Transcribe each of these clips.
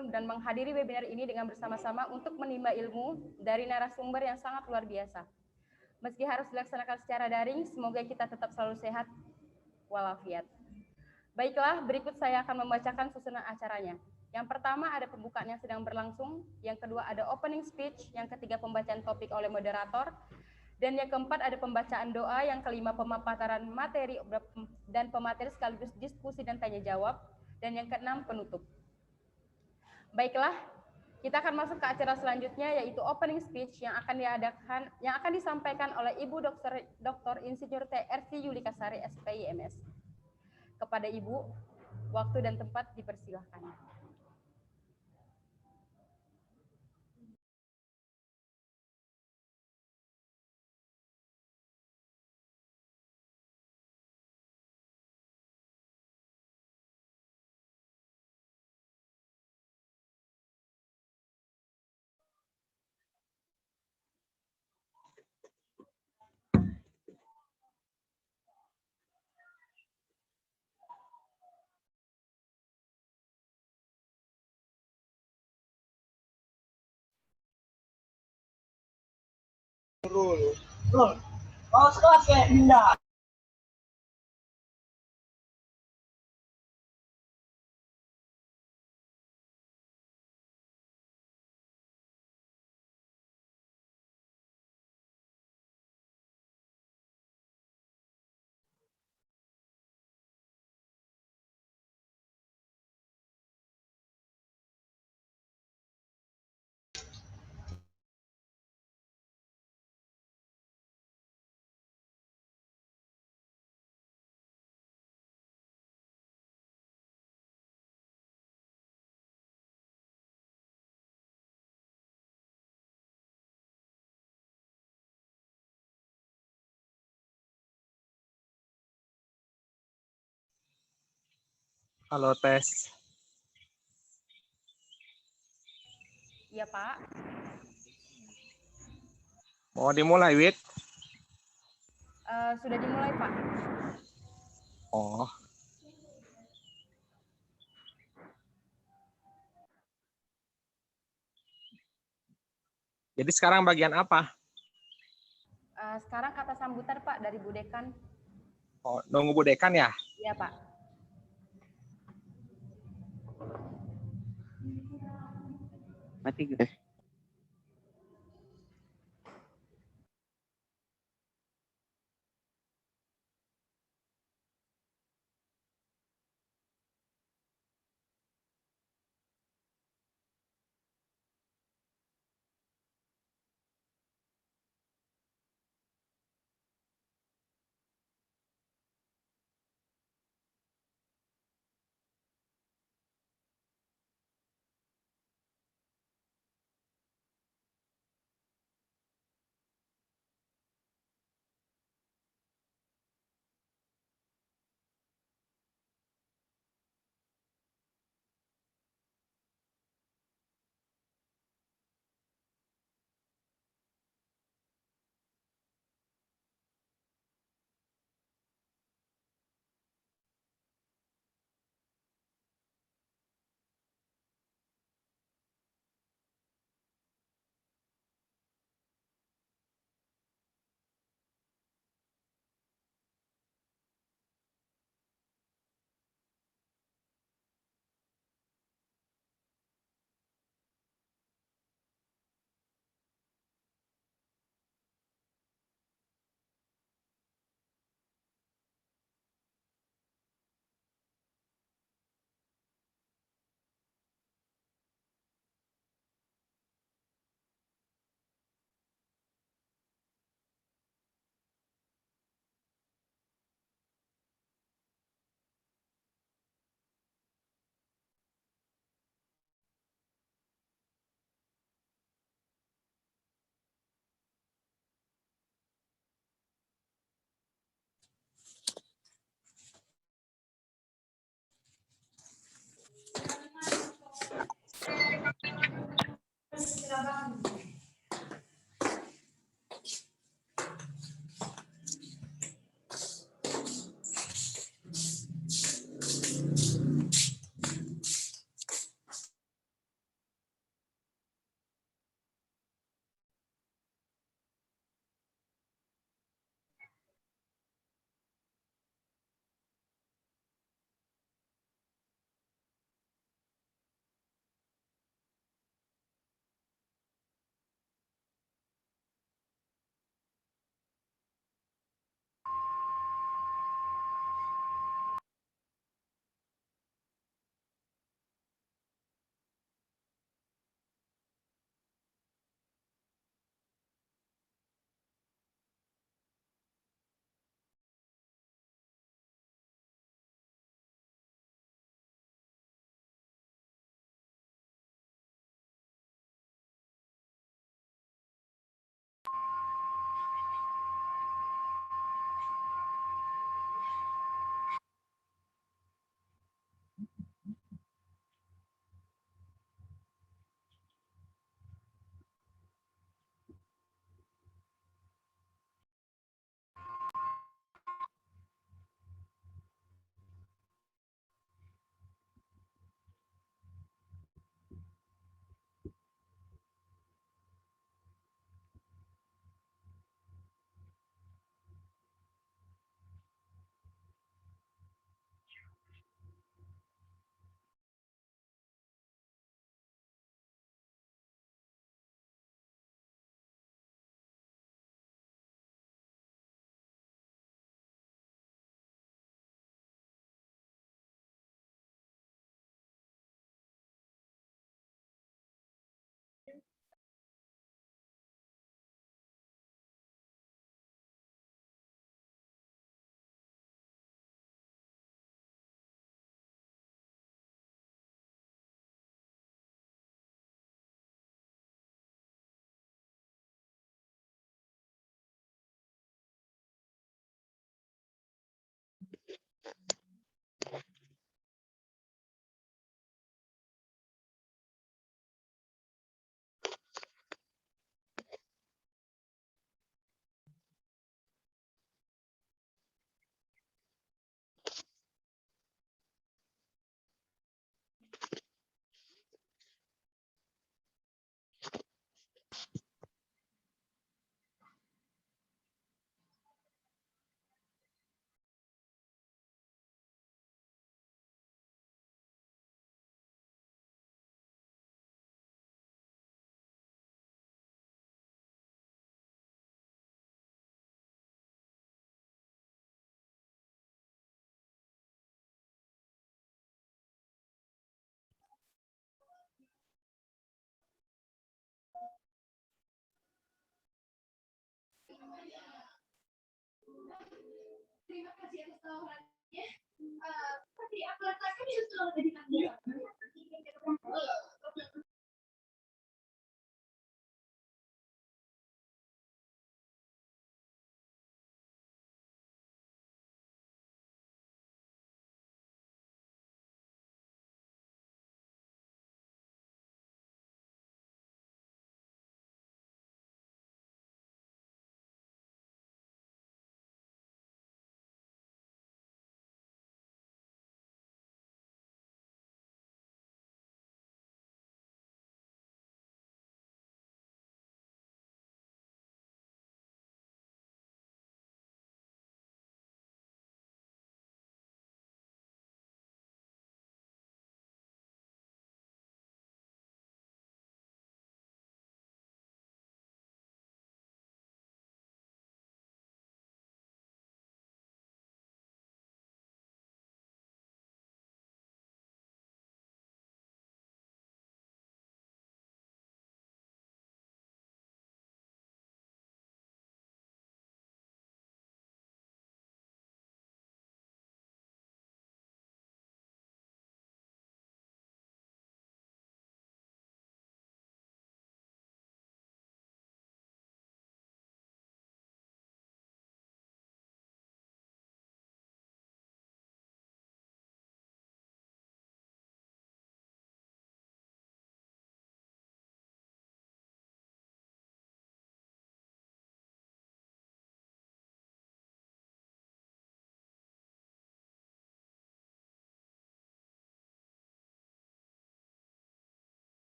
dan menghadiri webinar ini dengan bersama-sama untuk menimba ilmu dari narasumber yang sangat luar biasa. Meski harus dilaksanakan secara daring, semoga kita tetap selalu sehat walafiat. Baiklah, berikut saya akan membacakan susunan acaranya. Yang pertama ada pembukaan yang sedang berlangsung, yang kedua ada opening speech, yang ketiga pembacaan topik oleh moderator, dan yang keempat ada pembacaan doa, yang kelima pemaparan materi dan pemateri sekaligus diskusi dan tanya jawab, dan yang keenam penutup. Baiklah, kita akan masuk ke acara selanjutnya yaitu opening speech yang akan disampaikan oleh Ibu Dr. Insinyur TRC Yulika Sari SPIMS. Kepada Ibu, waktu dan tempat dipersilahkan. Halo, tes. Iya, Pak. Mau dimulai, Wit? Sudah dimulai, Pak. Oh. Jadi sekarang bagian apa? Sekarang kata sambutan, Pak, dari Bu Dekan. Oh, nunggu Bu Dekan ya? Iya, Pak. Mati guys.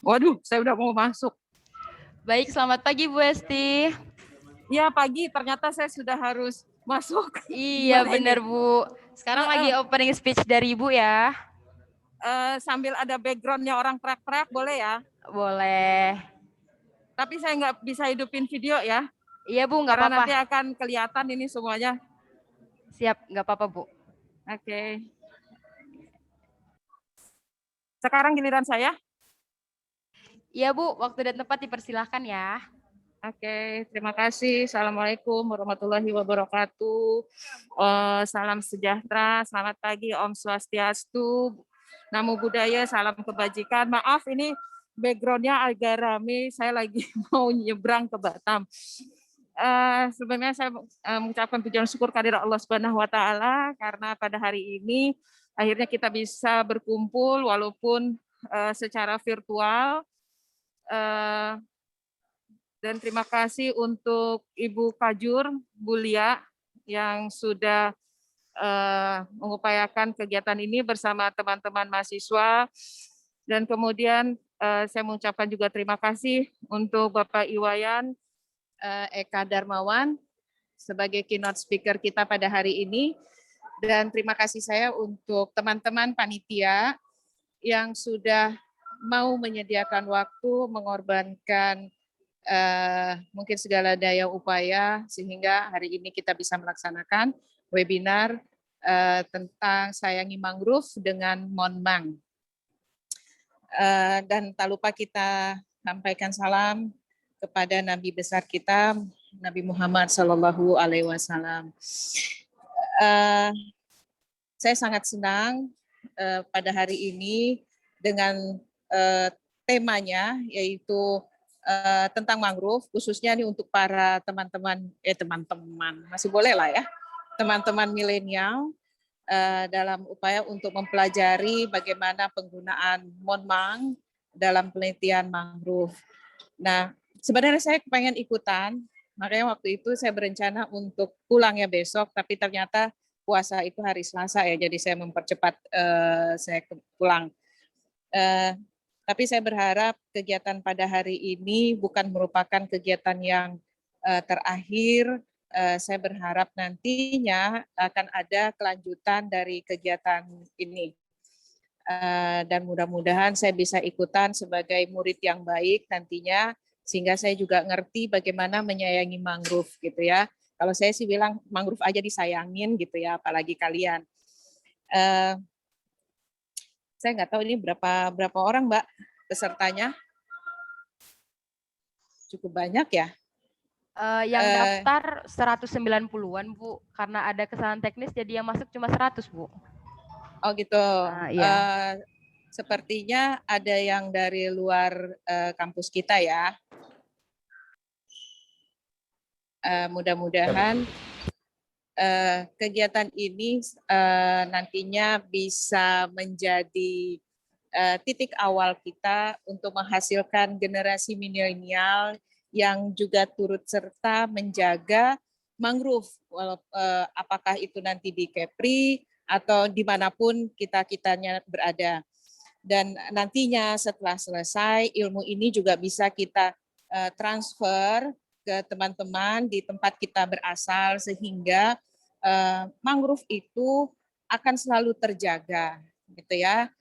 Waduh, saya udah mau masuk. Baik, selamat pagi Bu Esti. Ya, pagi. Ternyata saya sudah harus masuk. Iya Gimana benar ini? Bu. Sekarang lagi opening speech dari Ibu ya. Sambil ada backgroundnya orang teriak-teriak, boleh ya? Boleh. Tapi saya nggak bisa hidupin video ya. Iya Bu, nggak Karena apa-apa. nanti akan kelihatan ini semuanya. Siap, nggak apa-apa Bu. Oke. Sekarang giliran saya. Iya Bu, waktu dan tempat dipersilahkan ya. Oke, terima kasih. Assalamualaikum warahmatullahi wabarakatuh. Salam sejahtera, selamat pagi, Om Swastiastu, Namo Buddhaya, salam kebajikan. Maaf ini backgroundnya agak rame, saya lagi mau nyebrang ke Batam. Sebelumnya saya mengucapkan puji dan syukur kehadirat Allah Subhanahu wa taala karena pada hari ini akhirnya kita bisa berkumpul walaupun secara virtual. Dan terima kasih untuk Ibu Kajur Bulia yang sudah mengupayakan kegiatan ini bersama teman-teman mahasiswa. Dan kemudian saya mengucapkan juga terima kasih untuk Bapak Iwayan Eka Darmawan sebagai keynote speaker kita pada hari ini. Dan terima kasih saya untuk teman-teman panitia yang sudah mau menyediakan waktu, mengorbankan mungkin segala daya upaya sehingga hari ini kita bisa melaksanakan webinar tentang sayangi mangrove dengan Monmang. Dan tak lupa kita sampaikan salam kepada Nabi besar kita, Nabi Muhammad Sallallahu Alaihi Wasallam. Saya sangat senang pada hari ini dengan temanya yaitu tentang mangrove, khususnya ini untuk para teman-teman masih boleh lah ya, teman-teman milenial dalam upaya untuk mempelajari bagaimana penggunaan Monmang dalam penelitian mangrove. Nah, sebenarnya saya pengen ikutan, makanya waktu itu saya berencana untuk pulangnya besok, tapi ternyata puasa itu hari Selasa ya, jadi saya mempercepat saya pulang. Tapi saya berharap kegiatan pada hari ini bukan merupakan kegiatan yang terakhir. Saya berharap nantinya akan ada kelanjutan dari kegiatan ini. Dan mudah-mudahan saya bisa ikutan sebagai murid yang baik nantinya sehingga saya juga ngerti bagaimana menyayangi mangrove gitu ya. Kalau saya sih bilang mangrove aja disayangin gitu ya, apalagi kalian. Saya nggak tahu ini berapa orang Mbak pesertanya. Cukup banyak ya. Yang daftar 190-an Bu, karena ada kesalahan teknis jadi yang masuk cuma 100 Bu. Oh gitu. Iya. Sepertinya ada yang dari luar kampus kita ya. Mudah-mudahan kegiatan ini nantinya bisa menjadi titik awal kita untuk menghasilkan generasi milenial yang juga turut serta menjaga mangrove, apakah itu nanti di Kepri atau dimanapun kitanya berada. Dan nantinya setelah selesai, ilmu ini juga bisa kita transfer ke teman-teman di tempat kita berasal, sehingga mangrove itu akan selalu terjaga, gitu ya.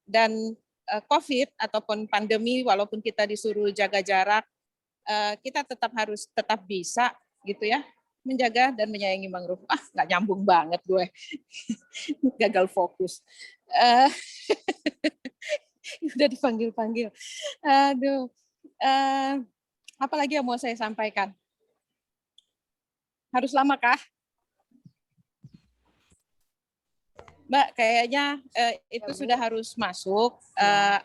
Dan COVID ataupun pandemi, walaupun kita disuruh jaga jarak, kita harus tetap bisa gitu ya menjaga dan menyayangi mangrove. Nggak nyambung banget gue, gagal fokus. Udah dipanggil-panggil. Aduh, apalagi yang mau saya sampaikan? Harus lama kah? Mbak, kayaknya itu sudah harus masuk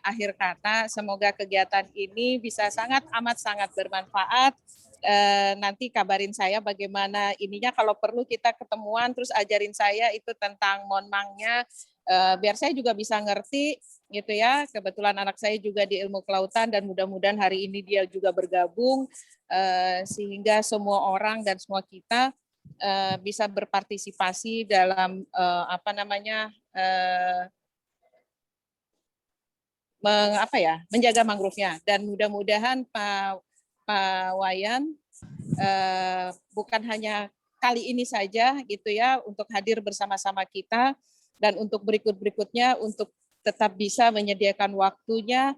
akhir kata. Semoga kegiatan ini bisa sangat bermanfaat. Nanti kabarin saya bagaimana ininya. Kalau perlu kita ketemuan, terus ajarin saya itu tentang monmangnya, biar saya juga bisa ngerti gitu ya. Kebetulan anak saya juga di ilmu kelautan dan mudah-mudahan hari ini dia juga bergabung, sehingga semua orang dan semua kita bisa berpartisipasi dalam menjaga mangrove-nya. Dan mudah-mudahan Pak Wayan bukan hanya kali ini saja gitu ya untuk hadir bersama-sama kita, dan untuk berikutnya untuk tetap bisa menyediakan waktunya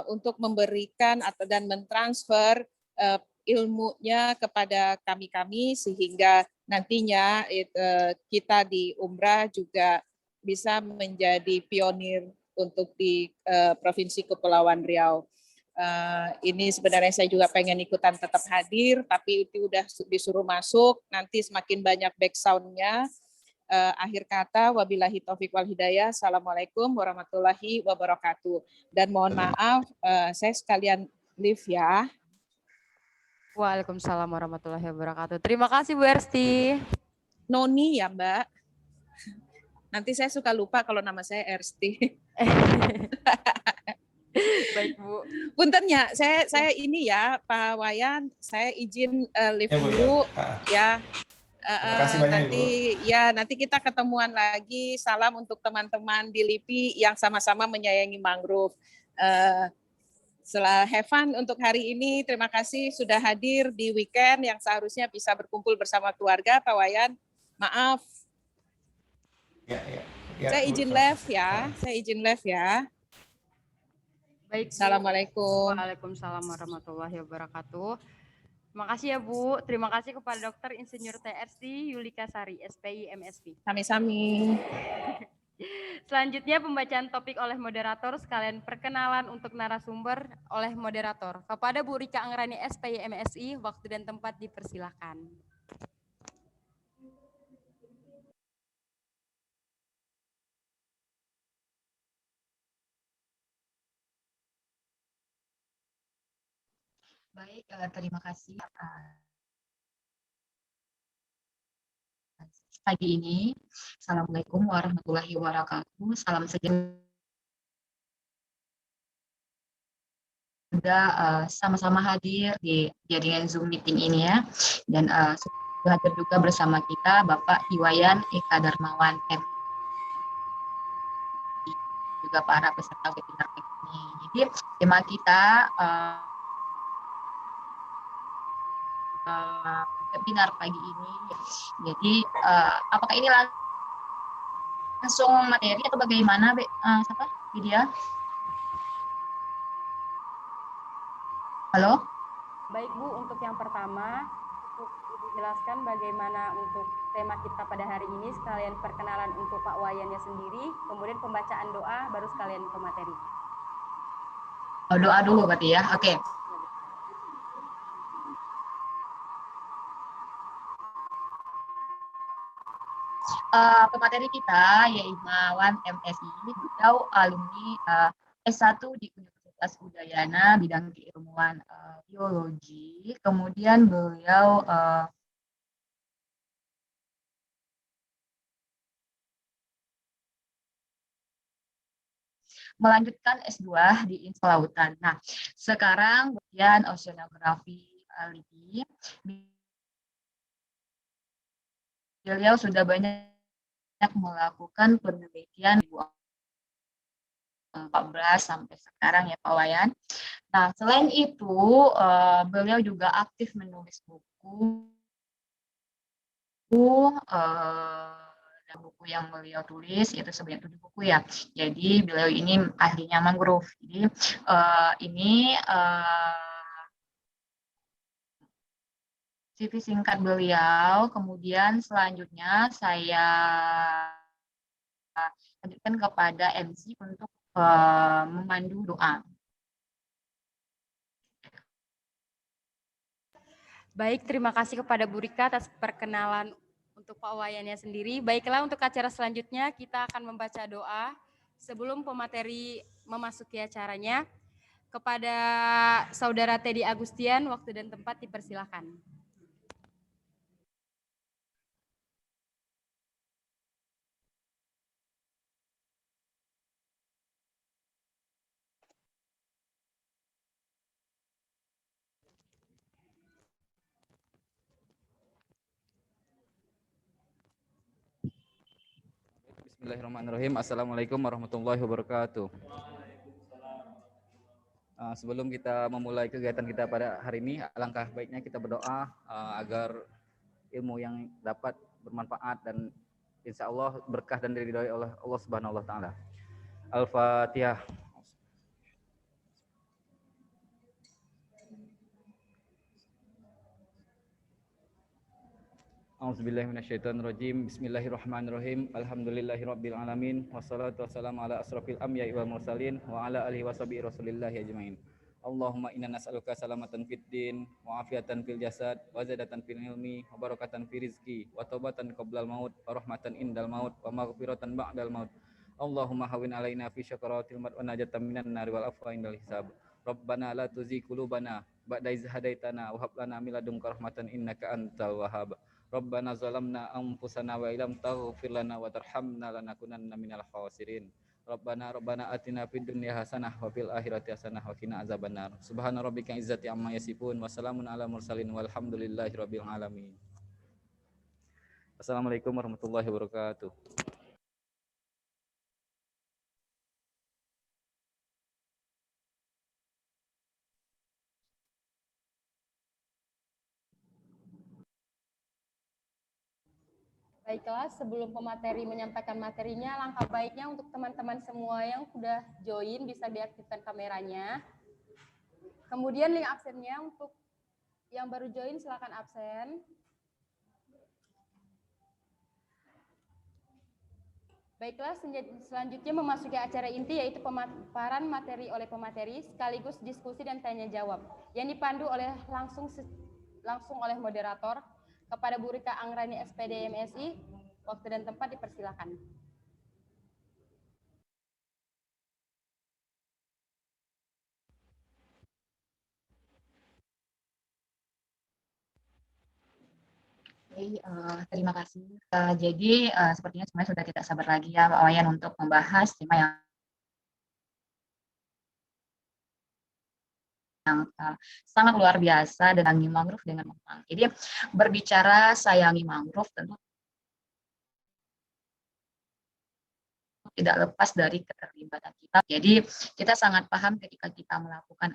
untuk memberikan dan mentransfer ilmunya kepada kami, sehingga nantinya kita di Umrah juga bisa menjadi pionir untuk di Provinsi Kepulauan Riau. Ini sebenarnya saya juga pengen ikutan tetap hadir, tapi itu udah disuruh masuk, nanti semakin banyak backsound-nya. Akhir kata, wabillahi taufiq wal hidayah. Assalamualaikum warahmatullahi wabarakatuh. Dan mohon maaf, saya sekalian leave ya. Waalaikumsalam warahmatullahi wabarakatuh. Terima kasih Bu Ersti. Noni ya Mbak. Nanti saya suka lupa kalau nama saya Ersti. Baik Bu. Punten ya, saya ini ya Pak Wayan, saya izin leave dulu ya. Terima kasih banyak nanti Ibu. Ya, nanti kita ketemuan lagi. Salam untuk teman-teman di LIPI yang sama-sama menyayangi mangrove. Setelah have fun untuk hari ini, terima kasih sudah hadir di weekend yang seharusnya bisa berkumpul bersama keluarga. Pak Wayan, maaf. Ya, saya izin live ya. Baik, Bu. Assalamualaikum. Waalaikumsalam warahmatullahi wabarakatuh. Terima kasih ya Bu. Terima kasih kepada Dr. Insinyur TRC Yulika Sari, SPI MSP. Sami-sami. Selanjutnya pembacaan topik oleh moderator, sekalian perkenalan untuk narasumber oleh moderator. Kepada Bu Rika Angrani, SPI MSI, waktu dan tempat dipersilakan. Baik, terima kasih pagi ini. Assalamualaikum warahmatullahi wabarakatuh. Salam sejahtera. Sudah sama-sama hadir di jaringan Zoom meeting ini ya. Dan sudah hadir juga bersama kita Bapak Hiwayan Eka Darmawan M. Juga para peserta webinar ini. Jadi tema kita webinar pagi ini. Jadi apakah ini langsung materi atau bagaimana, siapa? Widya? Halo? Baik Bu, untuk yang pertama, untuk Ibu jelaskan bagaimana untuk tema kita pada hari ini, sekalian perkenalan untuk Pak Wayannya sendiri, kemudian pembacaan doa, baru sekalian ke materi. Oh, doa dulu berarti ya. Oke. Pemateri kita yaitu Imawan MSI, beliau alumni S1 di Universitas Udayana bidang keilmuan biologi. Kemudian beliau melanjutkan S2 di Info Lautan. Nah, sekarang bagian oceanografi LIPI. Beliau sudah banyak melakukan penelitian 2014 sampai sekarang ya Pak Wayan. Nah, selain itu beliau juga aktif menulis buku dan buku yang beliau tulis itu sebanyak 7 buku ya. Jadi beliau ini ahlinya mangrove. Jadi ini CV singkat beliau. Kemudian selanjutnya saya lanjutkan kepada MC untuk memandu doa. Baik, terima kasih kepada Bu Rika atas perkenalan untuk Pak Wayannya sendiri. Baiklah, untuk acara selanjutnya kita akan membaca doa sebelum pemateri memasuki acaranya. Kepada Saudara Teddy Agustian, waktu dan tempat dipersilakan. Bismillahirrahmanirrahim. Assalamualaikum warahmatullahi wabarakatuh. Sebelum kita memulai kegiatan kita pada hari ini, alangkah baiknya kita berdoa agar ilmu yang dapat bermanfaat dan insya Allah berkah dan diridhoi oleh Allah Subhanahu wa Ta'ala. Al-Fatihah. A'udzubillahiminasyaitonirrajim. Bismillahirrahmanirrahim. Alhamdulillahirabbil alamin. Wassalatu wassalamu ala asrofil anbiya'i wal mursalin wa ala alihi washabihi rasulillahi ajmain. Allahumma inna nas'aluka salamatan fid din wa afiatan fil jasad wa zadatan fil ilmi wa barakatan fi rizqi wa taubatan qablal maut wa rahmatan indal maut wa maghfiratan ba'dal maut. Allahumma hawwin alaina fi syakaratil maut wa najatan minan nari wal afwa indal hisab. Rabbana la tuzigh qulubana ba'da idh hadaitana wa hab lana min ladunka rahmatan innaka antal wahhab. Rabbana zalamna anfusana wa illam taghfir lana wa tarhamna lanakunanna minal khasirin. Rabbana atina fid dunya hasanah wa fil akhirati hasanah wa qina azabannar. Subhana rabbika izzati amma yasifun wa salamun ala mursalin walhamdulillahi rabbil alamin. Assalamualaikum warahmatullahi wabarakatuh. Baiklah, sebelum pemateri menyampaikan materinya, langkah baiknya untuk teman-teman semua yang sudah join bisa diaktifkan kameranya. Kemudian link absennya untuk yang baru join silakan absen. Baiklah, selanjutnya memasuki acara inti yaitu pemaparan materi oleh pemateri sekaligus diskusi dan tanya jawab yang dipandu oleh langsung oleh moderator. Kepada Bu Rika Anggrani SPD MSI, waktu dan tempat dipersilakan. Oke, terima kasih. Jadi sepertinya sebenarnya sudah tidak sabar lagi ya Pak Wayan untuk membahas tema yang sangat luar biasa dengan mangrove dengan Memang. Jadi berbicara sayangi mangrove tentu tidak lepas dari keterlibatan kita. Jadi kita sangat paham ketika kita melakukan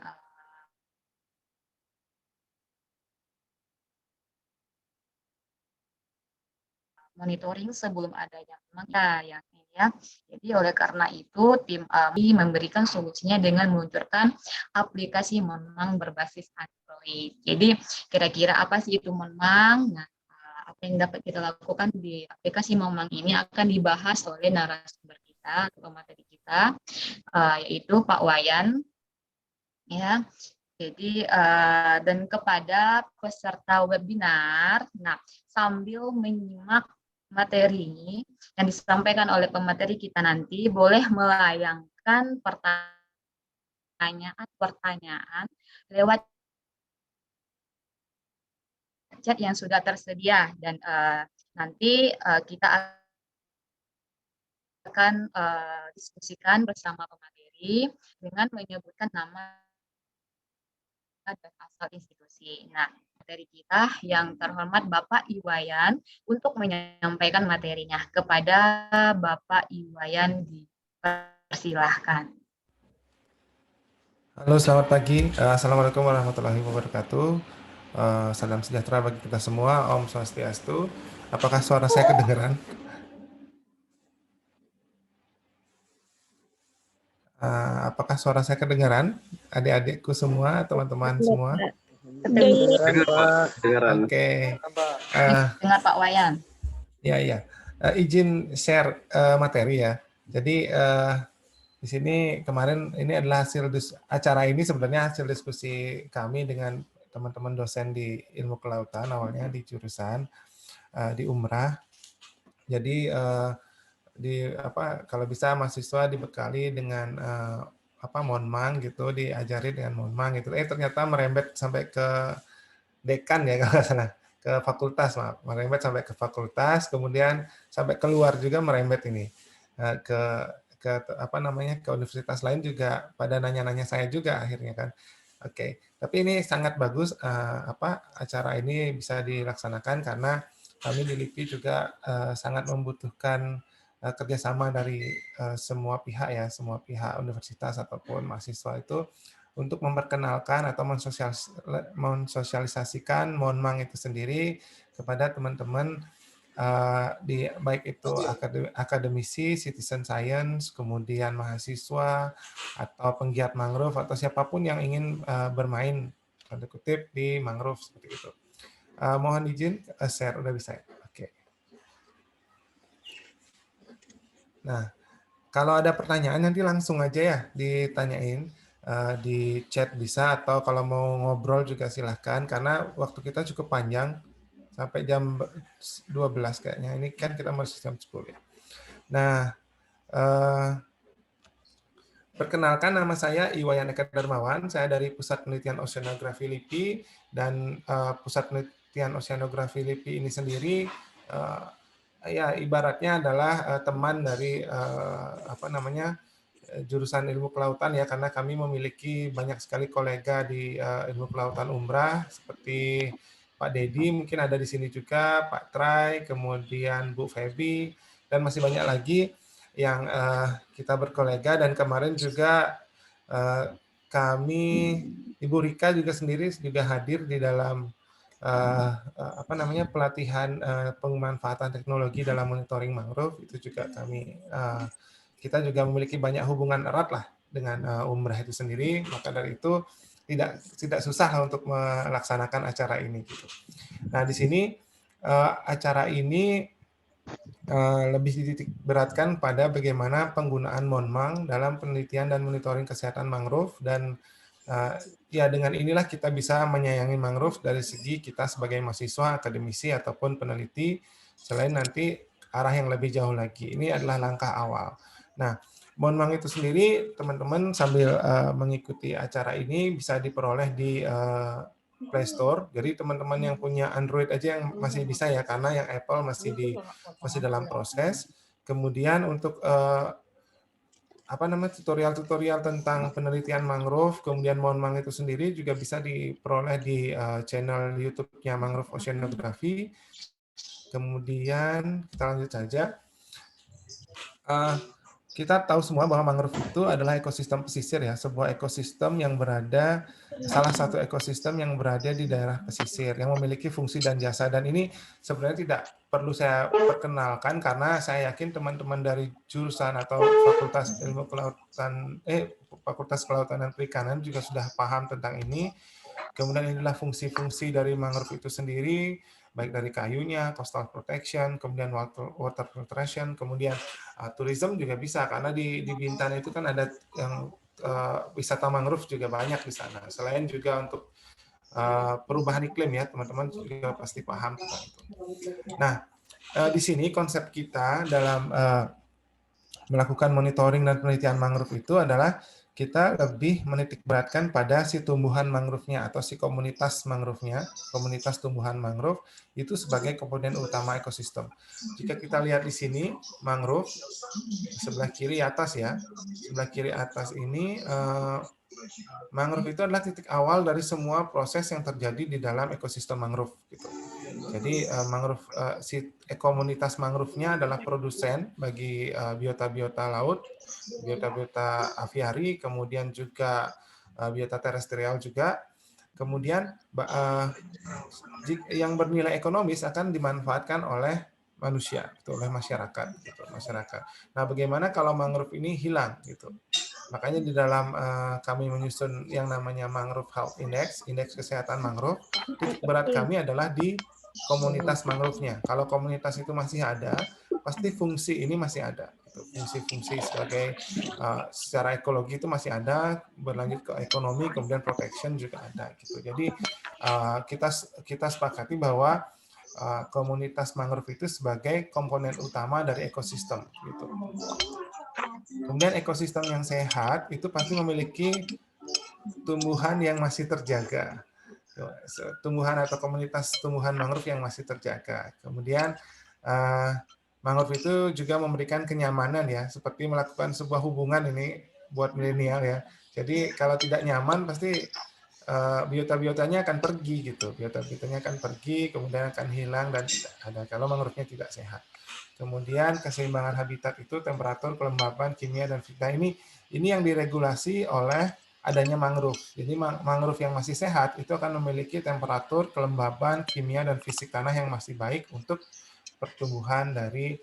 monitoring sebelum adanya yang ya. Jadi oleh karena itu tim kami memberikan solusinya dengan meluncurkan aplikasi Monmang berbasis Android. Jadi kira-kira apa sih itu Monmang? Nah, apa yang dapat kita lakukan di aplikasi Monmang ini akan dibahas oleh narasumber kita atau materi kita, yaitu Pak Wayan, ya. Jadi dan kepada peserta webinar, nah sambil menyimak materi yang disampaikan oleh pemateri kita nanti, boleh melayangkan pertanyaan lewat chat yang sudah tersedia, dan nanti kita akan diskusikan bersama pemateri dengan menyebutkan nama dan asal institusi. Nah, materi kita yang terhormat Bapak Iwayan untuk menyampaikan materinya. Kepada Bapak Iwayan dipersilahkan. Halo, selamat pagi. Assalamualaikum warahmatullahi wabarakatuh. Salam sejahtera bagi kita semua. Om Swastiastu. Apakah suara saya kedengaran? Apakah suara saya kedengaran? Adik-adikku semua, teman-teman semua. Oke. Dengar Pak Wayan. Ya. Izin share materi ya. Jadi di sini kemarin ini adalah acara ini sebenarnya hasil diskusi kami dengan teman-teman dosen di ilmu kelautan, awalnya di jurusan di Umrah. Jadi kalau bisa mahasiswa dibekali dengan Monmang gitu, diajari dengan Monmang gitu. Ternyata merembet sampai ke dekan ya kalau nggak salah, ke fakultas, merembet sampai ke fakultas, kemudian sampai keluar juga merembet ini ke universitas lain juga pada nanya-nanya saya juga akhirnya kan. Oke. Tapi ini sangat bagus acara ini bisa dilaksanakan karena kami di LIPI juga sangat membutuhkan kerjasama dari semua pihak ya, semua pihak universitas ataupun mahasiswa itu untuk memperkenalkan atau mensosialisasikan Monmang itu sendiri kepada teman-teman baik itu akademisi, citizen science, kemudian mahasiswa atau penggiat mangrove atau siapapun yang ingin bermain tanda kutip di mangrove seperti itu. Mohon izin share, udah bisa ya? Oke. Nah, kalau ada pertanyaan nanti langsung aja ya ditanyain di chat bisa, atau kalau mau ngobrol juga silahkan karena waktu kita cukup panjang sampai jam 12 kayaknya. Ini kan kita masih jam 10 ya. Nah, perkenalkan nama saya Iwayan Eka Darmawan. Saya dari Pusat Penelitian Oceanografi LIPI, dan Pusat Penelitian Oceanografi LIPI ini sendiri ya ibaratnya adalah teman dari jurusan ilmu kelautan ya, karena kami memiliki banyak sekali kolega di ilmu kelautan Umrah seperti Pak Dedi mungkin ada di sini juga, Pak Trai, kemudian Bu Febi, dan masih banyak lagi yang kita berkolega. Dan kemarin juga kami, Ibu Rika juga sendiri juga hadir di dalam pelatihan pemanfaatan teknologi dalam monitoring mangrove. Itu juga kita juga memiliki banyak hubungan erat lah dengan Umrah itu sendiri. Maka dari itu tidak susah untuk melaksanakan acara ini gitu. Nah, di sini acara ini lebih dititik beratkan pada bagaimana penggunaan Monmang dalam penelitian dan monitoring kesehatan mangrove, dan ya dengan inilah kita bisa menyayangi mangrove dari segi kita sebagai mahasiswa, akademisi ataupun peneliti, selain nanti arah yang lebih jauh lagi. Ini adalah langkah awal. Nah, Monmang itu sendiri teman-teman sambil mengikuti acara ini bisa diperoleh di Play Store. Jadi teman-teman yang punya Android aja yang masih bisa ya, karena yang Apple masih dalam proses. Kemudian untuk tutorial-tutorial tentang penelitian mangrove, kemudian Monmang itu sendiri juga bisa diperoleh di channel YouTube-nya Mangrove Oceanography. Kemudian kita lanjut saja. kita tahu semua bahwa mangrove itu adalah ekosistem pesisir ya, sebuah ekosistem yang berada, salah satu ekosistem yang berada di daerah pesisir yang memiliki fungsi dan jasa. Dan ini sebenarnya tidak perlu saya perkenalkan karena saya yakin teman-teman dari jurusan atau Fakultas Ilmu Kelautan, Fakultas Kelautan dan Perikanan juga sudah paham tentang ini. Kemudian inilah fungsi-fungsi dari mangrove itu sendiri, baik dari kayunya, coastal protection, kemudian water filtration, kemudian tourism juga bisa karena di Bintan itu kan ada yang wisata mangrove juga banyak di sana. Selain juga untuk perubahan iklim ya, teman-teman juga pasti paham tentang itu. Nah, di sini konsep kita dalam melakukan monitoring dan penelitian mangrove itu adalah kita lebih menitikberatkan pada si tumbuhan mangrove-nya atau si komunitas mangrove-nya, komunitas tumbuhan mangrove itu sebagai komponen utama ekosistem. Jika kita lihat di sini, mangrove sebelah kiri atas ya, sebelah kiri atas ini mangrove itu adalah titik awal dari semua proses yang terjadi di dalam ekosistem mangrove. Gitu. Jadi mangrove, si komunitas mangrove-nya adalah produsen bagi biota-biota laut, biota-biota aviari, kemudian juga biota terestrial juga. Kemudian yang bernilai ekonomis akan dimanfaatkan oleh manusia, gitu, oleh masyarakat, gitu, masyarakat. Nah, bagaimana kalau mangrove ini hilang, gitu? Makanya di dalam kami menyusun yang namanya Mangrove Health Index, indeks kesehatan mangrove, titik berat kami adalah di komunitas mangrove-nya. Kalau komunitas itu masih ada, pasti fungsi ini masih ada. Fungsi-fungsi sebagai secara ekologi itu masih ada, berlanjut ke ekonomi, kemudian protection juga ada. Gitu. Jadi kita sepakati bahwa komunitas mangrove itu sebagai komponen utama dari ekosistem. Gitu. Kemudian ekosistem yang sehat itu pasti memiliki tumbuhan yang masih terjaga. Tumbuhan atau komunitas tumbuhan mangrove yang masih terjaga. Kemudian mangrove itu juga memberikan kenyamanan ya, seperti melakukan sebuah hubungan ini buat milenial ya. Jadi kalau tidak nyaman pasti biota-biotanya akan pergi gitu. Biota-biotanya akan pergi, kemudian akan hilang dan tidak ada kalau mangrove-nya tidak sehat. Kemudian keseimbangan habitat itu temperatur, kelembapan, kimia dan fitnah ini yang diregulasi oleh adanya mangrove. Jadi mangrove yang masih sehat itu akan memiliki temperatur, kelembaban, kimia dan fisik tanah yang masih baik untuk pertumbuhan dari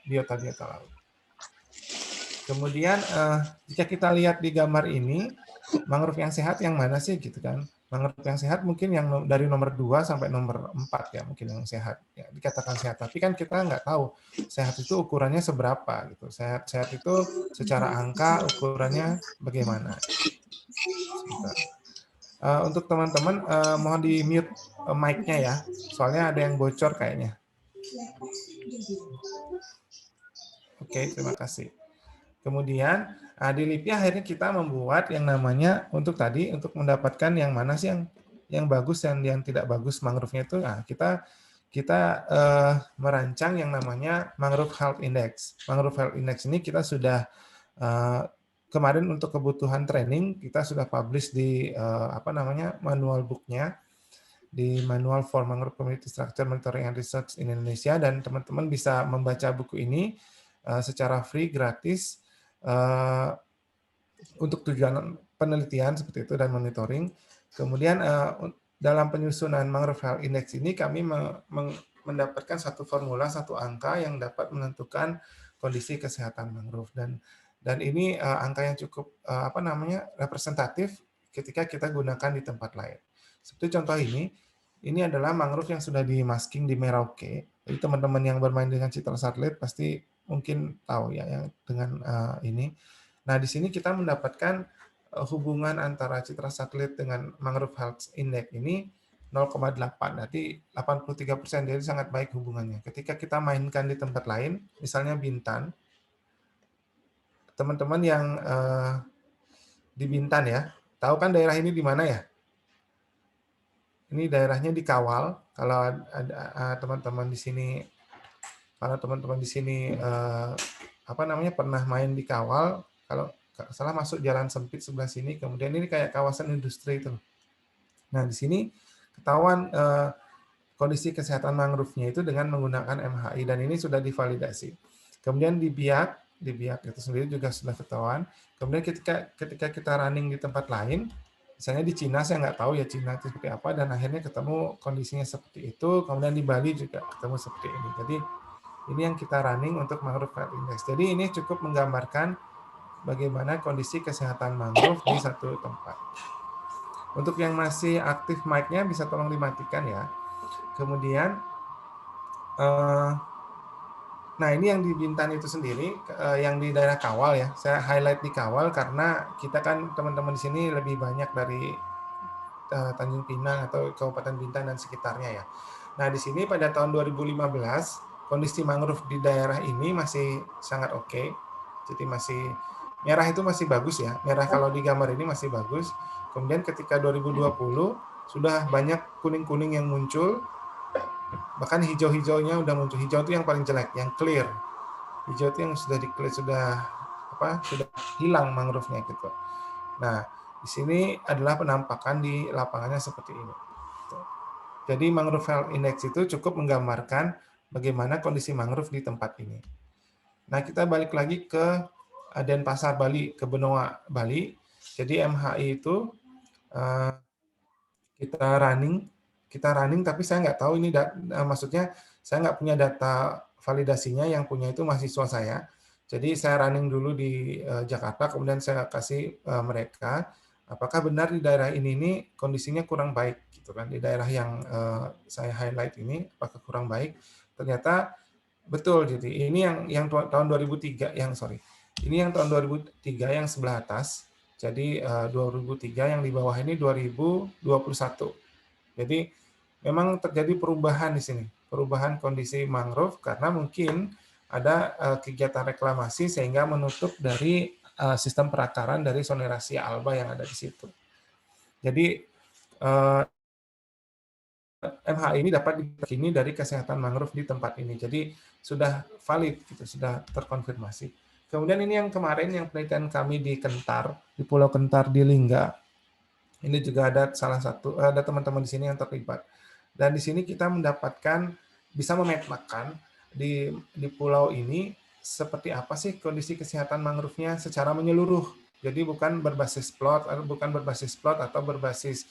biota-biota laut. Kemudian jika kita lihat di gambar ini, mangrove yang sehat yang mana sih gitu kan? Mangrove yang sehat mungkin yang dari nomor 2 sampai nomor 4 ya mungkin yang sehat ya, dikatakan sehat. Tapi kan kita nggak tahu sehat itu ukurannya seberapa gitu. Sehat itu secara angka ukurannya bagaimana. Untuk teman-teman mohon di mute mic-nya ya, soalnya ada yang bocor kayaknya. Oke, terima kasih. Kemudian di LIPI akhirnya kita membuat yang namanya untuk mendapatkan yang mana sih yang bagus dan yang tidak bagus mangrove-nya itu. Nah, kita merancang yang namanya Mangrove Health Index. Mangrove Health Index ini kita sudah kemarin untuk kebutuhan training kita sudah publish di manual book-nya di Manual for Mangrove Community Structure Monitoring and Research in Indonesia, dan teman-teman bisa membaca buku ini secara free gratis untuk tujuan penelitian seperti itu dan monitoring. Kemudian dalam penyusunan Mangrove Health Index ini kami mendapatkan satu formula, satu angka yang dapat menentukan kondisi kesehatan mangrove, dan ini angka yang cukup representatif ketika kita gunakan di tempat lain. Seperti contoh ini adalah mangrove yang sudah di masking di Merauke. Jadi teman-teman yang bermain dengan citra satelit pasti mungkin tahu ya yang dengan ini. Nah, di sini kita mendapatkan hubungan antara citra satelit dengan Mangrove Health Index ini 0,8. Nanti 83%, jadi sangat baik hubungannya. Ketika kita mainkan di tempat lain, misalnya Bintan, teman-teman yang di Bintan ya, tahu kan daerah ini di mana ya? Ini daerahnya di Kawal. Kalau ada teman-teman di sini, pernah main di Kawal, kalau salah masuk jalan sempit sebelah sini, kemudian ini kayak kawasan industri itu. Nah, di sini ketahuan kondisi kesehatan mangrove-nya itu dengan menggunakan MHI, dan ini sudah divalidasi. Kemudian di Biak di Biak itu sendiri juga sudah ketahuan. Kemudian ketika kita running di tempat lain, misalnya di Cina, saya nggak tahu ya Cina itu seperti apa, dan akhirnya ketemu kondisinya seperti itu. Kemudian di Bali juga ketemu seperti ini. Jadi ini yang kita running untuk mangrove health index. Jadi ini cukup menggambarkan bagaimana kondisi kesehatan mangrove di satu tempat. Untuk yang masih aktif mic-nya bisa tolong dimatikan ya. Kemudian, nah ini yang di Bintan itu sendiri, yang di daerah Kawal ya. Saya highlight di Kawal karena kita kan teman-teman di sini lebih banyak dari Tanjung Pinang atau Kabupaten Bintan dan sekitarnya ya. Nah di sini pada tahun 2015 kondisi mangrove di daerah ini masih sangat oke. Jadi masih merah itu masih bagus ya. Merah kalau di gambar ini masih bagus. Kemudian ketika 2020 sudah banyak kuning-kuning yang muncul. Bahkan hijau-hijaunya udah muncul. Hijau itu yang paling jelek, yang clear. Hijau itu yang sudah di-clear, sudah hilang mangrove-nya gitu. Nah, di sini adalah penampakan di lapangannya seperti ini. Jadi mangrove health index itu cukup menggambarkan bagaimana kondisi mangrove di tempat ini. Nah, kita balik lagi ke Denpasar Bali, ke Benoa Bali. Jadi MHI itu kita running, tapi saya nggak tahu ini, maksudnya saya nggak punya data validasinya, yang punya itu mahasiswa saya. Jadi saya running dulu di Jakarta, kemudian saya kasih mereka, apakah benar di daerah ini kondisinya kurang baik, gitu kan? Di daerah yang saya highlight ini, apakah kurang baik? Ternyata betul. Jadi ini yang tahun 2003, ini yang tahun 2003 yang sebelah atas. Jadi 2003, yang di bawah ini 2021. Jadi memang terjadi perubahan di sini, perubahan kondisi mangrove karena mungkin ada kegiatan reklamasi sehingga menutup dari sistem perakaran dari Sonerasia alba yang ada di situ. Jadi MHI ini dapat diyakini dari kesehatan mangrove di tempat ini. Jadi sudah valid, gitu, sudah terkonfirmasi. Kemudian ini yang kemarin yang penelitian kami di Kentar, di Pulau Kentar di Lingga. Ini juga ada ada teman-teman di sini yang terlibat. Dan di sini kita mendapatkan, bisa memetakan di pulau ini seperti apa sih kondisi kesehatan mangrove-nya secara menyeluruh. Jadi bukan berbasis plot atau berbasis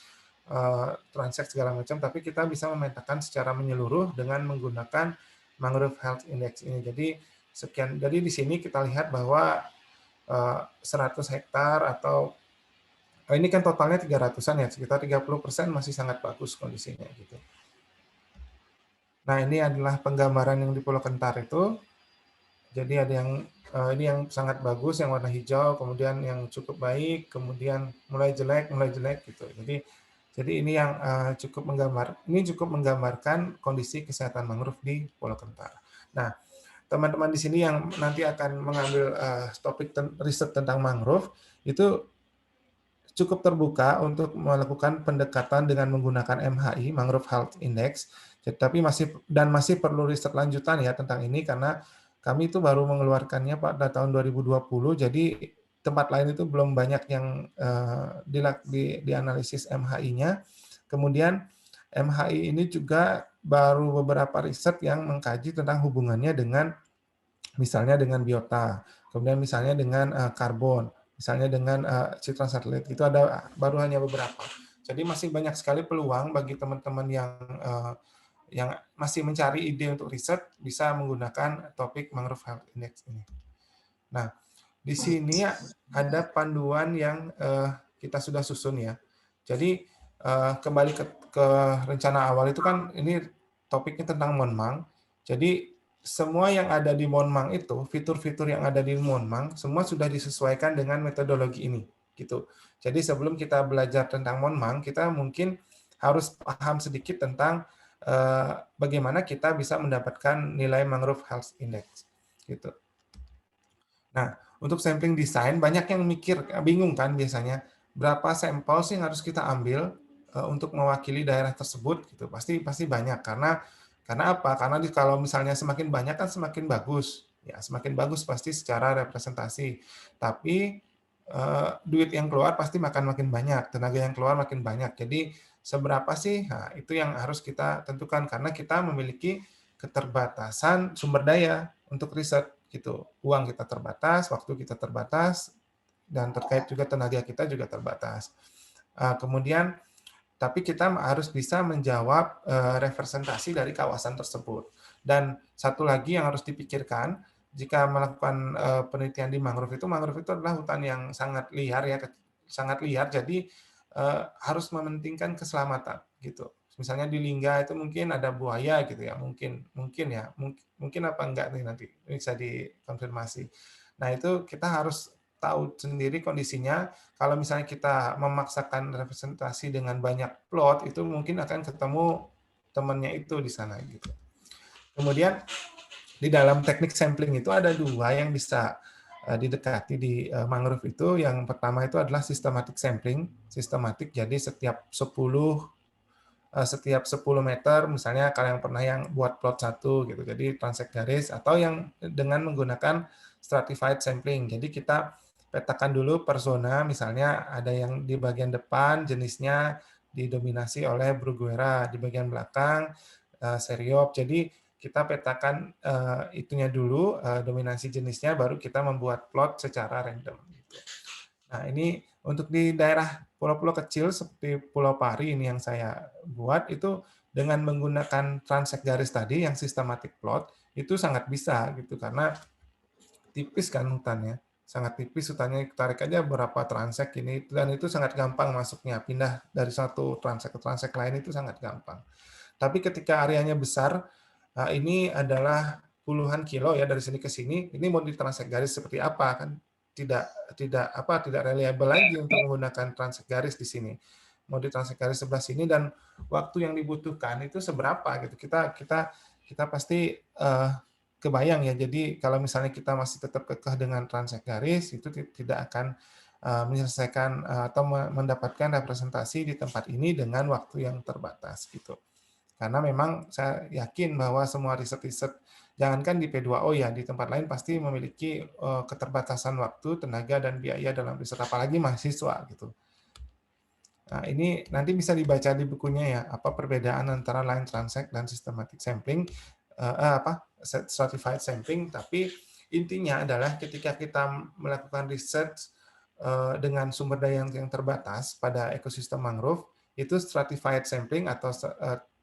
transaksi segala macam, tapi kita bisa memetakan secara menyeluruh dengan menggunakan mangrove health index ini. Jadi jadi di sini kita lihat bahwa 100 hektar atau ini kan totalnya 300-an ya, sekitar 30% masih sangat bagus kondisinya gitu. Nah, ini adalah penggambaran yang di Pulau Kentar itu. Jadi ada yang ini yang sangat bagus, yang warna hijau, kemudian yang cukup baik, kemudian mulai jelek gitu. Jadi ini yang cukup menggambarkan kondisi kesehatan mangrove di Pulau Kentar. Nah, teman-teman di sini yang nanti akan mengambil topik riset tentang mangrove itu cukup terbuka untuk melakukan pendekatan dengan menggunakan MHI, Mangrove Health Index. Tapi masih perlu riset lanjutan ya tentang ini, karena kami itu baru mengeluarkannya pada tahun 2020. Jadi tempat lain itu belum banyak yang dianalisis MHI-nya. Kemudian MHI ini juga baru beberapa riset yang mengkaji tentang hubungannya dengan misalnya dengan biota, kemudian misalnya dengan karbon, misalnya dengan citra satelit. Itu ada baru hanya beberapa. Jadi masih banyak sekali peluang bagi teman-teman yang masih mencari ide untuk riset bisa menggunakan topik Mangrove Health Index ini. Nah, di sini ada panduan yang kita sudah susun ya. Jadi kembali ke rencana awal itu kan ini topiknya tentang Monmang. Jadi semua yang ada di Monmang itu, fitur-fitur yang ada di Monmang, semua sudah disesuaikan dengan metodologi ini, gitu. Jadi sebelum kita belajar tentang Monmang, kita mungkin harus paham sedikit tentang bagaimana kita bisa mendapatkan nilai Mangrove Health Index, gitu. Nah, untuk sampling design, banyak yang bingung kan biasanya, berapa sampel sih yang harus kita ambil untuk mewakili daerah tersebut, gitu. Pasti banyak, karena apa? Karena kalau misalnya semakin banyak kan semakin bagus. Ya, semakin bagus pasti secara representasi. Tapi duit yang keluar pasti makin banyak, tenaga yang keluar makin banyak. Jadi seberapa sih? Nah, itu yang harus kita tentukan karena kita memiliki keterbatasan sumber daya untuk riset gitu. Uang kita terbatas, waktu kita terbatas, dan terkait juga tenaga kita juga terbatas. Kemudian, tapi kita harus bisa menjawab representasi dari kawasan tersebut. Dan satu lagi yang harus dipikirkan, jika melakukan penelitian di mangrove itu adalah hutan yang sangat liar ya, sangat liar. Jadi harus mementingkan keselamatan gitu. Misalnya di Lingga itu mungkin ada buaya gitu ya, mungkin apa enggak nih nanti bisa dikonfirmasi. Nah itu kita harus tahu sendiri kondisinya. Kalau misalnya kita memaksakan representasi dengan banyak plot, itu mungkin akan ketemu temannya itu di sana gitu. Kemudian di dalam teknik sampling itu ada dua yang bisa didekati di mangrove itu. Yang pertama itu adalah systematic sampling, sistematik. Jadi setiap 10 meter, misalnya kalian pernah yang buat plot 1 gitu. Jadi transek garis, atau yang dengan menggunakan stratified sampling. Jadi kita petakan dulu per zona, misalnya ada yang di bagian depan jenisnya didominasi oleh Bruguera, di bagian belakang Seriop. Jadi kita petakan itunya dulu, dominasi jenisnya, baru kita membuat plot secara random. Nah ini untuk di daerah pulau-pulau kecil seperti Pulau Pari ini yang saya buat, itu dengan menggunakan transek garis tadi yang systematic plot, itu sangat bisa gitu, karena tipis kan hutannya. Sangat tipis hutannya, tarik aja berapa transek ini, dan itu sangat gampang masuknya, pindah dari satu transek ke transek lain itu sangat gampang. Tapi ketika areanya besar, ini adalah puluhan kilo ya dari sini ke sini, ini mau di transek garis seperti apa kan? Tidak reliable lagi untuk menggunakan transek garis di sini. Mau di transek garis sebelah sini, dan waktu yang dibutuhkan itu seberapa gitu. Kita pasti kebayang ya. Jadi kalau misalnya kita masih tetap kekeh dengan transek garis, itu tidak akan menyelesaikan atau mendapatkan representasi di tempat ini dengan waktu yang terbatas gitu. Karena memang saya yakin bahwa semua riset-riset, jangankan di P2O ya, di tempat lain pasti memiliki keterbatasan waktu, tenaga, dan biaya dalam riset, apalagi mahasiswa gitu. Nah, ini nanti bisa dibaca di bukunya ya, apa perbedaan antara line transect dan systematic sampling, stratified sampling. Tapi intinya adalah ketika kita melakukan riset dengan sumber daya yang terbatas pada ekosistem mangrove, itu stratified sampling atau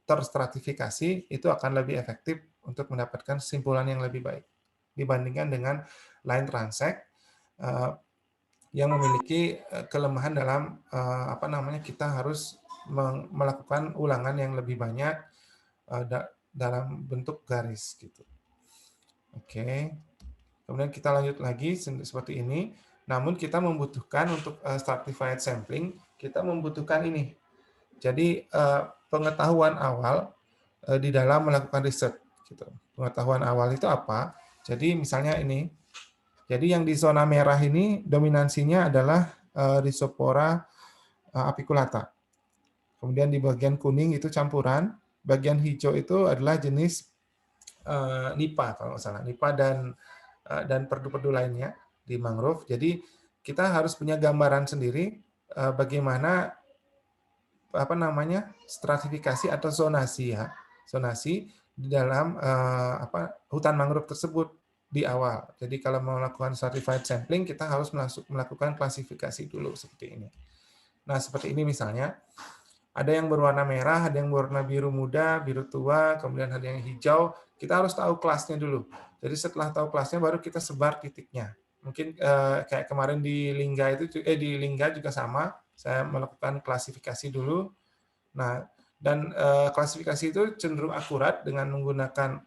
terstratifikasi itu akan lebih efektif untuk mendapatkan kesimpulan yang lebih baik dibandingkan dengan line transect yang memiliki kelemahan dalam kita harus melakukan ulangan yang lebih banyak dalam bentuk garis gitu. Oke. Kemudian kita lanjut lagi seperti ini. Namun kita membutuhkan untuk stratified sampling, kita membutuhkan ini. Jadi pengetahuan awal di dalam melakukan riset gitu. Pengetahuan awal itu apa? Jadi misalnya ini. Jadi yang di zona merah ini dominansinya adalah Rhizopora apiculata. Kemudian di bagian kuning itu campuran, bagian hijau itu adalah jenis nipa kalau nggak salah, nipa dan perdu-perdu lainnya di mangrove. Jadi kita harus punya gambaran sendiri bagaimana stratifikasi atau zonasi ya, zonasi di dalam hutan mangrove tersebut di awal. Jadi kalau mau melakukan stratified sampling, kita harus melakukan klasifikasi dulu seperti ini. Nah seperti ini misalnya, ada yang berwarna merah, ada yang berwarna biru muda, biru tua, kemudian ada yang hijau. Kita harus tahu kelasnya dulu. Jadi setelah tahu kelasnya, baru kita sebar titiknya. Mungkin kayak kemarin di Lingga di Lingga juga sama. Saya melakukan klasifikasi dulu. Nah, dan klasifikasi itu cenderung akurat dengan menggunakan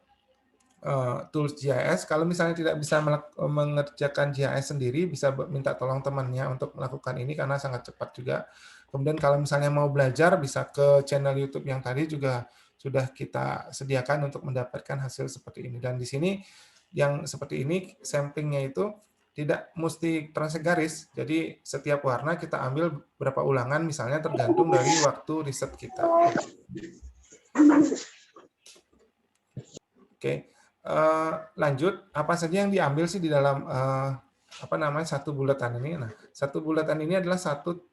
tools GIS. Kalau misalnya tidak bisa mengerjakan GIS sendiri, bisa minta tolong temannya untuk melakukan ini karena sangat cepat juga. Kemudian kalau misalnya mau belajar, bisa ke channel YouTube yang tadi juga sudah kita sediakan untuk mendapatkan hasil seperti ini. Dan di sini yang seperti ini, samplingnya itu tidak mesti transek garis. Jadi setiap warna kita ambil berapa ulangan, misalnya tergantung dari waktu riset kita. Oke. Lanjut, apa saja yang diambil sih di dalam satu bulletin ini? Nah, satu bulletin ini adalah satu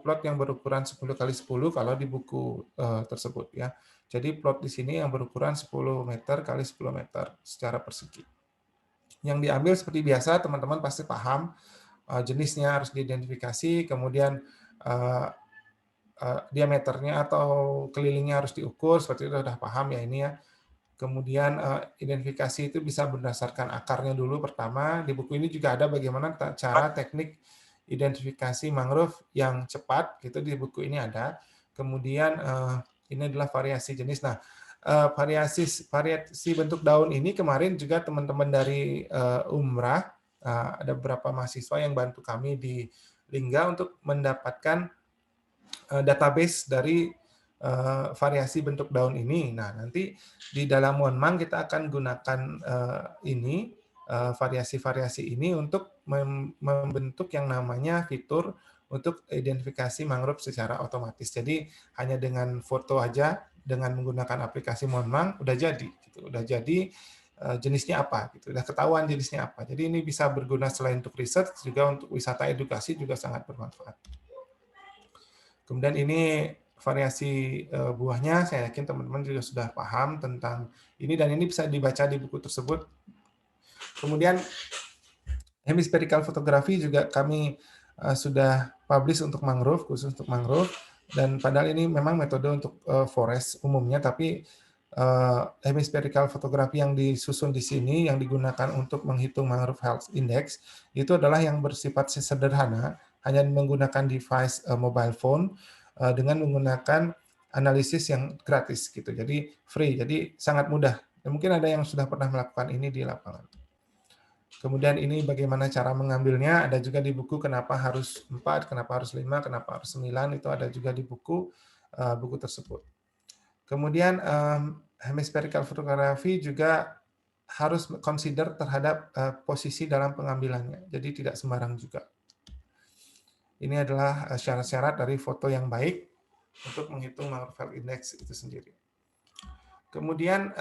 plot yang berukuran 10 kali 10 kalau di buku tersebut ya. Jadi plot di sini yang berukuran 10 meter kali 10 meter secara persegi. yang diambil seperti biasa, teman-teman pasti paham, jenisnya harus diidentifikasi, kemudian diameternya atau kelilingnya harus diukur, seperti itu sudah paham ya ini ya. Kemudian identifikasi itu bisa berdasarkan akarnya dulu pertama. Di buku ini juga ada bagaimana cara teknik identifikasi mangrove yang cepat, gitu di buku ini ada. Kemudian ini adalah variasi jenis. Nah, variasi bentuk daun ini kemarin juga teman-teman dari Umrah, ada beberapa mahasiswa yang bantu kami di Lingga untuk mendapatkan database dari variasi bentuk daun ini. Nah, nanti di dalam Monmang kita akan gunakan ini variasi-variasi ini untuk membentuk yang namanya fitur untuk identifikasi mangrove secara otomatis. Jadi hanya dengan foto aja dengan menggunakan aplikasi Monmang udah jadi, gitu. Udah jadi jenisnya apa, gitu. Udah ketahuan jenisnya apa. Jadi ini bisa berguna selain untuk riset juga untuk wisata edukasi juga sangat bermanfaat. Kemudian ini variasi buahnya, saya yakin teman-teman juga sudah paham tentang ini dan ini bisa dibaca di buku tersebut. Kemudian hemispherical fotografi juga kami sudah publish untuk mangrove, khusus untuk mangrove, dan padahal ini memang metode untuk forest umumnya, tapi hemispherical fotografi yang disusun di sini yang digunakan untuk menghitung mangrove health index itu adalah yang bersifat sederhana, hanya menggunakan device mobile phone dengan menggunakan analisis yang gratis gitu. Jadi free, jadi sangat mudah. Dan mungkin ada yang sudah pernah melakukan ini di lapangan. Kemudian ini bagaimana cara mengambilnya, ada juga di buku kenapa harus 4, kenapa harus 5, kenapa harus 9, itu ada juga di buku tersebut. Kemudian hemispherical photography juga harus consider terhadap posisi dalam pengambilannya, jadi tidak sembarang juga. Ini adalah syarat-syarat dari foto yang baik untuk menghitung mangrove health index itu sendiri. Kemudian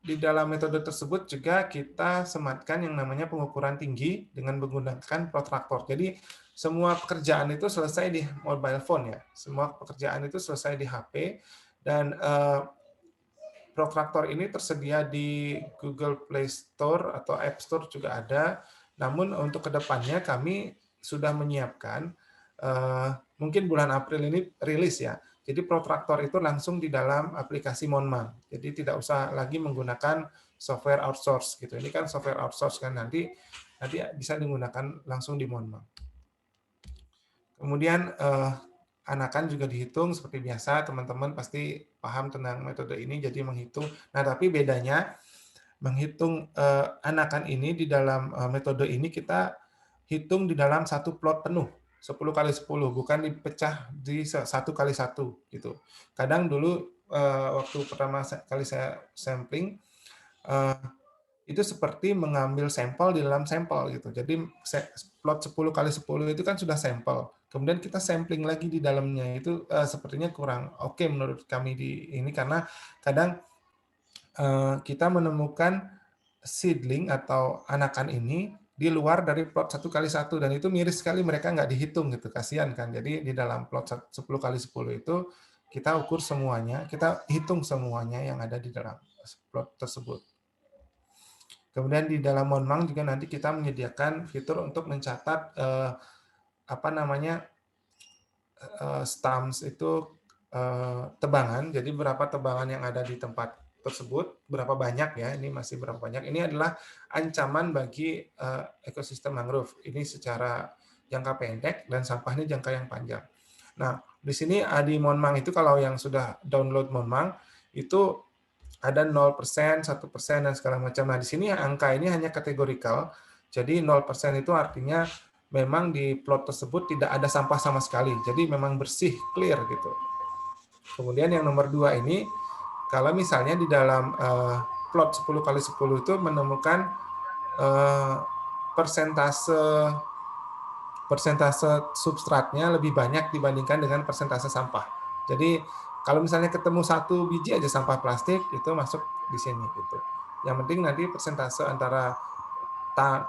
di dalam metode tersebut juga kita sematkan yang namanya pengukuran tinggi dengan menggunakan protraktor. Jadi semua pekerjaan itu selesai di mobile phone ya. Semua pekerjaan itu selesai di HP dan protraktor ini tersedia di Google Play Store atau App Store juga ada. Namun untuk kedepannya kami sudah menyiapkan, mungkin bulan April ini rilis ya. Jadi protraktor itu langsung di dalam aplikasi Monmang. Jadi tidak usah lagi menggunakan software outsource gitu. Ini kan software outsource kan nanti bisa digunakan langsung di Monmang. Kemudian anakan juga dihitung seperti biasa, teman-teman pasti paham tentang metode ini. Jadi menghitung. Nah tapi bedanya menghitung anakan ini di dalam metode ini kita hitung di dalam satu plot penuh, 10 kali 10, bukan dipecah di 1 kali 1 gitu. Kadang dulu waktu pertama kali saya sampling itu seperti mengambil sampel di dalam sampel gitu. Jadi plot 10 kali 10 itu kan sudah sampel. Kemudian kita sampling lagi di dalamnya itu sepertinya kurang oke menurut kami di ini karena kadang kita menemukan seedling atau anakan ini di luar dari plot 1 kali 1 dan itu miris sekali mereka nggak dihitung gitu, kasihan kan. Jadi di dalam plot 10 kali 10 itu kita ukur semuanya, kita hitung semuanya yang ada di dalam plot tersebut. Kemudian di dalam Monmang juga nanti kita menyediakan fitur untuk mencatat stamps itu tebangan, jadi berapa tebangan yang ada di tempat tersebut, berapa banyak ya, ini masih berapa banyak. Ini adalah ancaman bagi ekosistem mangrove. Ini secara jangka pendek dan sampahnya jangka yang panjang. Nah, di sini di Monmang itu kalau yang sudah download Monmang itu ada 0%, 1%, dan segala macam. Nah, di sini angka ini hanya kategorikal. Jadi 0% itu artinya memang di plot tersebut tidak ada sampah sama sekali. Jadi memang bersih, clear gitu. Kemudian yang nomor 2 ini, kalau misalnya di dalam plot 10 kali 10 itu menemukan persentase substratnya lebih banyak dibandingkan dengan persentase sampah. Jadi kalau misalnya ketemu 1 biji aja sampah plastik itu masuk di sini gitu. Yang penting nanti persentase antara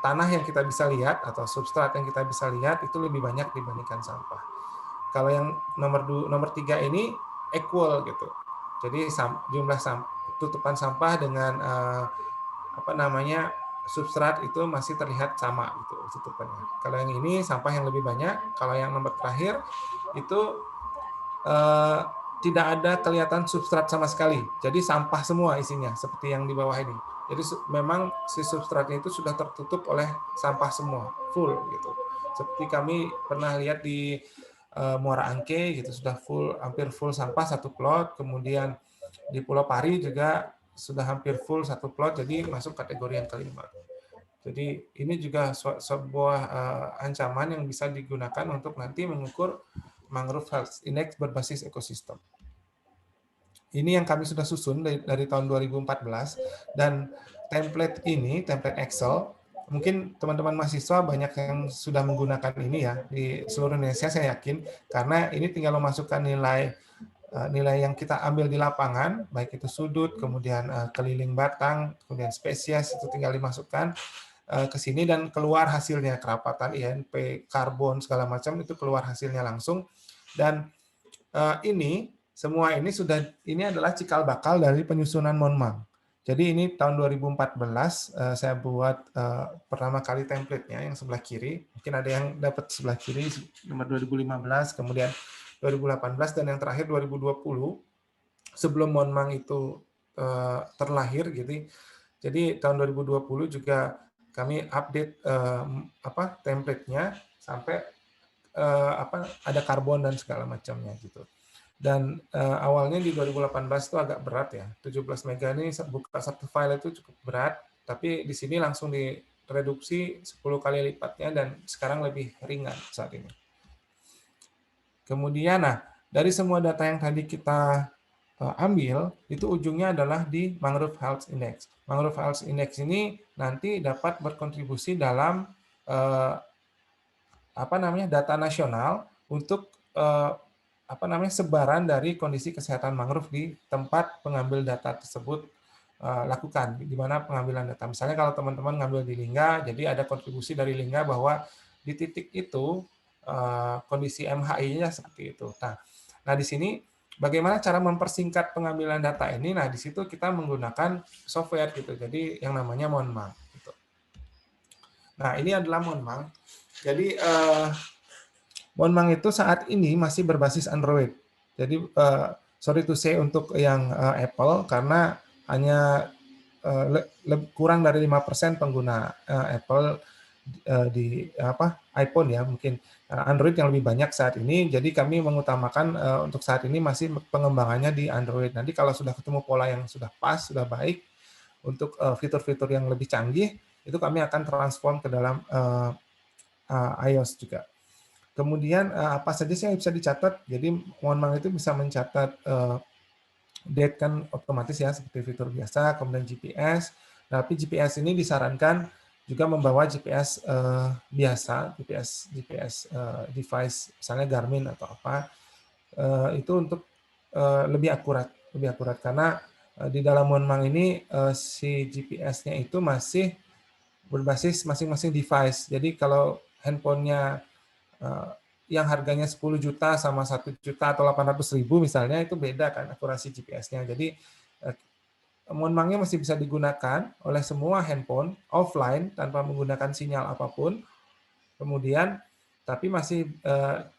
tanah yang kita bisa lihat atau substrat yang kita bisa lihat itu lebih banyak dibandingkan sampah. Kalau yang nomor 3 ini equal gitu. Jadi jumlah tutupan sampah dengan substrat itu masih terlihat sama gitu tutupannya. Kalau yang ini sampah yang lebih banyak, kalau yang nomor terakhir itu tidak ada kelihatan substrat sama sekali. Jadi sampah semua isinya seperti yang di bawah ini. Jadi memang si substratnya itu sudah tertutup oleh sampah semua, full gitu. Seperti kami pernah lihat di Muara Angke gitu, sudah full, hampir full sampah satu plot. Kemudian di Pulau Pari juga sudah hampir full satu plot, jadi masuk kategori yang kelima. Jadi ini juga sebuah ancaman yang bisa digunakan untuk nanti mengukur mangrove health index berbasis ekosistem. Ini yang kami sudah susun dari tahun 2014, dan template ini, template Excel, mungkin teman-teman mahasiswa banyak yang sudah menggunakan ini ya di seluruh Indonesia, saya yakin, karena ini tinggal memasukkan nilai yang kita ambil di lapangan, baik itu sudut, kemudian keliling batang, kemudian spesies, itu tinggal dimasukkan ke sini dan keluar hasilnya, kerapatan, INP, karbon, segala macam, itu keluar hasilnya langsung. Dan semua ini adalah cikal bakal dari penyusunan Monmang. Jadi ini tahun 2014 saya buat pertama kali template-nya yang sebelah kiri. Mungkin ada yang dapat sebelah kiri nomor 2015, kemudian 2018, dan yang terakhir 2020 sebelum Monmang itu terlahir gitu. Jadi tahun 2020 juga kami update template-nya sampai ada karbon dan segala macamnya gitu. Dan awalnya di 2018 itu agak berat ya, 17 mega ini buka satu file itu cukup berat, tapi di sini langsung direduksi 10 kali lipatnya dan sekarang lebih ringan saat ini. Kemudian, dari semua data yang tadi kita ambil, itu ujungnya adalah di Mangrove Health Index. Mangrove Health Index ini nanti dapat berkontribusi dalam data nasional untuk sebaran dari kondisi kesehatan mangrove di tempat pengambil data tersebut lakukan, di mana pengambilan data. Misalnya kalau teman-teman ngambil di Lingga, jadi ada kontribusi dari Lingga bahwa di titik itu kondisi MHI-nya seperti itu. Nah di sini bagaimana cara mempersingkat pengambilan data ini? Nah di situ kita menggunakan software gitu. Jadi yang namanya Monmang. Gitu. Nah ini adalah Monmang. Jadi Monmang itu saat ini masih berbasis Android. Jadi sorry to say untuk yang Apple, karena hanya kurang dari 5% pengguna Apple di iPhone ya, mungkin Android yang lebih banyak saat ini. Jadi kami mengutamakan untuk saat ini masih pengembangannya di Android. Nanti kalau sudah ketemu pola yang sudah pas, sudah baik untuk fitur-fitur yang lebih canggih, itu kami akan transform ke dalam iOS juga. Kemudian apa saja sih yang bisa dicatat? Jadi Monmang itu bisa mencatat date kan otomatis ya seperti fitur biasa, kemudian GPS. Tapi GPS ini disarankan juga membawa GPS biasa, GPS device, misalnya Garmin atau apa, itu untuk lebih akurat karena di dalam Monmang ini si GPS-nya itu masih berbasis masing-masing device. Jadi kalau handphonenya yang harganya 10 juta sama 1 juta atau 800.000 misalnya, itu beda kan akurasi GPS-nya. Jadi Monmangnya masih bisa digunakan oleh semua handphone offline tanpa menggunakan sinyal apapun. Kemudian tapi masih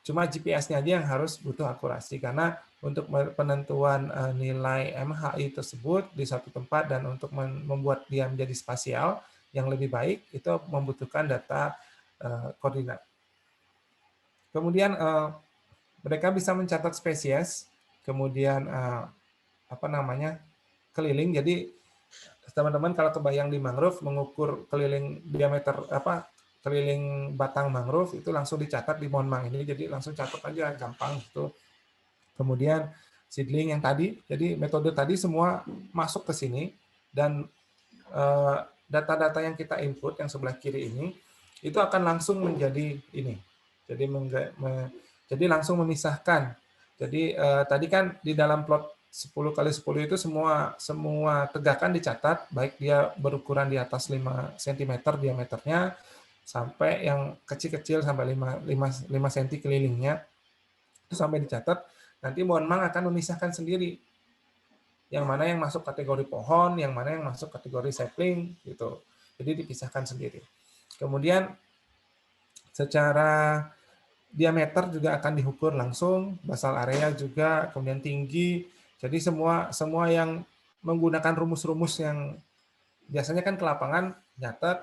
cuma GPS-nya aja yang harus butuh akurasi, karena untuk penentuan nilai MHI tersebut di satu tempat dan untuk membuat dia menjadi spasial yang lebih baik itu membutuhkan data koordinat. Kemudian mereka bisa mencatat spesies, kemudian keliling. Jadi teman-teman kalau kebayang di mangrove mengukur keliling diameter keliling batang mangrove itu langsung dicatat di Monmang ini. Jadi langsung catat aja, gampang gitu. Kemudian seedling yang tadi, jadi metode tadi semua masuk ke sini, dan data-data yang kita input yang sebelah kiri ini itu akan langsung menjadi ini. Jadi langsung memisahkan. Jadi tadi kan di dalam plot 10 kali 10 itu semua tegakan dicatat, baik dia berukuran di atas 5 cm diameternya sampai yang kecil-kecil sampai 5 cm kelilingnya itu sampai dicatat. Nanti Monmang akan memisahkan sendiri yang mana yang masuk kategori pohon, yang mana yang masuk kategori sapling gitu. Jadi dipisahkan sendiri. Kemudian secara diameter juga akan diukur langsung, basal area juga, kemudian tinggi. Jadi semua yang menggunakan rumus-rumus yang biasanya kan ke lapangan nyatet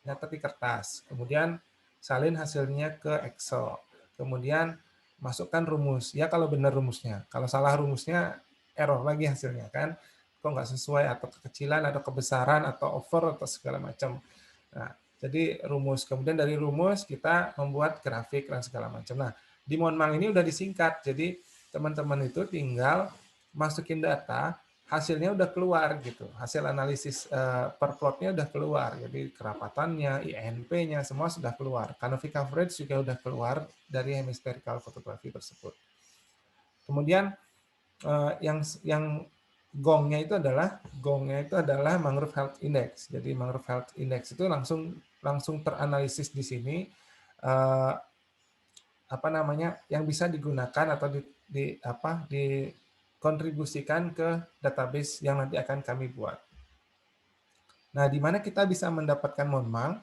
di kertas, kemudian salin hasilnya ke Excel, kemudian masukkan rumus. Ya kalau benar rumusnya, kalau salah rumusnya error lagi hasilnya kan, kok nggak sesuai atau kekecilan atau kebesaran atau over atau segala macam. Nah, jadi rumus, kemudian dari rumus kita membuat grafik dan segala macam. Nah, di Monmang ini udah disingkat, jadi teman-teman itu tinggal masukin data, hasilnya udah keluar gitu, hasil analisis per plotnya udah keluar, jadi kerapatannya, INP-nya semua sudah keluar, canopy coverage juga udah keluar dari hemispherical fotografi tersebut. Kemudian yang gongnya itu adalah mangrove health index. Jadi mangrove health index itu langsung teranalisis di sini yang bisa digunakan atau dikontribusikan ke database yang nanti akan kami buat. Nah, di mana kita bisa mendapatkan Monmang?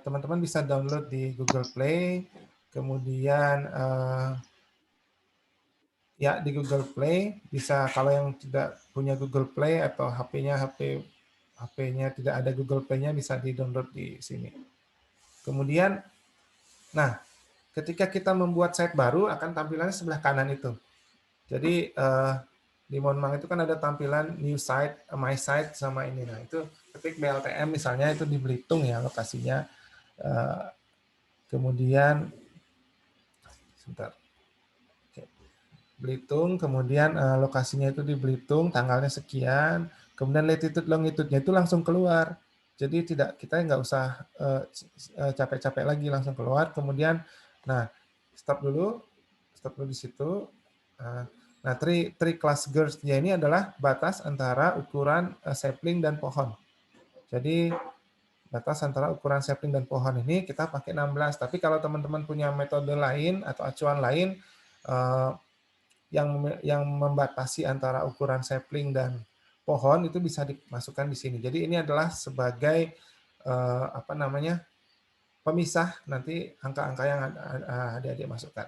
Teman-teman bisa download di Google Play, kemudian ya di Google Play bisa, kalau yang tidak punya Google Play atau HP-nya tidak ada Google Play-nya bisa di-download di sini. Kemudian, nah, ketika kita membuat site baru akan tampilannya sebelah kanan itu. Jadi di Monmang itu kan ada tampilan new site, my site sama ini. Nah, itu ketik BLTM misalnya itu di Belitung ya lokasinya. Kemudian sebentar. Belitung, kemudian lokasinya itu di Belitung, tanggalnya sekian, kemudian latitude longitude-nya itu langsung keluar. Jadi kita nggak usah capek-capek lagi, langsung keluar. Kemudian, nah stop dulu di situ. Nah, tree class girth-nya ini adalah batas antara ukuran sapling dan pohon. Jadi batas antara ukuran sapling dan pohon ini kita pakai 16. Tapi kalau teman-teman punya metode lain atau acuan lain yang membatasi antara ukuran sapling dan pohon itu bisa dimasukkan di sini. Jadi ini adalah sebagai pemisah nanti angka-angka yang adik-adik masukkan.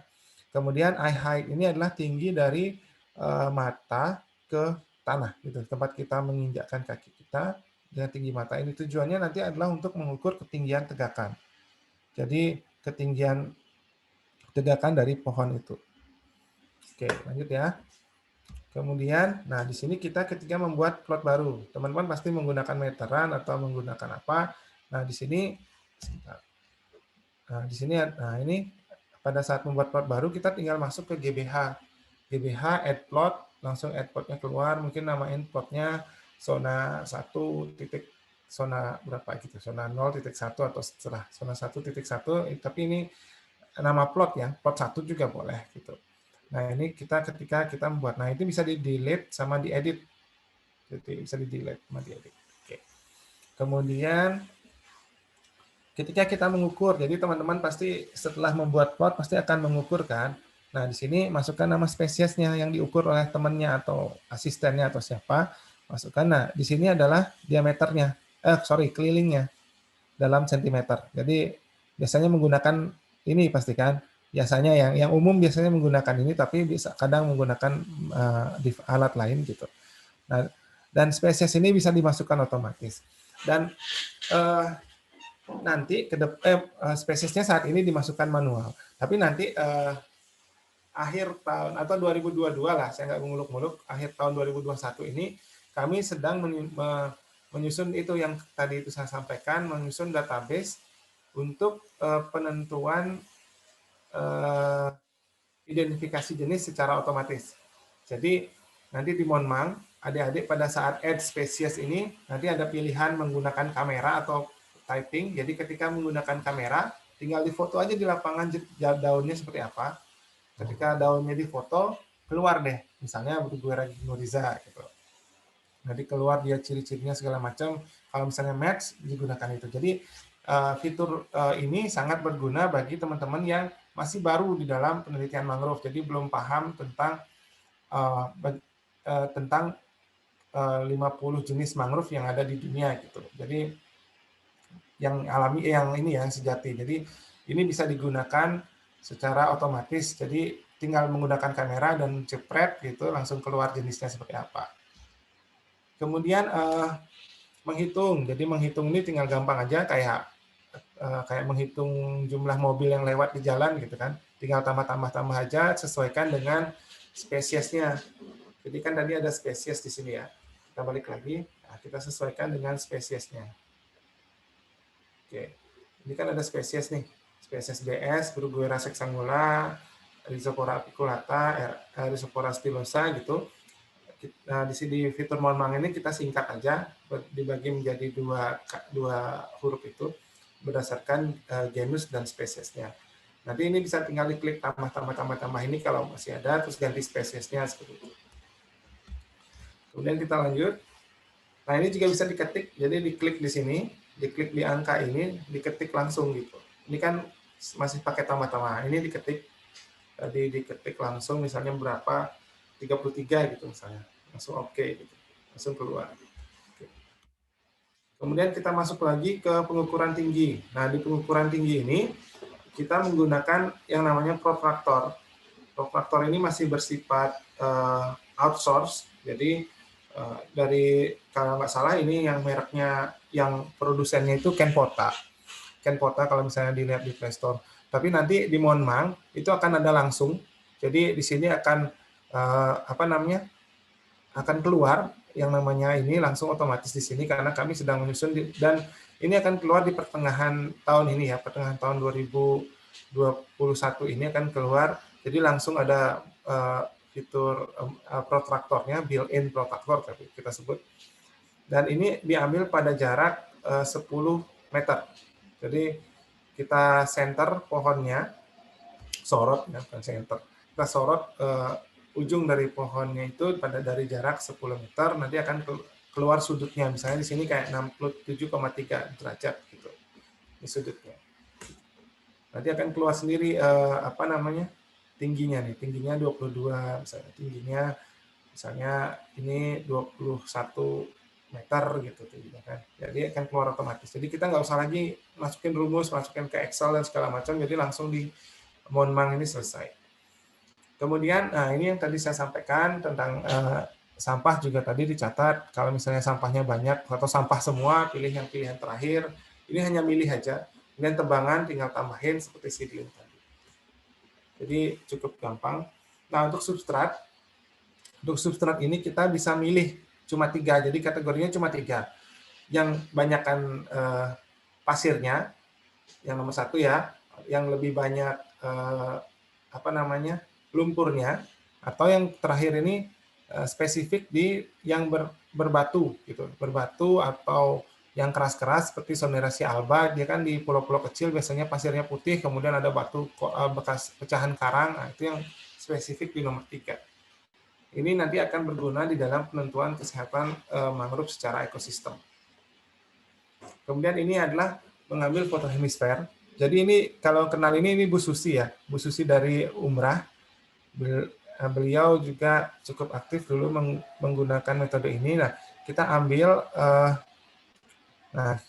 Kemudian eye height ini adalah tinggi dari mata ke tanah, gitu. Tempat kita menginjakkan kaki kita dengan tinggi mata ini tujuannya nanti adalah untuk mengukur ketinggian tegakan. Jadi ketinggian tegakan dari pohon itu. Oke, lanjut ya. Kemudian, nah di sini kita ketika membuat plot baru, teman-teman pasti menggunakan meteran atau menggunakan apa? Nah di sini, nah ini pada saat membuat plot baru kita tinggal masuk ke GBH, add plot, langsung add plotnya keluar, mungkin namain plotnya zona 1 titik zona berapa gitu, zona 0.1 atau setelah zona 1.1, tapi ini nama plot ya, plot 1 juga boleh gitu. Nah, ini ketika kita membuat, nah itu bisa di-delete sama di-edit. Jadi bisa di-delete sama di-edit. Oke. Kemudian ketika kita mengukur, jadi teman-teman pasti setelah membuat plot pasti akan mengukur kan. Nah, di sini masukkan nama spesiesnya yang diukur oleh temannya atau asistennya atau siapa, masukkan. Nah, di sini adalah diameternya, kelilingnya dalam sentimeter. Jadi biasanya menggunakan ini pastikan. Biasanya yang umum biasanya menggunakan ini, tapi bisa kadang menggunakan alat lain gitu. Nah, dan spesies ini bisa dimasukkan otomatis. Dan nanti spesiesnya saat ini dimasukkan manual. Tapi nanti akhir tahun atau 2022 lah, saya nggak muluk-muluk, akhir tahun 2021 ini kami sedang menyusun itu yang tadi itu saya sampaikan, menyusun database untuk penentuan identifikasi jenis secara otomatis. Jadi nanti di Monmang, adik-adik pada saat add spesies ini, nanti ada pilihan menggunakan kamera atau typing. Jadi ketika menggunakan kamera, tinggal difoto aja di lapangan daunnya seperti apa. Ketika daunnya difoto, keluar deh. Misalnya Bruguiera giganoриza gitu. Nanti keluar dia ciri-cirinya segala macam. Kalau misalnya match, digunakan itu. Jadi fitur ini sangat berguna bagi teman-teman yang masih baru di dalam penelitian mangrove, jadi belum paham tentang 50 jenis mangrove yang ada di dunia gitu. Jadi yang alami, yang ini yang sejati. Jadi ini bisa digunakan secara otomatis. Jadi tinggal menggunakan kamera dan cepret gitu langsung keluar jenisnya seperti apa. Kemudian menghitung. Jadi menghitung ini tinggal gampang aja kayak menghitung jumlah mobil yang lewat di jalan gitu kan. Tinggal tambah aja sesuaikan dengan spesiesnya. Jadi kan tadi ada spesies di sini ya. Kita balik lagi, nah, kita sesuaikan dengan spesiesnya. Oke, ini kan ada spesies nih. Spesies BS, Bruguiera sexangula, Rhizopora apiculata, Rhizopora stylosa gitu. Nah, di sini fitur Monmang ini kita singkat aja, dibagi menjadi dua huruf itu berdasarkan genus dan spesiesnya. Nanti ini bisa tinggal diklik tambah ini kalau masih ada, terus ganti spesiesnya seperti itu. Kemudian kita lanjut. Nah, ini juga bisa diketik, jadi diklik di sini, diklik di angka ini, diketik langsung gitu. Ini kan masih pakai tambah-tambah. Ini diketik, tadi diketik langsung misalnya berapa, 33 gitu misalnya. Langsung oke gitu. Langsung keluar. Oke. Kemudian kita masuk lagi ke pengukuran tinggi. Nah, di pengukuran tinggi ini, kita menggunakan yang namanya protraktor. Protraktor ini masih bersifat outsource, jadi dari kalau nggak salah ini yang mereknya, yang produsennya itu Kenpota. Kenpota kalau misalnya dilihat di Play Store. Tapi nanti di Monmang itu akan ada langsung. Jadi di sini akan akan keluar yang namanya ini langsung otomatis di sini karena kami sedang menyusun dan ini akan keluar di pertengahan tahun ini ya, pertengahan tahun 2021 ini akan keluar. Jadi langsung ada fitur protraktornya, built-in protraktor kita sebut. Dan ini diambil pada jarak 10 meter. Jadi kita center pohonnya, sorot ya, bukan center. Kita sorot ujung dari pohonnya itu dari jarak 10 meter, nanti akan keluar sudutnya. Misalnya di sini kayak 67,3 derajat gitu. Ini sudutnya. Nanti akan keluar sendiri tingginya nih, tingginya 22 misalnya, tingginya misalnya ini 21 meter gitu tingginya kan. Jadi akan keluar otomatis. Jadi kita nggak usah lagi masukin rumus, masukin ke Excel dan segala macam, jadi langsung di Monmang ini selesai. Kemudian ini yang tadi saya sampaikan tentang sampah juga tadi dicatat. Kalau misalnya sampahnya banyak atau sampah semua, pilih yang pilihan terakhir. Ini hanya milih aja. Kemudian tebangan tinggal tambahin seperti seedling tadi. Jadi cukup gampang. Nah, untuk substrat ini kita bisa milih cuma 3. Jadi kategorinya cuma 3. Yang banyakkan pasirnya, yang nomor 1 ya, yang lebih banyak lumpurnya, atau yang terakhir ini spesifik di yang berbatu gitu, berbatu atau yang keras-keras seperti Soneratio alba, dia kan di pulau-pulau kecil biasanya pasirnya putih, kemudian ada batu bekas pecahan karang, nah, itu yang spesifik di nomor 3. Ini nanti akan berguna di dalam penentuan kesehatan mangrove secara ekosistem. Kemudian ini adalah mengambil foto hemisfer. Jadi ini kalau kenal ini Bu Susi ya, Bu Susi dari Umrah. Beliau juga cukup aktif dulu menggunakan metode ini. Nah, kita ambil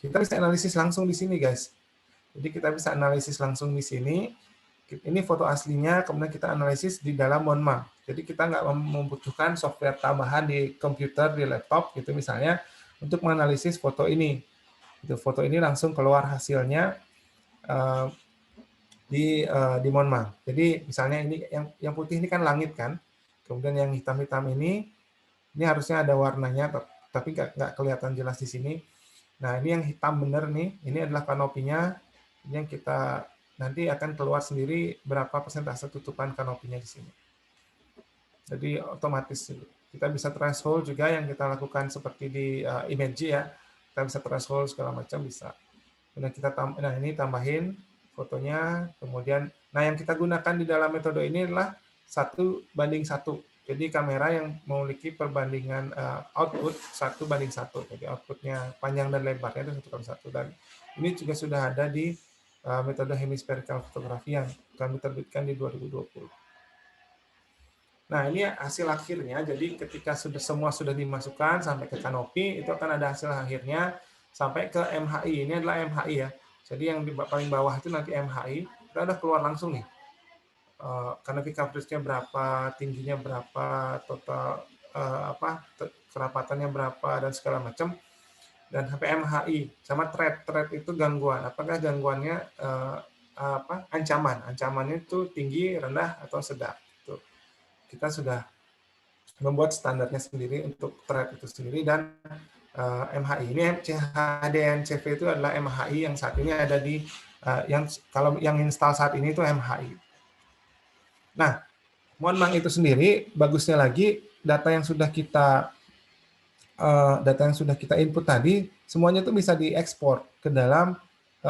kita bisa analisis langsung di sini, guys. Jadi kita bisa analisis langsung di sini. Ini foto aslinya, kemudian kita analisis di dalam Monmang. Jadi kita nggak membutuhkan software tambahan di komputer, di laptop, gitu misalnya, untuk menganalisis foto ini. Itu foto ini langsung keluar hasilnya di Monmang. Jadi misalnya ini yang putih ini kan langit kan, kemudian yang hitam-hitam ini harusnya ada warnanya, tapi nggak kelihatan jelas di sini. Nah, ini yang hitam bener nih, ini adalah kanopinya, ini yang kita nanti akan keluar sendiri berapa persentase tutupan kanopinya di sini. Jadi otomatis kita bisa threshold juga yang kita lakukan seperti di Imagi ya, kita bisa threshold segala macam bisa. Kemudian kita ini tambahin fotonya, kemudian yang kita gunakan di dalam metode ini adalah 1:1. Jadi kamera yang memiliki perbandingan output 1:1. Jadi outputnya panjang dan lebarnya itu 1:1. Dan ini juga sudah ada di metode hemispherical fotografi yang kami terbitkan di 2020. Nah, ini hasil akhirnya. Jadi ketika semua sudah dimasukkan sampai ke kanopi, itu akan ada hasil akhirnya. sampai ke MHI. Ini adalah MHI ya. Jadi yang di paling bawah itu nanti MHI, itu ada keluar langsung nih. Canopy coverage-nya berapa, tingginya berapa, total kerapatannya berapa, dan segala macam. Dan sampai MHI, sama threat itu gangguan. Apakah gangguannya ancamannya itu tinggi, rendah, atau sedang. Itu kita sudah membuat standarnya sendiri untuk threat itu sendiri. Dan MHI ini HDNCV itu adalah MHI yang saat ini ada di kalau yang install saat ini itu MHI. Nah, Monmang itu sendiri bagusnya lagi data yang sudah kita input tadi semuanya itu bisa diekspor ke dalam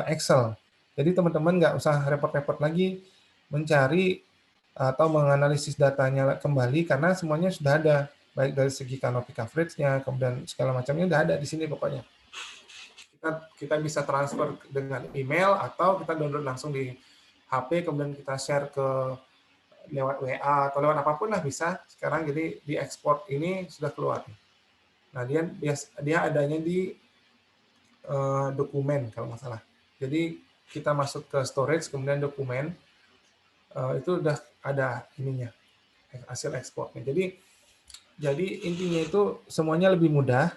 Excel. Jadi teman-teman nggak usah repot-repot lagi mencari atau menganalisis datanya kembali karena semuanya sudah ada, baik dari segi canopy coverage-nya, kemudian segala macamnya sudah ada di sini pokoknya. Kita bisa transfer dengan email atau kita download langsung di HP, kemudian kita share ke lewat WA atau lewat apapun lah bisa sekarang. Jadi di ekspor ini sudah keluar. Nah dia adanya di dokumen kalau nggak salah. Jadi kita masuk ke storage kemudian dokumen itu udah ada ininya hasil ekspornya. Jadi intinya itu semuanya lebih mudah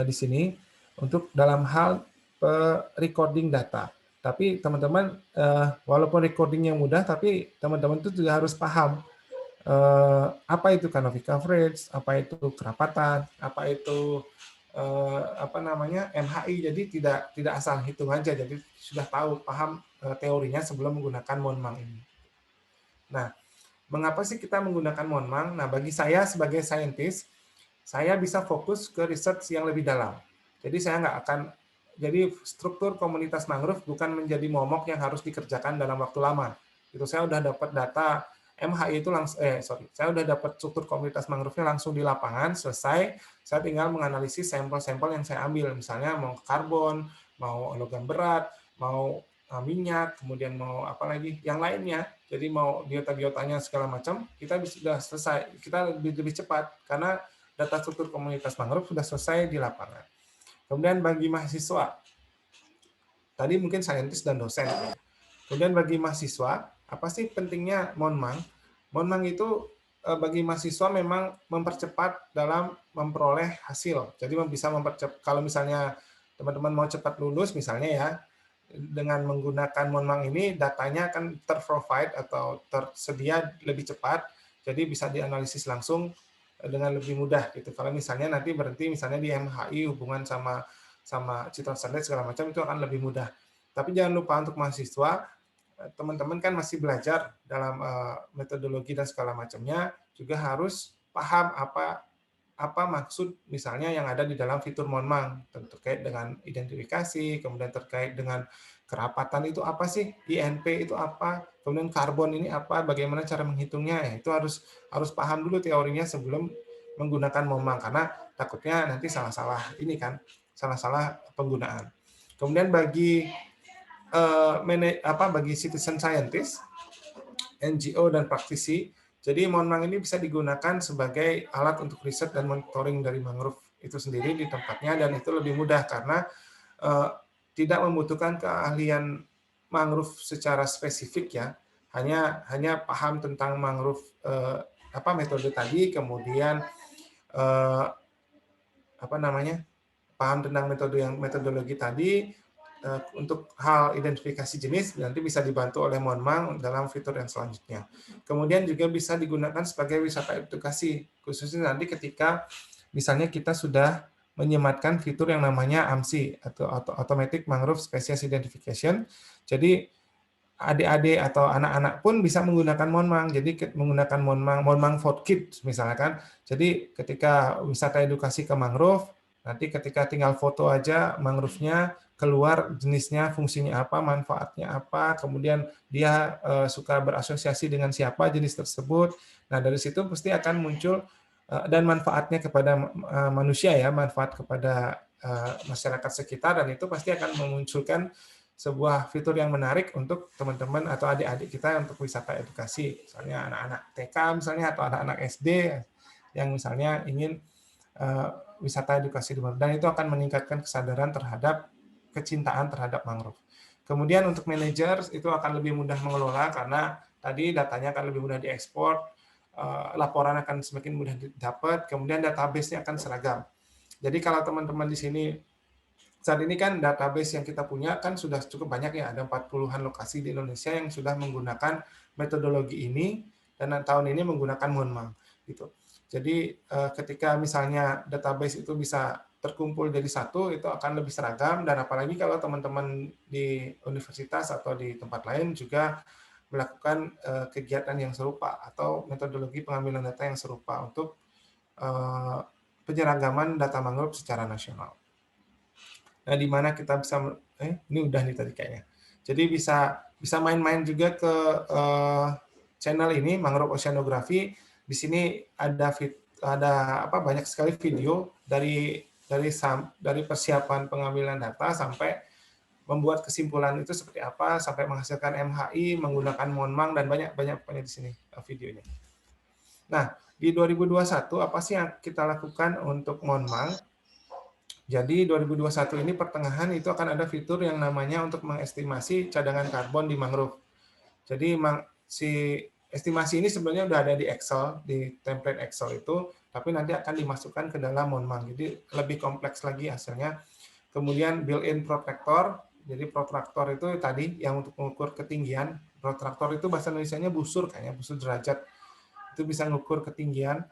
di sini untuk dalam hal recording data. Tapi teman-teman, walaupun recordingnya mudah, tapi teman-teman itu juga harus paham apa itu canopy coverage, apa itu kerapatan, apa itu MHI. Jadi tidak asal hitung aja. Jadi sudah paham teorinya sebelum menggunakan Monmang ini. Nah, mengapa sih kita menggunakan Monmang? Nah, bagi saya sebagai saintis, saya bisa fokus ke research yang lebih dalam. Jadi saya nggak akan. Jadi struktur komunitas mangrove bukan menjadi momok yang harus dikerjakan dalam waktu lama. Itu saya udah dapat data MHI itu saya udah dapat struktur komunitas mangrove-nya langsung di lapangan, selesai. Saya tinggal menganalisis sampel-sampel yang saya ambil, misalnya mau karbon, mau logam berat, mau minyak, kemudian mau apa lagi yang lainnya. Jadi mau biota-biotanya segala macam, kita sudah selesai. Kita lebih cepat karena data struktur komunitas mangrove sudah selesai di lapangan. Kemudian bagi mahasiswa, tadi mungkin saintis dan dosen. Kemudian bagi mahasiswa, apa sih pentingnya Monmang? Monmang itu bagi mahasiswa memang mempercepat dalam memperoleh hasil. Jadi bisa mempercepat, kalau misalnya teman-teman mau cepat lulus misalnya ya, dengan menggunakan Monmang ini datanya akan terprovide atau tersedia lebih cepat, jadi bisa dianalisis langsung dengan lebih mudah gitu. Kalau misalnya nanti berhenti misalnya di MHI hubungan sama Citon Standard segala macam itu akan lebih mudah. Tapi jangan lupa untuk mahasiswa, teman-teman kan masih belajar dalam metodologi dan segala macamnya, juga harus paham apa maksud misalnya yang ada di dalam fitur Monmang terkait dengan identifikasi, kemudian terkait dengan kerapatan itu apa sih, INP itu apa, kemudian karbon ini apa, bagaimana cara menghitungnya, ya, itu harus paham dulu teorinya sebelum menggunakan Monmang karena takutnya nanti salah-salah penggunaan. Kemudian bagi bagi citizen scientist, NGO dan praktisi, jadi Monmang ini bisa digunakan sebagai alat untuk riset dan monitoring dari mangrove itu sendiri di tempatnya, dan itu lebih mudah karena tidak membutuhkan keahlian mangrove secara spesifik ya, hanya paham tentang mangrove metode tadi, kemudian paham tentang metodologi tadi. Untuk hal identifikasi jenis nanti bisa dibantu oleh Monmang dalam fitur yang selanjutnya. Kemudian juga bisa digunakan sebagai wisata edukasi, khususnya nanti ketika misalnya kita sudah menyematkan fitur yang namanya AMSI atau Automatic Mangrove Species Identification. Jadi adik-adik atau anak-anak pun bisa menggunakan Monmang. Jadi menggunakan Monmang for Kids misalkan. Jadi ketika wisata edukasi ke mangrove, nanti ketika tinggal foto aja mangrove-nya, keluar jenisnya, fungsinya apa, manfaatnya apa, kemudian dia suka berasosiasi dengan siapa jenis tersebut. Nah, dari situ pasti akan muncul dan manfaatnya kepada manusia ya, manfaat kepada masyarakat sekitar, dan itu pasti akan memunculkan sebuah fitur yang menarik untuk teman-teman atau adik-adik kita untuk wisata edukasi, misalnya anak-anak TK misalnya atau anak-anak SD yang misalnya ingin wisata edukasi di mangrove, dan itu akan meningkatkan kesadaran terhadap kecintaan terhadap mangrove. Kemudian untuk manajer itu akan lebih mudah mengelola karena tadi datanya akan lebih mudah diekspor, laporan akan semakin mudah didapat, kemudian database-nya akan seragam. Jadi kalau teman-teman di sini saat ini kan database yang kita punya kan sudah cukup banyak ya, ada 40-an lokasi di Indonesia yang sudah menggunakan metodologi ini dan tahun ini menggunakan Monmang gitu. Jadi ketika misalnya database itu bisa terkumpul jadi satu, itu akan lebih seragam, dan apalagi kalau teman-teman di universitas atau di tempat lain juga melakukan kegiatan yang serupa atau metodologi pengambilan data yang serupa untuk penyeragaman data mangrove secara nasional. Nah, di mana kita bisa, ini udah nih tadi kayaknya. Jadi bisa main-main juga ke channel ini, Mangrove Oceanography. Di sini ada banyak sekali video dari persiapan pengambilan data sampai membuat kesimpulan itu seperti apa, sampai menghasilkan MHI menggunakan Monmang, dan banyak di sini videonya. Nah, di 2021 apa sih yang kita lakukan untuk Monmang? Jadi 2021 ini pertengahan itu akan ada fitur yang namanya untuk mengestimasi cadangan karbon di mangrove. Jadi si estimasi ini sebenarnya udah ada di Excel, di template Excel itu, tapi nanti akan dimasukkan ke dalam Monmang. Jadi lebih kompleks lagi hasilnya. Kemudian built-in protractor. Jadi protractor itu tadi yang untuk mengukur ketinggian. Protractor itu bahasa Indonesianya busur kayaknya, busur derajat. Itu bisa mengukur ketinggian.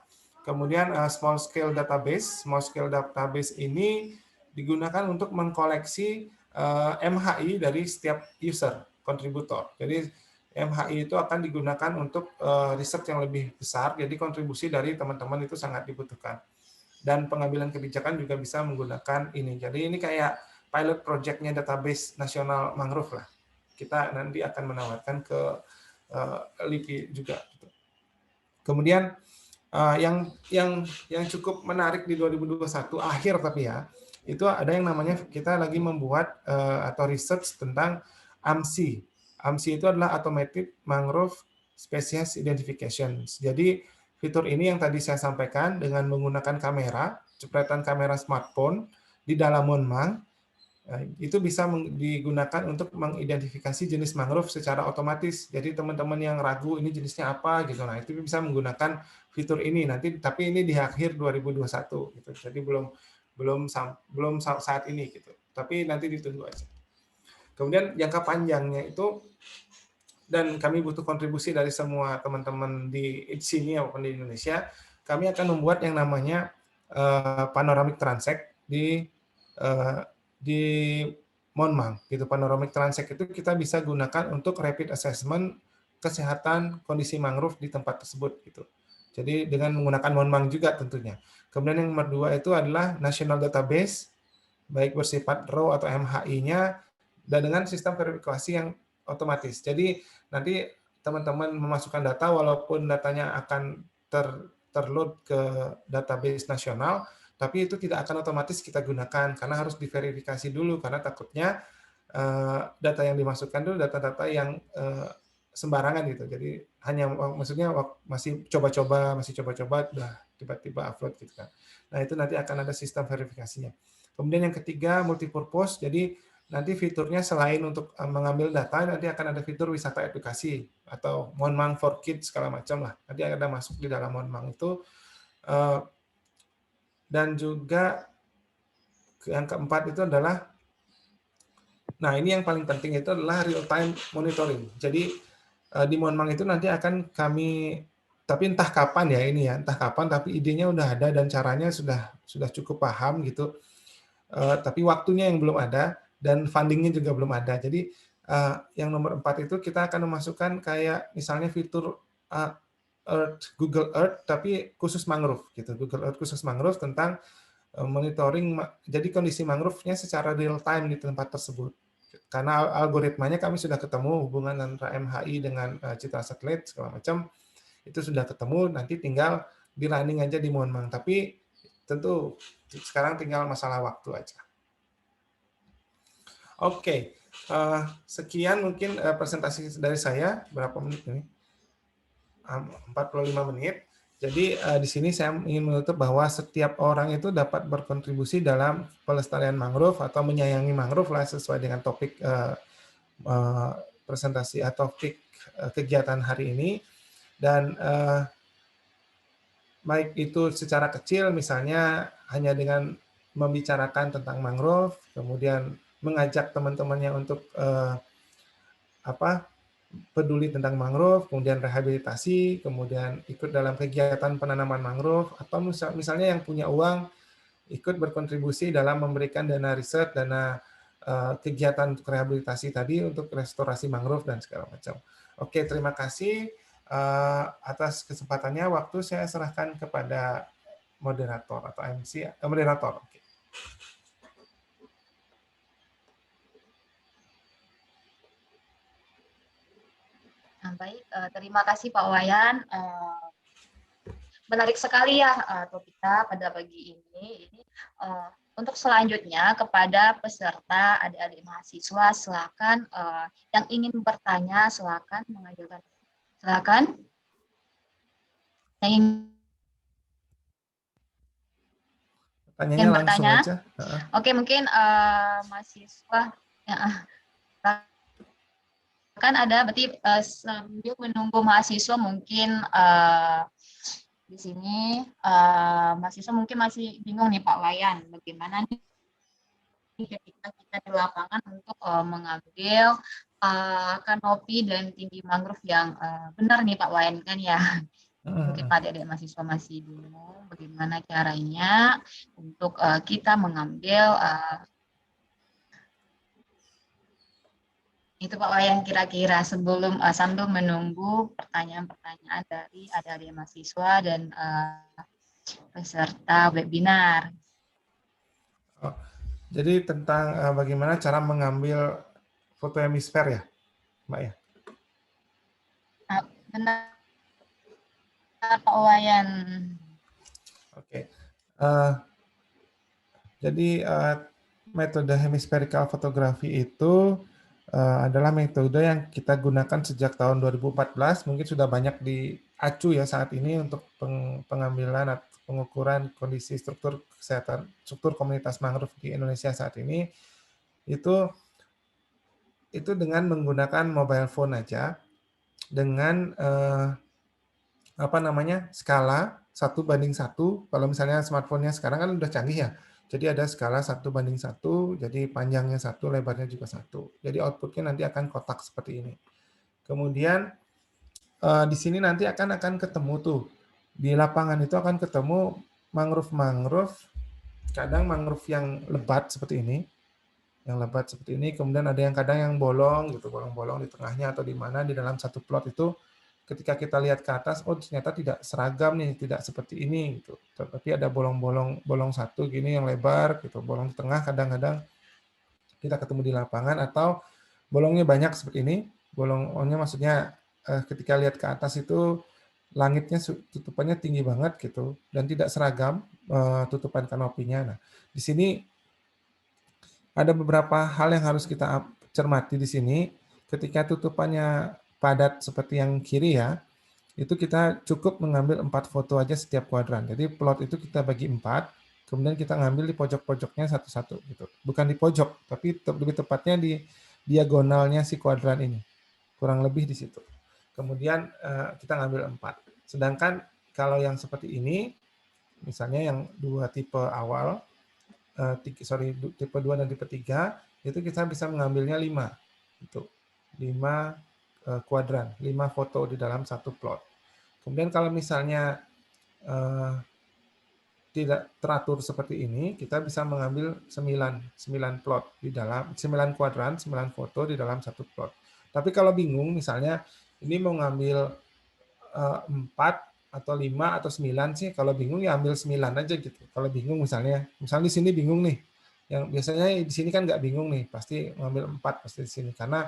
Kemudian small scale database. Small scale database ini digunakan untuk mengkoleksi MHI dari setiap user, kontributor. Jadi MHI itu akan digunakan untuk riset yang lebih besar, jadi kontribusi dari teman-teman itu sangat dibutuhkan. Dan pengambilan kebijakan juga bisa menggunakan ini. Jadi ini kayak pilot project-nya database nasional mangrove lah. Kita nanti akan menawarkan ke LIPI juga. Kemudian yang cukup menarik di 2021 akhir tapi ya, itu ada yang namanya kita lagi membuat atau research tentang AMSI. AMSI itu adalah Automated Mangrove Species Identification. Jadi fitur ini yang tadi saya sampaikan dengan menggunakan kamera, jepretan kamera smartphone di dalam Monmang, itu bisa digunakan untuk mengidentifikasi jenis mangrove secara otomatis. Jadi teman-teman yang ragu ini jenisnya apa gitu, nah itu bisa menggunakan fitur ini nanti, tapi ini di akhir 2021 gitu. Jadi belum saat ini gitu. Tapi nanti ditunggu aja. Kemudian jangka panjangnya itu, dan kami butuh kontribusi dari semua teman-teman di sini maupun di Indonesia, kami akan membuat yang namanya panoramic transect di Monmang gitu. Panoramic transect itu kita bisa gunakan untuk rapid assessment kesehatan kondisi mangrove di tempat tersebut gitu. Jadi dengan menggunakan Monmang juga tentunya. Kemudian yang nomor 2 itu adalah national database, baik bersifat raw atau MHI-nya, dan dengan sistem verifikasi yang otomatis. Jadi nanti teman-teman memasukkan data, walaupun datanya akan terload ke database nasional, tapi itu tidak akan otomatis kita gunakan karena harus diverifikasi dulu, karena takutnya data yang dimasukkan itu data-data yang sembarangan gitu. Jadi maksudnya masih coba-coba, udah tiba-tiba upload gitu kan. Nah, itu nanti akan ada sistem verifikasinya. Kemudian yang ketiga, multipurpose. Jadi nanti fiturnya selain untuk mengambil data, nanti akan ada fitur wisata edukasi atau Monmang for Kids segala macam lah. Nanti ada masuk di dalam Monmang itu. Dan juga yang keempat itu adalah, nah ini yang paling penting itu adalah real time monitoring. Jadi di Monmang itu nanti akan kami, tapi entah kapan ya ini ya, entah kapan, tapi idenya udah ada dan caranya sudah cukup paham gitu. Tapi waktunya yang belum ada dan fundingnya juga belum ada. Jadi yang nomor 4 itu kita akan memasukkan kayak misalnya fitur Google Earth tapi khusus mangrove gitu. Google Earth khusus mangrove tentang monitoring jadi kondisi mangrove-nya secara real time di tempat tersebut. Karena algoritmanya kami sudah ketemu, hubungan antara MHI dengan citra satelit segala macam itu sudah ketemu, nanti tinggal di running aja di Monmang. Tapi tentu sekarang tinggal masalah waktu aja. Oke, sekian mungkin presentasi dari saya. Berapa menit ini? 45 menit. Jadi di sini saya ingin menutup bahwa setiap orang itu dapat berkontribusi dalam pelestarian mangrove atau menyayangi mangrove lah sesuai dengan topik presentasi atau topik kegiatan hari ini. Dan baik itu secara kecil misalnya hanya dengan membicarakan tentang mangrove, kemudian mengajak teman-temannya untuk peduli tentang mangrove, kemudian rehabilitasi, kemudian ikut dalam kegiatan penanaman mangrove, atau misalnya yang punya uang ikut berkontribusi dalam memberikan dana riset, dana kegiatan untuk rehabilitasi tadi, untuk restorasi mangrove dan segala macam. Oke, terima kasih atas kesempatannya. Waktu saya serahkan kepada moderator atau MC, moderator. Oke. Nah, baik, terima kasih Pak Wayan. Menarik sekali ya topiknya pada pagi ini. Untuk selanjutnya kepada peserta adik-adik mahasiswa, silakan yang ingin bertanya silakan mengajukan. Silakan. Yang ingin bertanya. Aja. Oke, mungkin mahasiswa kan ada, berarti sambil menunggu mahasiswa mungkin di sini mahasiswa mungkin masih bingung nih Pak Wayan, bagaimana nih ketika kita di lapangan untuk mengambil kanopi dan tinggi mangrove yang benar nih Pak Wayan kan ya. Mungkin adik-adik mahasiswa masih bingung bagaimana caranya untuk kita mengambil itu Pak Wayan kira-kira sebelum sambil menunggu pertanyaan-pertanyaan dari adik-adik mahasiswa dan peserta webinar. Jadi tentang bagaimana cara mengambil foto hemisfer ya, Mbak ya? Benar Pak Wayan. Oke. Jadi metode hemispherical photography itu adalah metode yang kita gunakan sejak tahun 2014, mungkin sudah banyak diacu ya saat ini untuk pengambilan atau pengukuran kondisi struktur kesehatan, struktur komunitas mangrove di Indonesia saat ini, itu dengan menggunakan mobile phone aja, dengan skala 1:1, kalau misalnya smartphone-nya sekarang kan udah canggih ya, jadi ada skala 1:1, jadi panjangnya 1, lebarnya juga 1. Jadi outputnya nanti akan kotak seperti ini. Kemudian di sini nanti akan ketemu tuh, di lapangan itu akan ketemu mangrove-mangrove, kadang mangrove yang lebat seperti ini, kemudian ada yang kadang yang bolong gitu, bolong-bolong di tengahnya atau di mana di dalam satu plot itu. Ketika kita lihat ke atas, oh ternyata tidak seragam nih, tidak seperti ini gitu. Tapi ada bolong satu gini yang lebar gitu, bolong di tengah kadang-kadang kita ketemu di lapangan, atau bolongnya banyak seperti ini. Bolongnya maksudnya ketika lihat ke atas itu langitnya tutupannya tinggi banget gitu dan tidak seragam tutupan kanopinya. Nah, di sini ada beberapa hal yang harus kita cermati di sini. Ketika tutupannya padat seperti yang kiri ya, itu kita cukup mengambil 4 foto aja setiap kuadran. Jadi plot itu kita bagi 4, kemudian kita ngambil di pojok-pojoknya satu-satu gitu. Bukan di pojok, tapi lebih tepatnya di diagonalnya si kuadran ini. Kurang lebih di situ. Kemudian kita ngambil 4. Sedangkan kalau yang seperti ini, misalnya yang 2 tipe awal, tipe 2 dan tipe 3, itu kita bisa mengambilnya 5. Gitu. 5 kuadran, 5 foto di dalam satu plot. Kemudian kalau misalnya tidak teratur seperti ini, kita bisa mengambil 9 plot di dalam 9 kuadran, 9 foto di dalam satu plot. Tapi kalau bingung, misalnya ini mau ngambil 4 atau 5 atau 9 sih, kalau bingung ya ambil 9 aja gitu. Kalau bingung misalnya di sini bingung nih, yang biasanya di sini kan nggak bingung nih, pasti ngambil 4 pasti di sini, karena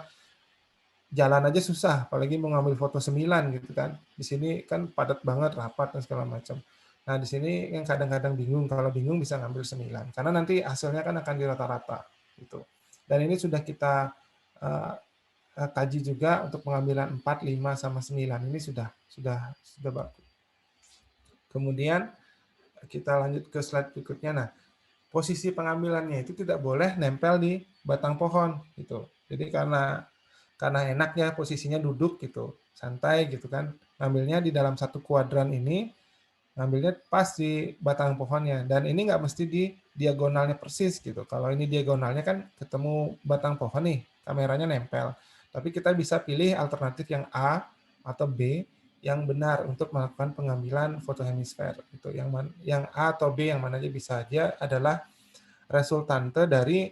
jalan aja susah, apalagi mau ngambil foto 9 gitu kan. Di sini kan padat banget, rapat dan segala macam. Nah, di sini yang kadang-kadang bingung, kalau bingung bisa ngambil 9, karena nanti hasilnya kan akan dirata-rata gitu. Dan ini sudah kita kaji juga untuk pengambilan 4, 5 sama 9. Ini sudah bagus. Kemudian kita lanjut ke slide berikutnya. Nah, posisi pengambilannya itu tidak boleh nempel di batang pohon gitu. Jadi karena enaknya posisinya duduk gitu, santai gitu kan. Ngambilnya di dalam satu kuadran ini, ngambilnya pas di batang pohonnya. Dan ini nggak mesti di diagonalnya persis gitu. Kalau ini diagonalnya kan ketemu batang pohon nih, kameranya nempel. Tapi kita bisa pilih alternatif yang A atau B yang benar untuk melakukan pengambilan foto hemisfer. Itu yang A atau B yang mana aja bisa aja adalah resultante dari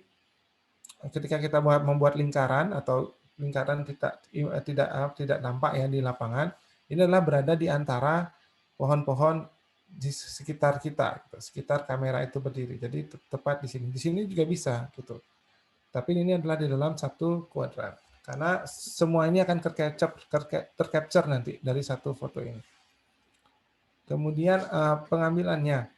ketika kita membuat lingkaran atau lingkaran tidak nampak ya di lapangan. Ini adalah berada di antara pohon-pohon di sekitar kita, sekitar kamera itu berdiri. Jadi tepat di sini. Di sini juga bisa gitu. Tapi ini adalah di dalam satu kuadran. Karena semua ini akan tercapture nanti dari satu foto ini. Kemudian pengambilannya.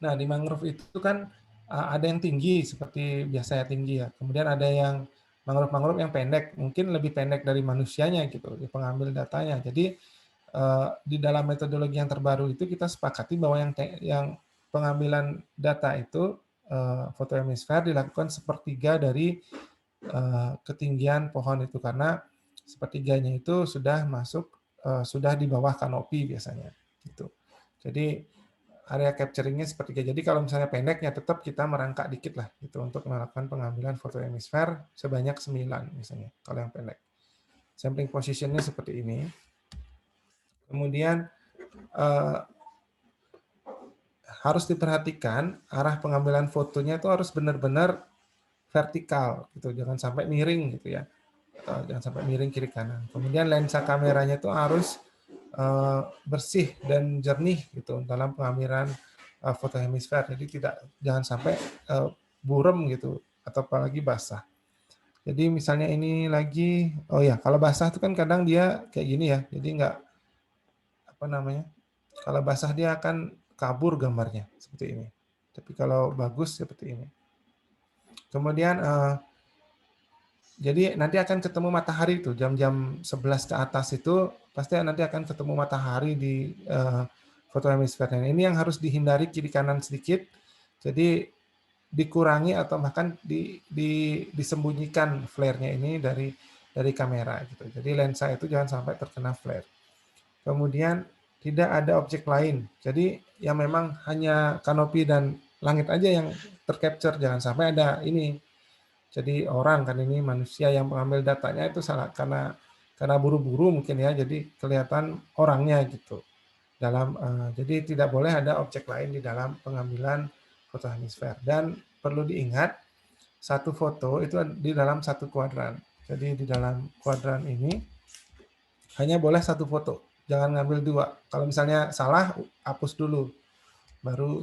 Nah, di mangrove itu kan ada yang tinggi seperti biasanya tinggi ya. Kemudian ada yang mangrove yang pendek, mungkin lebih pendek dari manusianya gitu, di pengambil datanya. Jadi di dalam metodologi yang terbaru itu kita sepakati bahwa yang pengambilan data itu foto hemisfer dilakukan sepertiga dari ketinggian pohon itu karena sepertiganya itu sudah masuk sudah di bawah kanopi biasanya gitu. Jadi area capturingnya sepertiga. Jadi kalau misalnya pendeknya tetap kita merangkak dikit lah gitu untuk melakukan pengambilan foto hemisfer sebanyak 9 misalnya kalau yang pendek. Sampling positionnya seperti ini. Kemudian harus diperhatikan arah pengambilan fotonya itu harus benar-benar vertikal gitu, jangan sampai miring gitu ya, jangan sampai miring kiri kanan. Kemudian lensa kameranya itu harus bersih dan jernih gitu dalam pengambilan foto hemisfer, jadi jangan sampai burem gitu atau apalagi basah. Jadi misalnya ini lagi, oh ya kalau basah itu kan kadang dia kayak gini ya, jadi nggak apa namanya, kalau basah dia akan kabur gambarnya seperti ini. Tapi kalau bagus seperti ini. Kemudian jadi nanti akan ketemu matahari tuh jam-jam 11 ke atas itu pasti nanti akan ketemu matahari di foto hemisfernya. Ini yang harus dihindari kiri kanan sedikit. Jadi dikurangi atau bahkan disembunyikan flare-nya ini dari kamera gitu. Jadi lensa itu jangan sampai terkena flare. Kemudian tidak ada objek lain. Jadi yang memang hanya kanopi dan langit aja yang tercapture, jangan sampai ada ini. Jadi orang kan ini manusia yang mengambil datanya itu salah karena buru-buru mungkin ya, jadi kelihatan orangnya gitu. Jadi tidak boleh ada objek lain di dalam pengambilan foto hemisfer. Dan perlu diingat satu foto itu di dalam satu kuadran. Jadi di dalam kuadran ini hanya boleh satu foto, jangan ngambil dua. Kalau misalnya salah, hapus dulu, baru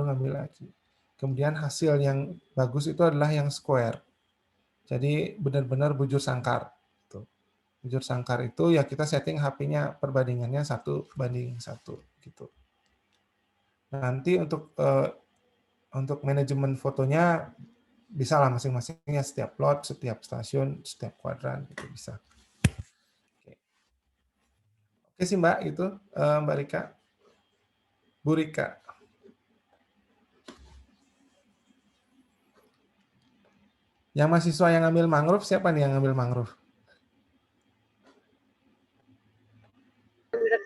ngambil lagi. Kemudian hasil yang bagus itu adalah yang square. Jadi benar-benar bujur sangkar. Bujur sangkar itu ya kita setting HP-nya perbandingannya 1:1 gitu. Nanti untuk manajemen fotonya bisa lah masing-masingnya, setiap plot, setiap stasiun, setiap kuadran itu bisa. Oke sih Mbak, itu Mbak Rika. Bu Rika. Yang mahasiswa yang ngambil mangrove, siapa nih yang ngambil mangrove?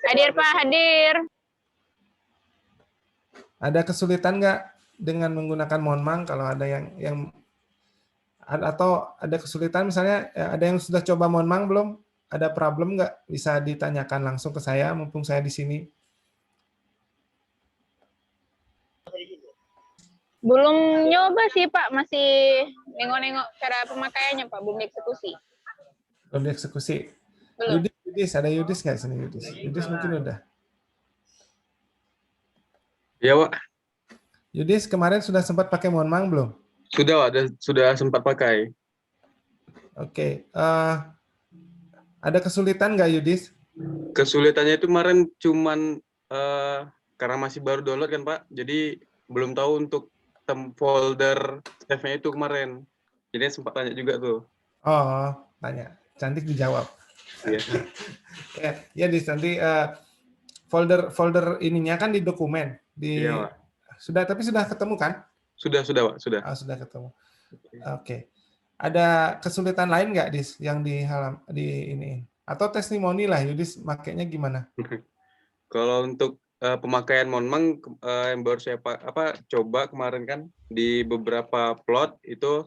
Hadir Pak, hadir. Ada kesulitan nggak dengan menggunakan Monmang kalau ada yang atau ada kesulitan misalnya ada yang sudah coba Monmang belum? Ada problem nggak? Bisa ditanyakan langsung ke saya mumpung saya di sini. Belum nyoba sih Pak, masih nengok-nengok cara pemakaiannya Pak, belum dieksekusi. Belum dieksekusi. Belum. Yudis, ada Yudis nggak sini Yudis? Yudis mungkin udah. Iya Pak. Yudis kemarin sudah sempat pakai Monmang belum? Sudah sempat pakai. Oke. Ada kesulitan nggak Yudis? Kesulitannya itu kemarin cuman karena masih baru download kan Pak, jadi belum tahu untuk folder save-nya itu kemarin. Jadi sempat tanya juga tuh. Oh, tanya. Cantik dijawab. Iya. Ya, Yudis nanti folder ininya kan di dokumen di Iya, Pak. tapi sudah ketemu kan? Sudah, Pak, sudah. Sudah ketemu. Oke. Ada kesulitan lain nggak yang di ini? Atau testimoni lah, Yudis makainya gimana? Kalau untuk pemakaian Monmang yang baru saya coba kemarin kan di beberapa plot itu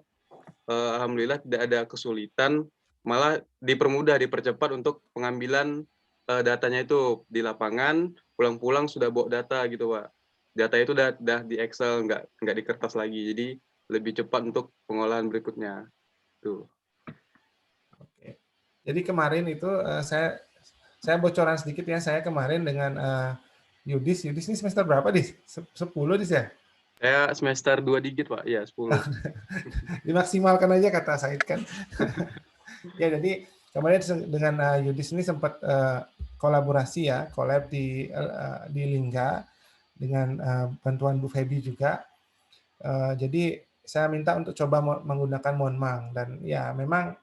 alhamdulillah tidak ada kesulitan, malah dipercepat untuk pengambilan datanya itu di lapangan, pulang-pulang sudah bawa data gitu, Pak. Data itu udah di Excel, nggak di kertas lagi, jadi lebih cepat untuk pengolahan berikutnya. Tuh. Oke. Jadi kemarin itu saya bocoran sedikit ya, saya kemarin dengan Yudis ini semester berapa, Dis? 10, Dis ya? Saya semester 2 digit, Pak. Ya, 10. Dimaksimalkan aja kata Said kan. Ya, jadi kemarin dengan Yudis ini sempat kolaborasi ya, collab di Lingga dengan bantuan Bu Feby juga. Jadi saya minta untuk coba menggunakan Monmang dan ya memang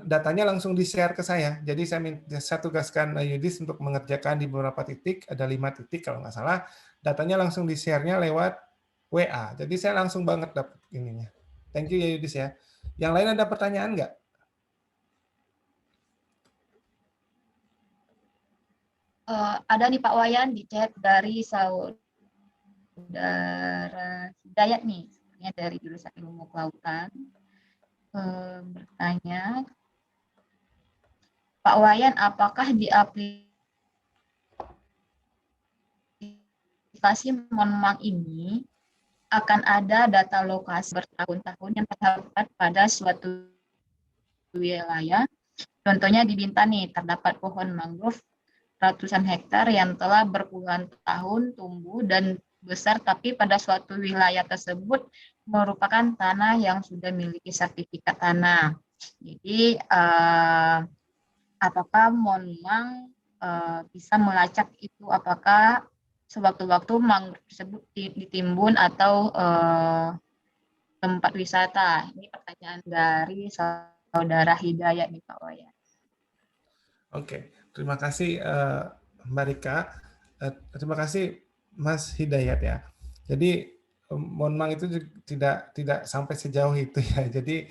datanya langsung di-share ke saya. Jadi saya tugaskan Yudis untuk mengerjakan di beberapa titik, ada 5 titik kalau nggak salah. Datanya langsung di-share-nya lewat WA. Jadi saya langsung banget dapat ininya. Thank you ya Yudis ya. Yang lain ada pertanyaan nggak? Ada nih Pak Wayan di chat dari saudara Hidayat nih, sebenarnya dari jurusan Ilmu Kelautan. Bertanya, Pak Wayan, apakah di aplikasi Monmang ini akan ada data lokasi bertahun-tahun yang terdapat pada suatu wilayah? Contohnya di Bintan nih, terdapat pohon mangrove ratusan hektar yang telah berpuluhan tahun tumbuh dan besar, tapi pada suatu wilayah tersebut merupakan tanah yang sudah memiliki sertifikat tanah. Jadi, apakah Monmang bisa melacak itu, apakah sewaktu-waktu mangrove tersebut ditimbun atau tempat wisata? Ini pertanyaan dari saudara Hidayat nih Pak Wayan. Oke, terima kasih Mbak Rika. Terima kasih Mas Hidayat ya. Jadi Monmang itu tidak sampai sejauh itu ya. Jadi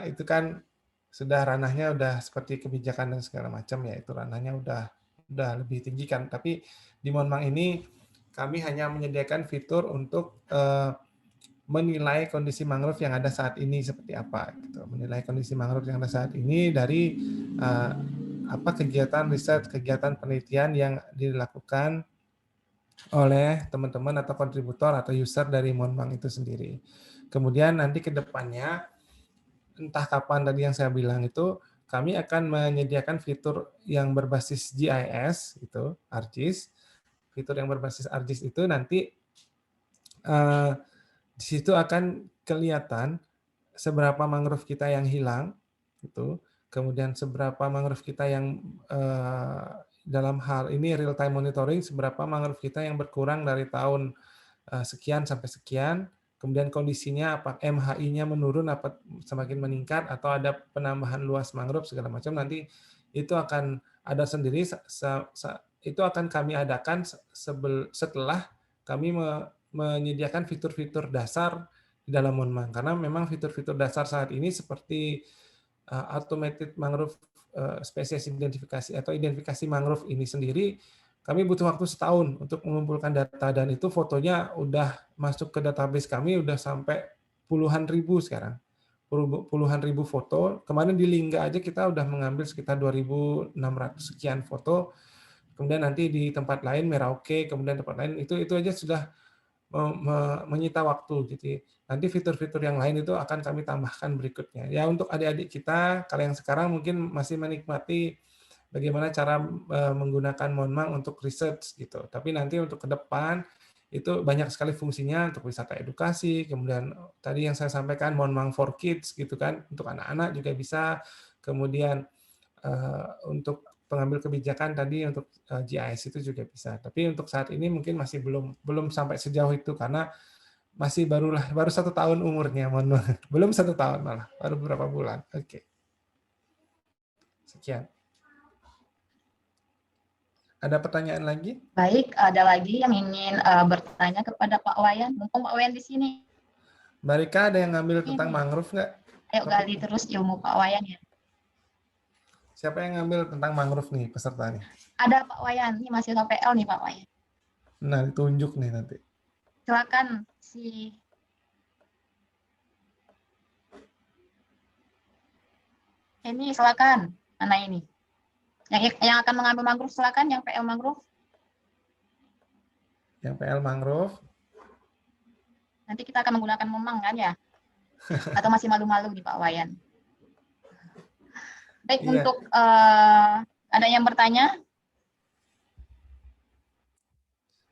itu kan sudah ranahnya udah seperti kebijakan dan segala macam ya. Itu ranahnya udah lebih tinggi kan. Tapi di Monmang ini kami hanya menyediakan fitur untuk menilai kondisi mangrove yang ada saat ini seperti apa. Gitu. Menilai kondisi mangrove yang ada saat ini dari kegiatan riset, kegiatan penelitian yang dilakukan oleh teman-teman atau kontributor atau user dari Monmang itu sendiri. Kemudian nanti ke depannya, entah kapan tadi yang saya bilang itu, kami akan menyediakan fitur yang berbasis GIS, itu ArcGIS. Fitur yang berbasis ArcGIS itu nanti di situ akan kelihatan seberapa mangrove kita yang hilang, gitu. Kemudian seberapa mangrove kita yang dalam hal ini real time monitoring, seberapa mangrove kita yang berkurang dari tahun sekian sampai sekian, kemudian kondisinya apa MHI-nya menurun apa semakin meningkat atau ada penambahan luas mangrove segala macam, nanti itu akan ada sendiri, itu akan kami adakan setelah kami menyediakan fitur-fitur dasar di dalam Monmang, karena memang fitur-fitur dasar saat ini seperti automated mangrove spesies identifikasi atau identifikasi mangrove ini sendiri, kami butuh waktu setahun untuk mengumpulkan data, dan itu fotonya udah masuk ke database kami udah sampai puluhan ribu sekarang, puluhan ribu foto. Kemarin di Lingga aja kita udah mengambil sekitar 2.600 sekian foto. Kemudian nanti di tempat lain Merauke, kemudian tempat lain itu aja sudah menyita waktu. Jadi nanti fitur-fitur yang lain itu akan kami tambahkan berikutnya. Ya untuk adik-adik kita, kalau yang sekarang mungkin masih menikmati bagaimana cara menggunakan Monmang untuk research gitu. Tapi nanti untuk ke depan itu banyak sekali fungsinya untuk wisata edukasi. Kemudian tadi yang saya sampaikan Monmang for Kids gitu kan, untuk anak-anak juga bisa. Kemudian untuk pengambil kebijakan tadi untuk GIS itu juga bisa. Tapi untuk saat ini mungkin masih belum sampai sejauh itu karena masih baru 1 tahun umurnya, mohon maaf. Belum 1 tahun malah, baru beberapa bulan. Oke. Sekian. Ada pertanyaan lagi? Baik, ada lagi yang ingin bertanya kepada Pak Wayan. Mumpung Pak Wayan di sini. Mbak Rika, ada yang ngambil tentang mangrove nggak? Ayo gali terus ilmu Pak Wayan ya. Siapa yang ngambil tentang mangrove nih pesertanya? Ada Pak Wayan, ini masih PL nih Pak Wayan. Nah, ditunjuk nih nanti. Silakan ini silakan. Mana ini? Yang akan mengambil mangrove silakan, yang PL mangrove. Yang PL mangrove. Nanti kita akan menggunakan memang kan ya? Atau masih malu-malu nih Pak Wayan? Baik, Iya. untuk ada yang bertanya?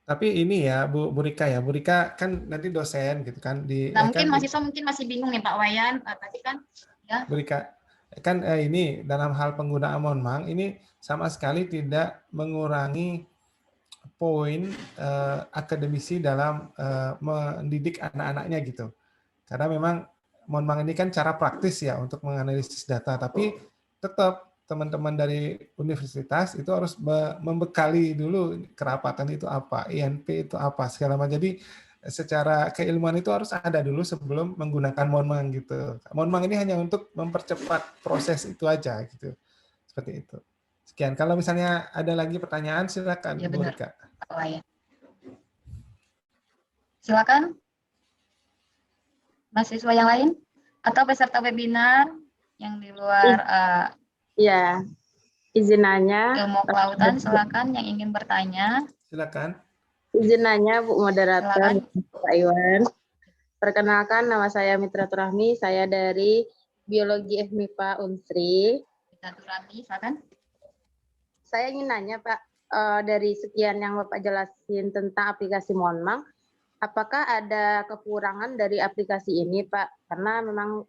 Tapi ini ya Bu Rika ya, Bu Rika kan nanti dosen gitu kan di. Nah, mungkin kan, mahasiswa mungkin masih bingung nih Pak Wayan. Tadi kan ya. Bu Rika kan ini dalam hal penggunaan monmang ini sama sekali tidak mengurangi poin akademisi dalam mendidik anak-anaknya gitu. Karena memang monmang ini kan cara praktis ya untuk menganalisis data, tapi tetap teman-teman dari universitas itu harus membekali dulu kerapatan itu apa, INP itu apa, segala macam. Jadi secara keilmuan itu harus ada dulu sebelum menggunakan monmang gitu. Monmang ini hanya untuk mempercepat proses itu aja gitu. Seperti itu. Sekian. Kalau misalnya ada lagi pertanyaan silakan Ya, Bu benar. Rika. Pak Wayan. Silakan. Mahasiswa yang lain atau peserta webinar yang di luar Ya, izin nanya. ilmu kelautan, silakan yang ingin bertanya. Silakan. Izin nanya Bu Moderator, Silakan. Pak Iwan. Perkenalkan, nama saya Mitra Turahmi, saya dari Biologi FMIPA Unsri. Kita Turami, silakan. Saya ingin nanya Pak, dari sekian yang Bapak jelasin tentang aplikasi Monmang, apakah ada kekurangan dari aplikasi ini Pak? Karena memang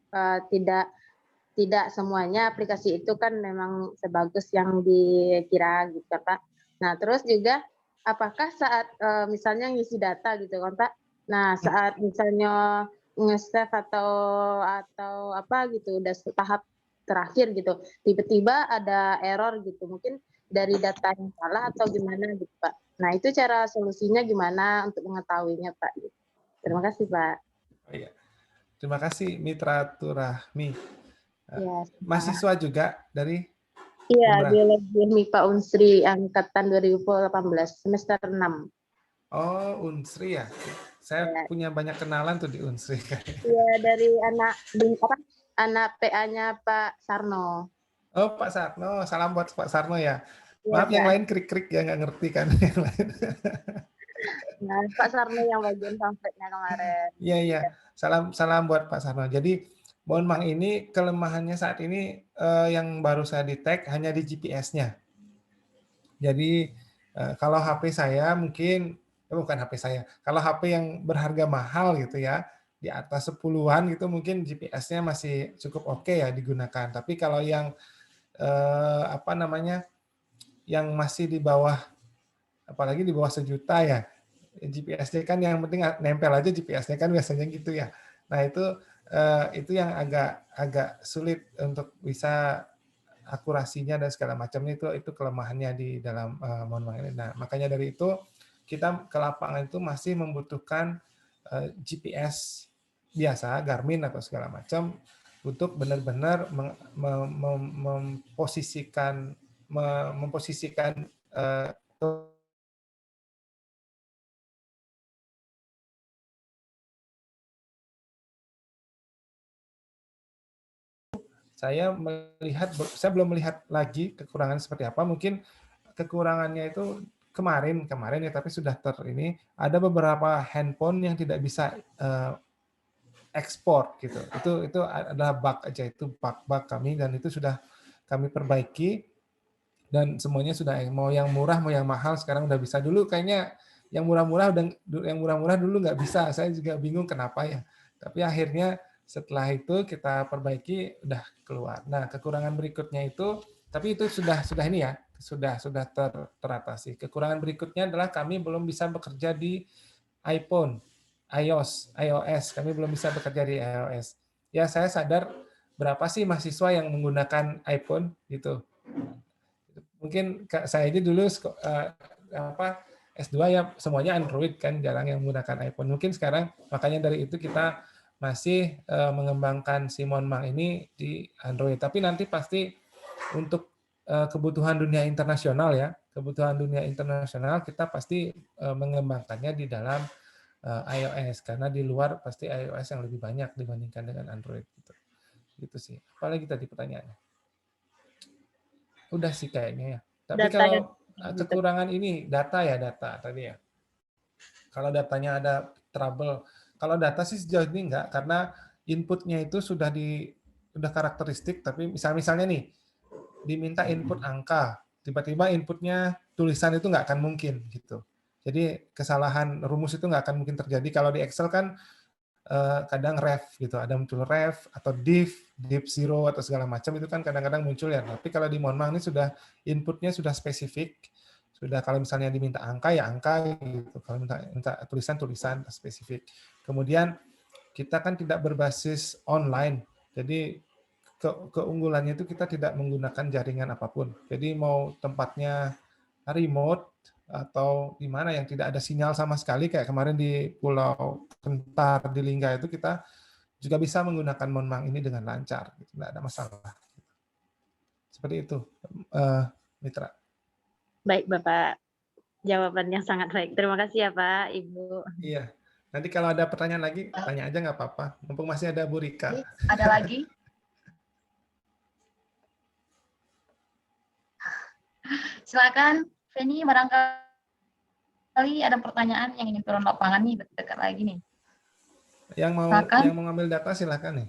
tidak semuanya aplikasi itu kan memang sebagus yang dikira gitu kan Pak. Nah terus juga apakah saat misalnya ngisi data gitu kan Pak, nah saat misalnya nge-save atau apa gitu udah tahap terakhir gitu, tiba-tiba ada error gitu, mungkin dari data yang salah atau gimana gitu Pak. Nah itu cara solusinya gimana untuk mengetahuinya Pak? Terima kasih Pak. Oh, iya. Terima kasih Mitra Turahmi. Ya, Mahasiswa juga dari Iya, Umrah. Biologi MIPA Unsri angkatan 2018 semester 6. Oh, Unsri ya. Saya Ya. punya banyak kenalan tuh di Unsri. Iya, dari anak PA-nya Pak Sarno. Oh, Pak Sarno. Salam buat Pak Sarno ya. Iya, Maaf yang Pak. lain krik-krik ya, nggak ngerti kan yang lain. Nah, Pak Sarno yang bagian pamfletnya kemarin. Iya, iya. Salam buat Pak Sarno. Jadi Monmang ini kelemahannya saat ini yang baru saya detect hanya di GPS-nya. Jadi kalau HP saya mungkin bukan HP saya. Kalau HP yang berharga mahal gitu ya, di atas 10-an gitu mungkin GPS-nya masih cukup oke ya digunakan. Tapi kalau yang apa namanya? Yang masih di bawah, apalagi di bawah 1 juta ya, GPS-nya kan yang penting nempel aja GPS-nya kan biasanya gitu ya. Nah itu yang agak sulit untuk bisa akurasinya dan segala macamnya, itu kelemahannya di dalam Monmang ini. Nah makanya dari itu kita ke lapangan itu masih membutuhkan GPS biasa, Garmin atau segala macam untuk benar-benar memposisikan saya belum melihat lagi kekurangan seperti apa. Mungkin kekurangannya itu kemarin ya, tapi sudah ini ada beberapa handphone yang tidak bisa ekspor gitu. Itu adalah bug aja, itu bug kami dan itu sudah kami perbaiki dan semuanya sudah, mau yang murah mau yang mahal sekarang udah bisa. Dulu kayaknya yang murah-murah dulu nggak bisa. Saya juga bingung kenapa ya. Tapi akhirnya setelah itu kita perbaiki udah keluar. Nah, kekurangan berikutnya itu, tapi itu sudah ini ya, sudah teratasi. Kekurangan berikutnya adalah kami belum bisa bekerja di iPhone, iOS. Kami belum bisa bekerja di iOS. Ya, saya sadar berapa sih mahasiswa yang menggunakan iPhone gitu. mungkin saya aja dulu S2 ya semuanya Android kan, jarang yang menggunakan iPhone. Mungkin sekarang makanya dari itu kita masih mengembangkan si Monmang ini di Android. Tapi nanti pasti untuk kebutuhan dunia internasional ya, kebutuhan dunia internasional kita pasti mengembangkannya di dalam iOS, karena di luar pasti iOS yang lebih banyak dibandingkan dengan Android gitu. Gitu sih. Apalagi tadi pertanyaannya. Udah sih kayaknya ya. Tapi Data kalau dan- kekurangan ini data tadi ya. Kalau datanya ada trouble, kalau data sih sejauh ini enggak, karena inputnya itu sudah karakteristik, tapi misalnya nih diminta input angka, tiba-tiba inputnya tulisan itu nggak akan mungkin gitu. Jadi kesalahan rumus itu nggak akan mungkin terjadi. Kalau di Excel kan kadang ref gitu, ada muncul ref atau div zero atau segala macam itu kan kadang-kadang muncul ya. Tapi kalau di Monmang ini sudah inputnya sudah spesifik, sudah kalau misalnya diminta angka ya angka gitu, kalau minta tulisan spesifik. Kemudian kita kan tidak berbasis online, jadi keunggulannya itu kita tidak menggunakan jaringan apapun. Jadi mau tempatnya remote atau di mana yang tidak ada sinyal sama sekali, kayak kemarin di Pulau Kentar di Lingga itu kita juga bisa menggunakan Monmang ini dengan lancar, tidak ada masalah. Seperti itu, Mitra. Baik Bapak, jawabannya sangat baik. Terima kasih ya Pak, Ibu. Iya. Nanti kalau ada pertanyaan lagi, tanya aja nggak apa-apa. Mumpung masih ada Bu Rika. Ada lagi? Silakan, Feni, barangkali ada pertanyaan yang ingin turun lapangan nih, dekat lagi nih. Yang mau ngambil data silakan nih.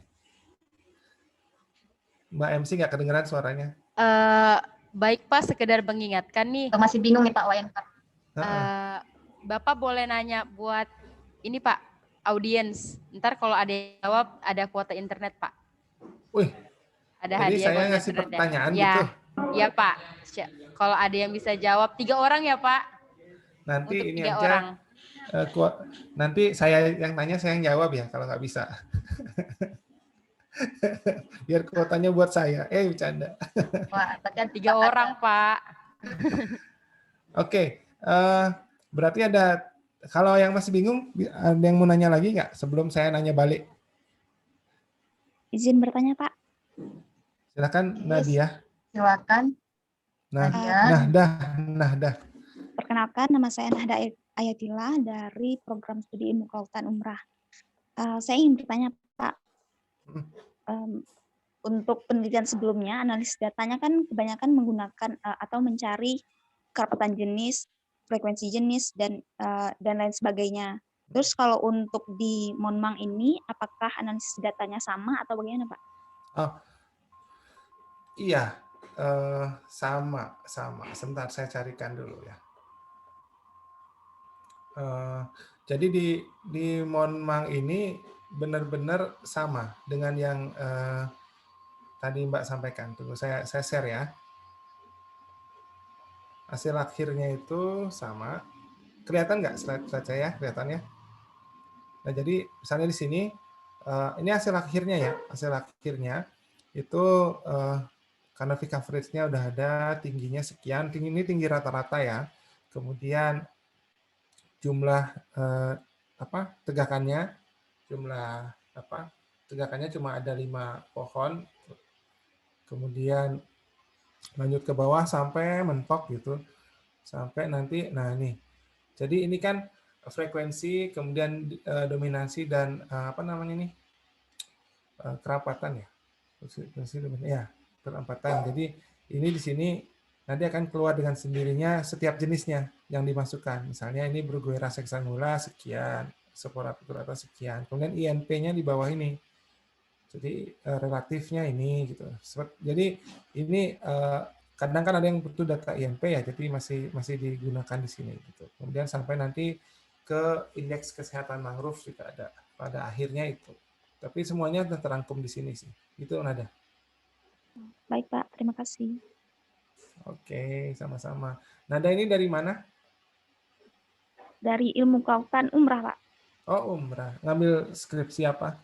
Mbak MC nggak kedengeran suaranya. Baik Pak, sekedar mengingatkan nih. Masih bingung nih Pak Wayan. Bapak boleh nanya buat ini Pak, audiens. Ntar kalau ada yang jawab, ada kuota internet Pak. Wih, ada jadi hadiah saya kuota ngasih internet. pertanyaan Ya, gitu? ya Pak. Kalau ada yang bisa jawab, 3 orang ya Pak. Nanti Untuk ini 3 aja. orang. Nanti saya yang tanya, saya yang jawab ya kalau nggak bisa. Biar kuotanya buat saya. Bercanda. Wah, tekan 3 orang Pak. Oke, berarti ada, kalau yang masih bingung, ada yang mau nanya lagi nggak sebelum saya nanya balik? Izin bertanya Pak. Silakan Nadia. Silakan. Nahdah. Perkenalkan, nama saya Nahda Ayatillah dari program studi ilmu kelautan umrah. Saya ingin bertanya Pak, untuk penelitian sebelumnya, analisis datanya kan kebanyakan menggunakan atau mencari kerapatan jenis, frekuensi jenis, dan lain sebagainya. Terus kalau untuk di Monmang ini, apakah analisis datanya sama atau bagaimana Pak? Oh, iya, sama. Sebentar saya carikan dulu ya. Jadi di Monmang ini benar-benar sama dengan yang tadi Mbak sampaikan. Tunggu saya share ya. Hasil akhirnya itu sama. Kelihatan nggak slide saya? Kelihatan ya? Nah, jadi misalnya di sini, ini hasil akhirnya ya. Hasil akhirnya itu canopy coverage-nya udah ada, tingginya sekian. Ini tinggi rata-rata ya. Kemudian jumlah tegakannya cuma ada 5 pohon. Kemudian lanjut ke bawah sampai mentok gitu. Sampai nanti, nah ini. Jadi ini kan frekuensi, kemudian dominasi dan kerapatan ya. Kerapatan. Jadi ini di sini nanti akan keluar dengan sendirinya setiap jenisnya yang dimasukkan. Misalnya ini Bruguiera hexangulla sekian, Sephora picturata sekian. Kemudian INP-nya di bawah ini. Jadi relatifnya ini gitu. Jadi ini kadang kan ada yang butuh data INP ya, jadi masih digunakan di sini gitu. Kemudian sampai nanti ke indeks kesehatan mangrove juga ada pada akhirnya itu. Tapi semuanya sudah terangkum di sini sih. Itu Nada. Baik Pak, terima kasih. Oke, sama-sama. Nada ini dari mana? Dari ilmu kelautan umrah Pak. Oh, umrah. Ngambil skripsi apa?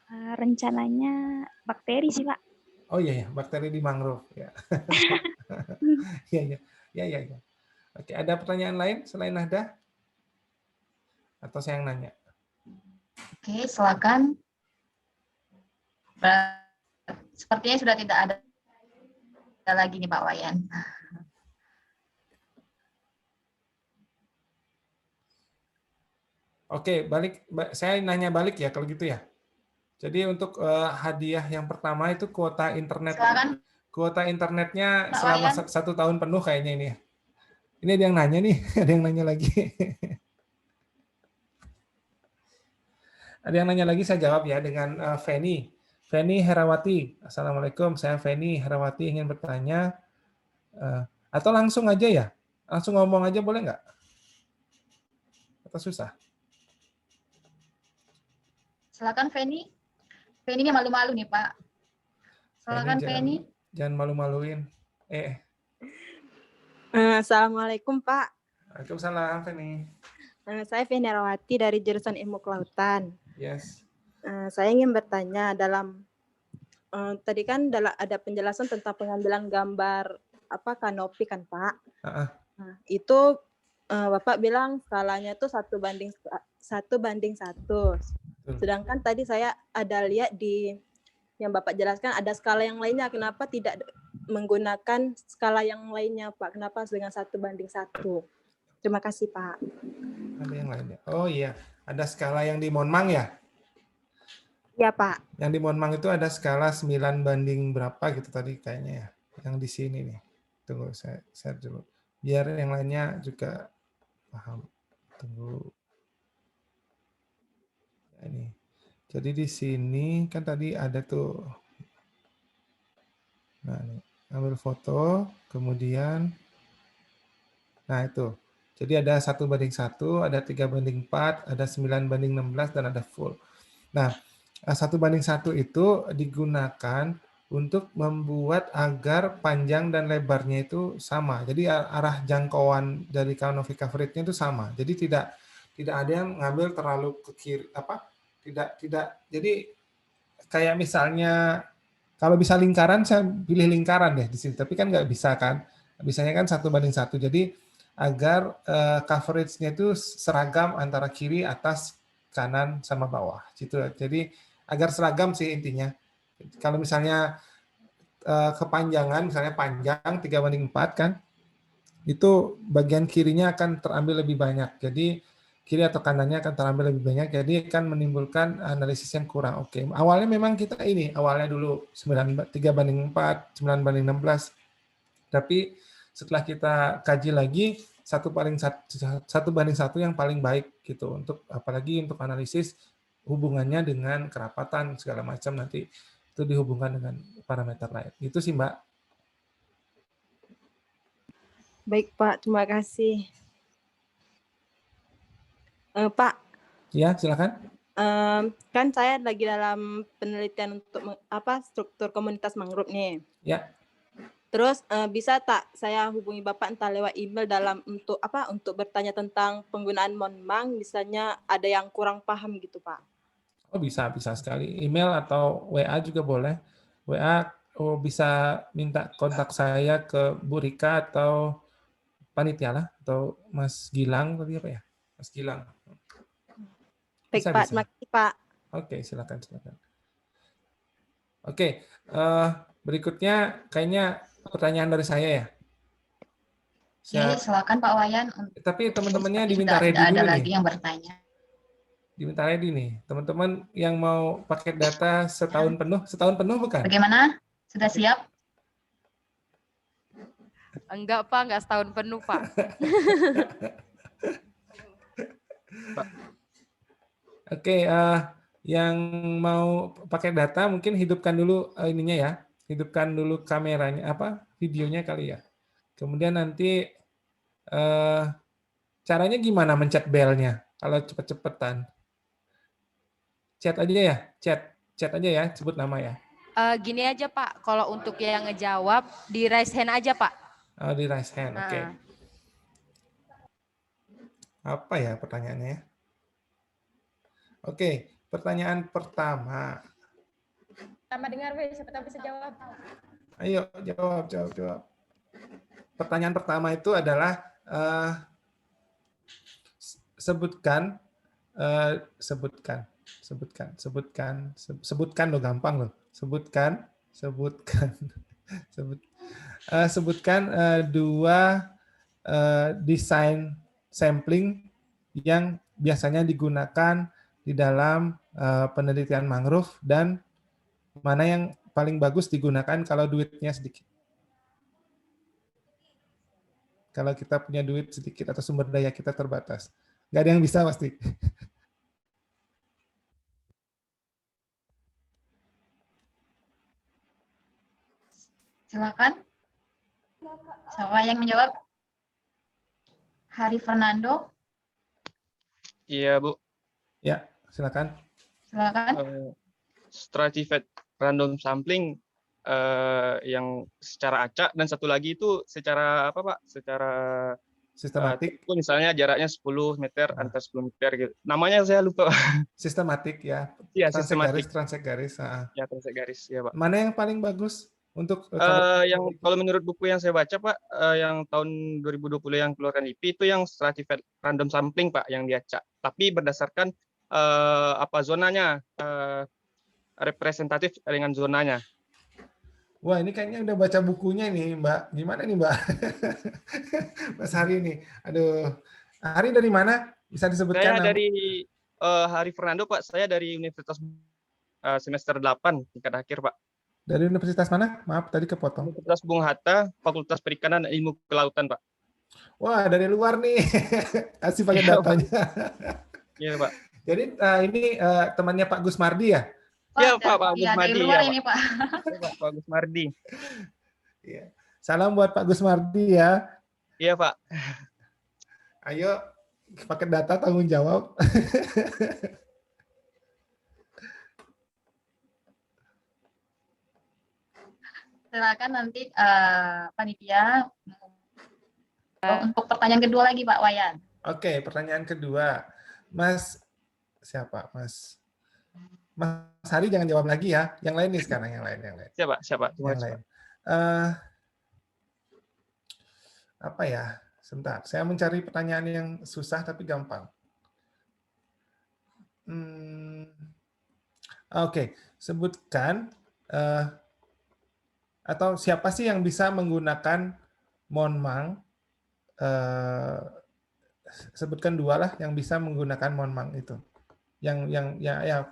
Rencananya bakteri sih Pak. Oh iya ya, bakteri di mangrove ya. Iya iya. Ya ya ya. Oke, ada pertanyaan lain selain Nahda? Atau saya yang nanya? Oke, silakan. Sepertinya sudah tidak ada lagi nih Pak Wayan. Oke, saya nanya balik ya kalau gitu ya. Jadi untuk hadiah yang pertama itu kuota internet. Silakan Kuota internetnya Pak selama Wayan. 1 tahun penuh kayaknya ini ya. Ini ada yang nanya nih, ada yang nanya lagi. Ada yang nanya lagi, saya jawab ya dengan Feni. Feni Herawati. Assalamualaikum, saya Feni Herawati ingin bertanya. Atau langsung aja ya? Langsung ngomong aja boleh nggak? Atau susah? Silakan Feni. Feni ini malu-malu nih Pak. Silakan Feni. Jangan malu-maluin. Assalamualaikum Pak. Waalaikumsalam Feni. Saya Feni Herawati dari jurusan Ilmu Kelautan. Yes. Saya ingin bertanya tadi kan ada penjelasan tentang pengambilan gambar kanopi kan Pak. Nah, itu Bapak bilang skalanya itu 1:1. Sedangkan tadi saya ada lihat di yang Bapak jelaskan ada skala yang lainnya. Kenapa tidak menggunakan skala yang lainnya Pak? Kenapa dengan 1:1? Terima kasih Pak. Ada yang lainnya. Oh iya, ada skala yang di Monmang ya? Iya Pak. Yang di Monmang itu ada skala 9:berapa gitu tadi kayaknya ya. Yang di sini nih. Tunggu saya share dulu. Biar yang lainnya juga paham. Tunggu. Ini. Jadi di sini kan tadi ada tuh. Nah, nih. Ambil foto, kemudian nah itu. Jadi ada 1:1, ada 3:4, ada 9:16 dan ada full. Nah, 1:1 itu digunakan untuk membuat agar panjang dan lebarnya itu sama. Jadi arah jangkauan dari canopy coverage-nya itu sama. Jadi tidak ada yang ngambil terlalu ke kiri tidak. Jadi kayak misalnya kalau bisa lingkaran saya pilih lingkaran deh di sini, tapi kan nggak bisa kan. Bisanya kan 1:1. Jadi agar coverage-nya itu seragam antara kiri, atas, kanan sama bawah gitu. Jadi agar seragam sih intinya. Kalau misalnya kepanjangan, misalnya panjang 3:4 kan, itu bagian kirinya akan terambil lebih banyak. Jadi kiri atau kanannya akan terambil lebih banyak, jadi akan menimbulkan analisis yang kurang. Oke, awalnya memang kita awalnya dulu 3:4, 9:16, tapi setelah kita kaji lagi 1:1 yang paling baik gitu, untuk apalagi untuk analisis hubungannya dengan kerapatan segala macam, nanti itu dihubungkan dengan parameter lain. Itu sih Mbak. Baik Pak, terima kasih. Pak. Ya, silakan. Kan saya lagi dalam penelitian untuk struktur komunitas mangrove nih. Ya. Terus bisa tak saya hubungi Bapak entah lewat email untuk bertanya tentang penggunaan Monmang, misalnya ada yang kurang paham gitu Pak. Oh bisa sekali. Email atau WA juga boleh. WA bisa minta kontak saya ke Bu Rika atau panitia lah, atau Mas Gilang tadi apa ya? Mas Gilang. Baik Pak, terima kasih Pak. Oke, silakan. Oke, berikutnya kayaknya pertanyaan dari saya ya. Silakan Pak Wayan. Tapi teman-temannya diminta ready dulu nih. Ada lagi yang bertanya. Diminta ready nih. Teman-teman yang mau paket data setahun penuh bukan? Bagaimana? Sudah siap? Enggak Pak, enggak setahun penuh Pak. Oke, yang mau pakai data mungkin hidupkan dulu ininya ya. Hidupkan dulu kameranya, videonya kali ya. Kemudian nanti caranya gimana mencet bell-nya kalau cepet-cepetan? Chat aja ya, chat aja ya, sebut nama ya. Gini aja Pak, kalau untuk yang ngejawab di raise hand aja Pak. Oh, di raise hand, oke. Apa ya pertanyaannya? Oke, pertanyaan pertama. Sama dengar, weh, siapa tahu bisa jawab. Ayo, jawab. Pertanyaan pertama itu adalah sebutkan loh, gampang loh. Sebutkan dua desain sampling yang biasanya digunakan di dalam penelitian mangrove dan mana yang paling bagus digunakan kalau duitnya sedikit. Kalau kita punya duit sedikit atau sumber daya kita terbatas. Nggak ada yang bisa pasti. Silakan. Siapa yang menjawab? Hari Fernando. Iya, Bu. Ya, silakan. Silakan. Stratified random sampling yang secara acak dan satu lagi itu secara apa, Pak? Secara sistematik. Misalnya jaraknya 10 meter antar 10 meter gitu. Namanya saya lupa. Sistematik ya. Iya, sistematik. Transek garis. Ya, transek garis, ya, Pak. Mana yang paling bagus untuk yang kalau menurut buku yang saya baca, Pak, yang tahun 2020 yang keluarkan IP itu yang stratified random sampling, Pak, yang diacak. Tapi berdasarkan apa zonanya, representatif dengan zonanya. Wah, ini kayaknya udah baca bukunya nih, Mbak. Gimana nih, Mbak? Mas Hari nih. Aduh. Hari dari mana? Bisa disebutkan? Saya dari Hari Fernando, Pak. Saya dari Universitas semester 8, tingkat akhir, Pak. Dari universitas mana? Maaf, tadi kepotong. Universitas Bung Hatta, Fakultas Perikanan dan Ilmu Kelautan, Pak. Wah, dari luar nih. Kasih pakai datanya. Iya, Pak. Jadi ini temannya Pak Gus Mardi ya? Iya, Pak Gus Mardi. Dari luar ini, Pak. Pak Gus Mardi. Iya. Salam buat Pak Gus Mardi ya. Iya, Pak. Ayo, pakai data tanggung jawab. Silakan nanti panitia untuk pertanyaan kedua lagi, Pak Wayan. Oke, pertanyaan kedua. Mas siapa? Mas Hari jangan jawab lagi ya. Yang lain nih sekarang, yang lain. Siapa? Yang lain. Apa ya? Sebentar, saya mencari pertanyaan yang susah tapi gampang. Oke, sebutkan atau siapa sih yang bisa menggunakan Monmang? Sebutkan dua lah yang bisa menggunakan Monmang itu. Ya,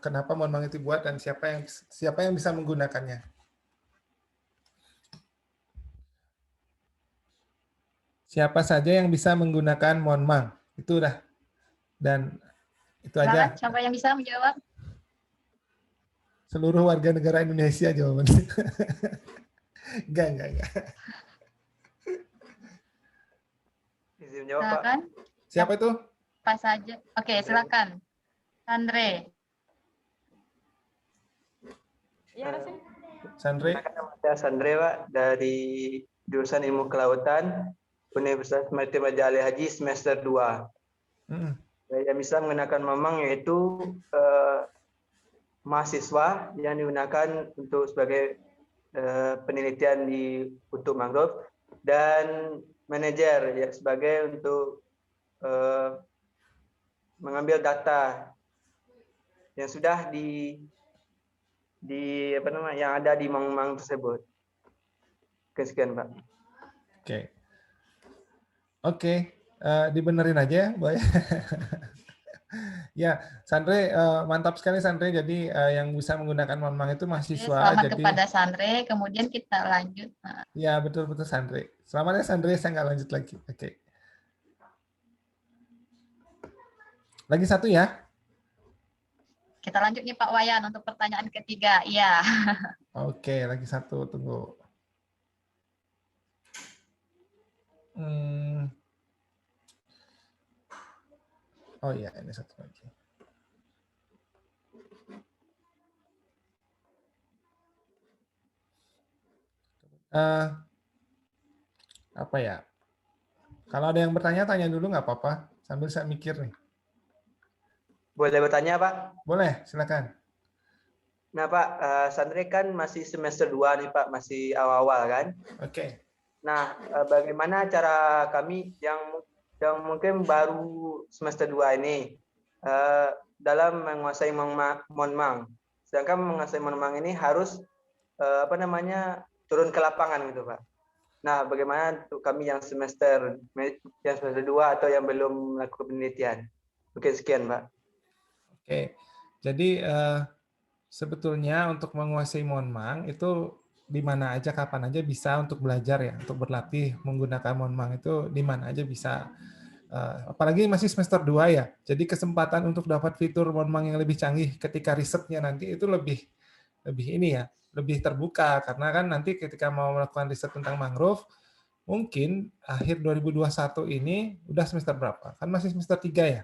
kenapa Monmang itu buat dan siapa yang bisa menggunakannya? Siapa saja yang bisa menggunakan Monmang? Itu udah. Dan itu aja. Siapa yang bisa menjawab? Seluruh warga negara Indonesia jawabannya. Enggak. Izin jawab, Pak. Silakan. Siapa itu? Pak saja. Oke, silakan. Andre. Iya, Rasul. Sandre. Saya Sandre, Pak, dari jurusan Ilmu Kelautan, Universitas Maritim Raja Ali Haji semester 2. Yang bisa menggunakan Monmang yaitu mahasiswa yang digunakan untuk sebagai penelitian untuk mangrove dan manajer ya sebagai untuk mengambil data yang sudah yang ada di Monmang tersebut. Sekian, Pak. Oke. Dibenerin aja ya, Boy. Ya, Sandre, mantap sekali Sandre. Jadi yang bisa menggunakan Monmang itu mahasiswa. Selamat kepada Sandre, kemudian kita lanjut. Ya, betul Sandre. Selamat ya Sandre, saya nggak lanjut lagi. Oke. Lagi satu ya. Kita lanjut nih Pak Wayan untuk pertanyaan ketiga. Iya. Oke, lagi satu, tunggu. Oh iya, ini satu lagi. Apa ya? Kalau ada yang bertanya, tanya dulu nggak apa-apa. Sambil saya mikir nih. Boleh bertanya, Pak? Boleh, silakan. Nah Pak, Sandre kan masih semester 2 nih Pak, masih awal-awal kan. Oke. Nah, bagaimana cara kami yang mungkin baru semester 2 ini dalam menguasai Monmang. Sedangkan menguasai Monmang ini harus turun ke lapangan gitu Pak. Nah, bagaimana untuk kami yang semester 2 atau yang belum melakukan penelitian? Mungkin sekian Pak. Oke. Jadi sebetulnya untuk menguasai Monmang itu di mana aja, kapan aja bisa untuk belajar ya, untuk berlatih menggunakan Monmang itu di mana aja bisa. Apalagi masih semester 2 ya, jadi kesempatan untuk dapat fitur Monmang yang lebih canggih ketika risetnya nanti itu lebih ini ya, lebih terbuka, karena kan nanti ketika mau melakukan riset tentang mangrove, mungkin akhir 2021 ini udah semester berapa? Kan masih semester 3 ya?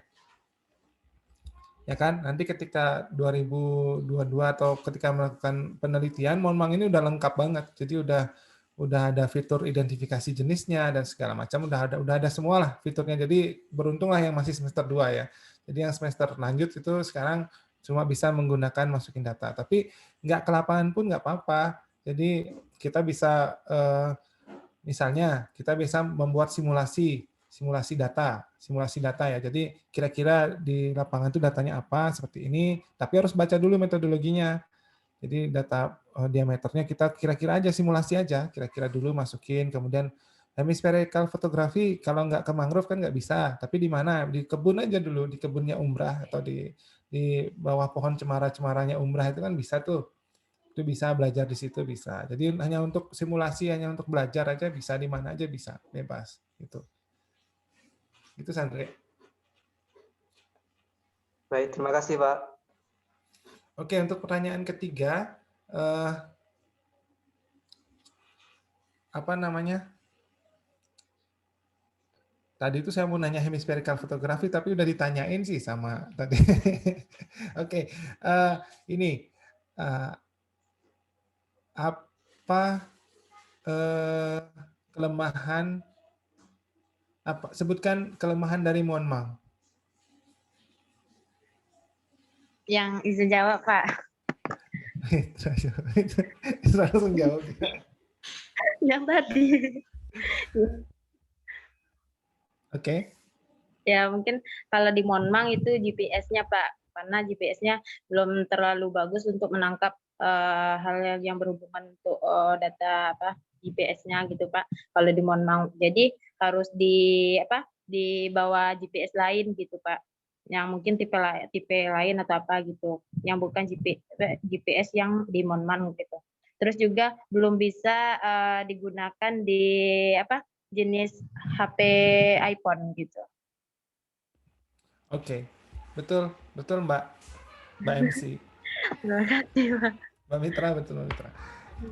Ya kan, nanti ketika 2022 atau ketika melakukan penelitian, Monmang ini udah lengkap banget. Jadi udah ada fitur identifikasi jenisnya dan segala macam, udah ada semua lah fiturnya. Jadi beruntunglah yang masih semester 2 ya. Jadi yang semester lanjut itu sekarang cuma bisa menggunakan masukin data. Tapi nggak ke lapangan pun nggak apa-apa. Jadi kita bisa misalnya kita bisa membuat simulasi data ya. Jadi kira-kira di lapangan itu datanya apa seperti ini, tapi harus baca dulu metodologinya. Jadi data diameternya kita kira-kira aja, simulasi aja, kira-kira dulu masukin, kemudian hemispherical fotografi kalau nggak ke mangrove kan nggak bisa, tapi di mana? Di kebun aja dulu, di kebunnya Umbrah atau di bawah pohon cemara-cemaranya Umbrah itu kan bisa tuh. Itu bisa belajar di situ bisa. Jadi hanya untuk simulasi, hanya untuk belajar aja bisa, di mana aja bisa, bebas gitu. Itu Sandre. Baik, terima kasih Pak. Oke, untuk pertanyaan ketiga, apa namanya? Tadi itu saya mau nanya hemispherical fotografi, tapi udah ditanyain sih sama tadi. Oke, ini apa kelemahan? Sebutkan kelemahan dari Monmang. Yang izin jawab, Pak. Itu langsung jawab. Yang tadi. Oke. Ya, mungkin kalau di Monmang itu GPS-nya, Pak. Karena GPS-nya belum terlalu bagus untuk menangkap hal yang berhubungan untuk data GPS-nya gitu, Pak. Kalau di Monmang. Jadi harus di bawah GPS lain gitu, Pak. Yang mungkin tipe lain atau apa gitu. Yang bukan GPS yang di Monmang gitu. Terus juga belum bisa digunakan di jenis HP iPhone gitu. Oke, betul Mbak MC. Terima kasih, Pak. Mbak Mitra, betul Mbak Mitra.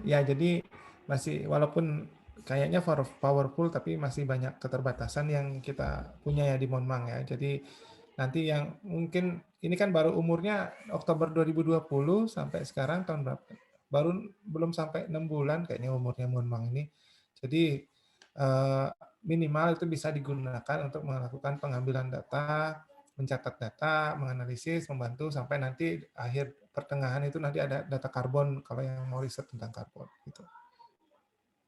Ya, jadi masih walaupun kayaknya powerful, tapi masih banyak keterbatasan yang kita punya ya di Monmang ya. Jadi nanti yang mungkin ini kan baru umurnya Oktober 2020 sampai sekarang tahun berapa? Belum sampai 6 bulan kayaknya umurnya Monmang ini. Jadi minimal itu bisa digunakan untuk melakukan pengambilan data, mencatat data, menganalisis, membantu sampai nanti akhir pertengahan itu nanti ada data karbon kalau yang mau riset tentang karbon gitu.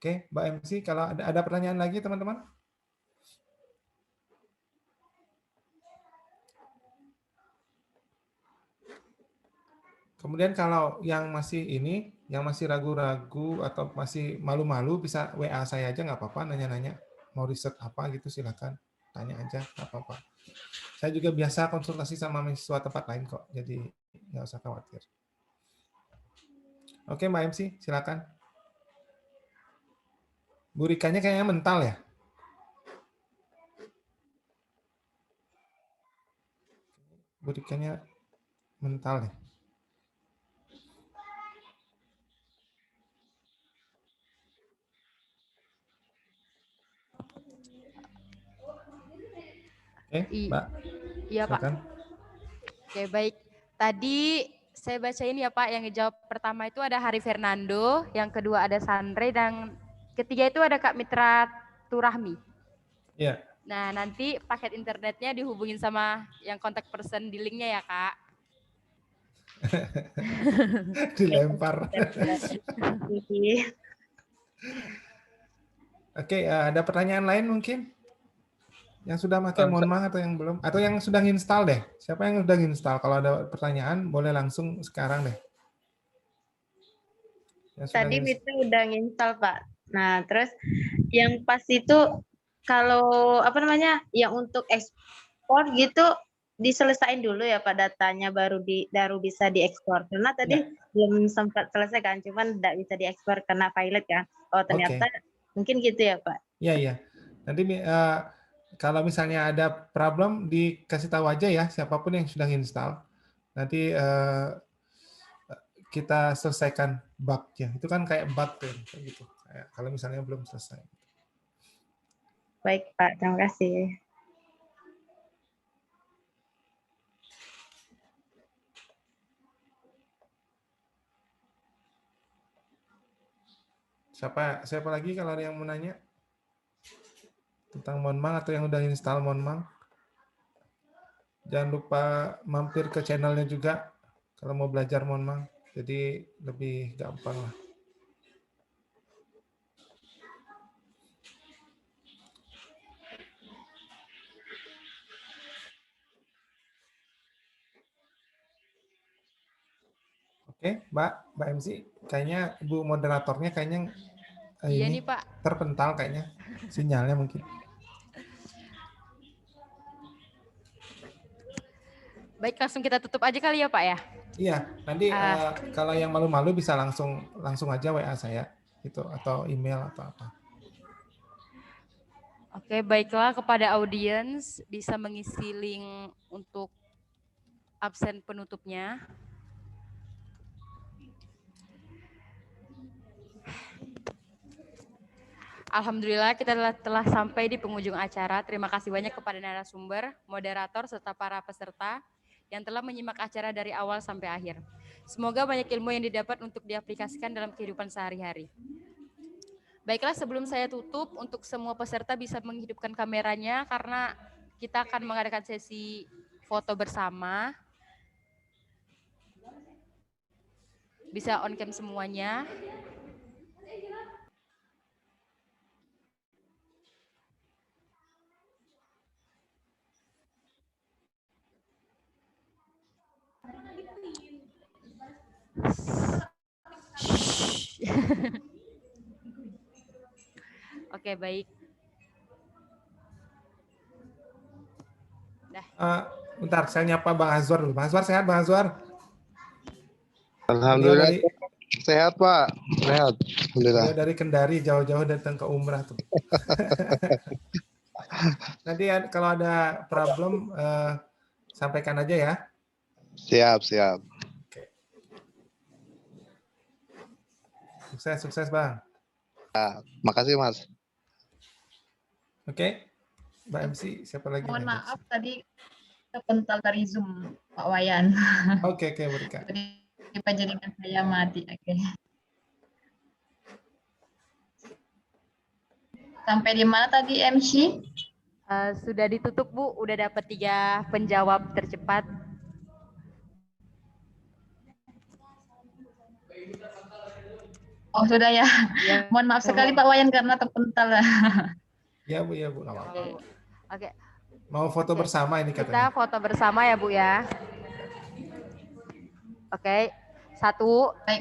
Oke, Mbak MC, kalau ada pertanyaan lagi teman-teman? Kemudian kalau yang masih ragu-ragu atau masih malu-malu bisa WA saya aja nggak apa-apa, nanya-nanya mau riset apa gitu silakan tanya aja nggak apa-apa. Saya juga biasa konsultasi sama mahasiswa tempat lain kok, jadi nggak usah khawatir. Oke Mbak MC, silakan. Bu Rikanya kayaknya mental ya? Bu Rikanya mental ya? Mbak. Iya, Pak. Oke, baik. Tadi saya baca ini ya, Pak, yang dijawab pertama itu ada Hari Fernando, yang kedua ada Sandre, dan ketiga itu ada Kak Mitra Turahmi. Iya. Nah, nanti paket internetnya dihubungin sama yang kontak person di linknya ya, Kak. Dilempar. Oke, ada pertanyaan lain mungkin? Yang sudah pakai Monmang atau yang belum? Atau yang sudah install deh? Siapa yang sudah install? Kalau ada pertanyaan, boleh langsung sekarang deh. Tadi itu udah nginstal Pak. Nah terus yang pas itu kalau apa namanya yang untuk ekspor gitu diselesain dulu ya Pak datanya baru bisa diekspor. Karena tadi belum sempat selesai kan, cuman tidak bisa diekspor karena pilot kan. Oh ternyata mungkin gitu ya Pak. Iya iya. Nanti kalau misalnya ada problem dikasih tahu aja ya siapapun yang sudah install. Nanti kita selesaikan bug-nya. Itu kan kayak bug tuh, kayak gitu. Kalau misalnya belum selesai. Baik Pak, terima kasih. Siapa lagi kalau ada yang mau nanya tentang Monmang atau yang udah install Monmang? Jangan lupa mampir ke channelnya juga kalau mau belajar Monmang. Jadi lebih gampang lah. Oke, Mbak MC, kayaknya Ibu moderatornya kayaknya Iya ini nih Pak. terpental kayaknya sinyalnya mungkin. Baik, langsung kita tutup aja kali ya Pak ya. Iya, nanti kalau yang malu-malu bisa langsung aja WA saya gitu atau email atau apa. Oke, baiklah kepada audiens bisa mengisi link untuk absen penutupnya. Alhamdulillah kita telah sampai di penghujung acara. Terima kasih banyak kepada narasumber, moderator, serta para peserta yang telah menyimak acara dari awal sampai akhir. Semoga banyak ilmu yang didapat untuk diaplikasikan dalam kehidupan sehari-hari. Baiklah, sebelum saya tutup, untuk semua peserta bisa menghidupkan kameranya karena kita akan mengadakan sesi foto bersama. Bisa on cam semuanya. Oke, baik. Bentar, saya nyapa Bang Azwar dulu. Bang Azwar sehat, Bang Azwar? Alhamdulillah sehat Pak, sehat. Alhamdulillah. Beliau dari Kendari jauh-jauh datang ke umrah tuh. Nanti kalau ada problem sampaikan aja ya. Siap, siap. Oke. Sukses Bang. Ya, makasih Mas. Oke, Mbak MC, siapa lagi? Mohon maaf tadi kepental dari Zoom Pak Wayan. Oke, berikan. Jaringan saya mati. Oke. Sampai di mana tadi MC? Sudah ditutup Bu, udah dapat 3 penjawab tercepat. Oh sudah ya. Mohon maaf sekali Pak Wayan karena terpental. Ya Bu, nggak apa-apa. Oke. Mau foto bersama ini katanya. Kita foto bersama ya Bu ya. Oke. 1,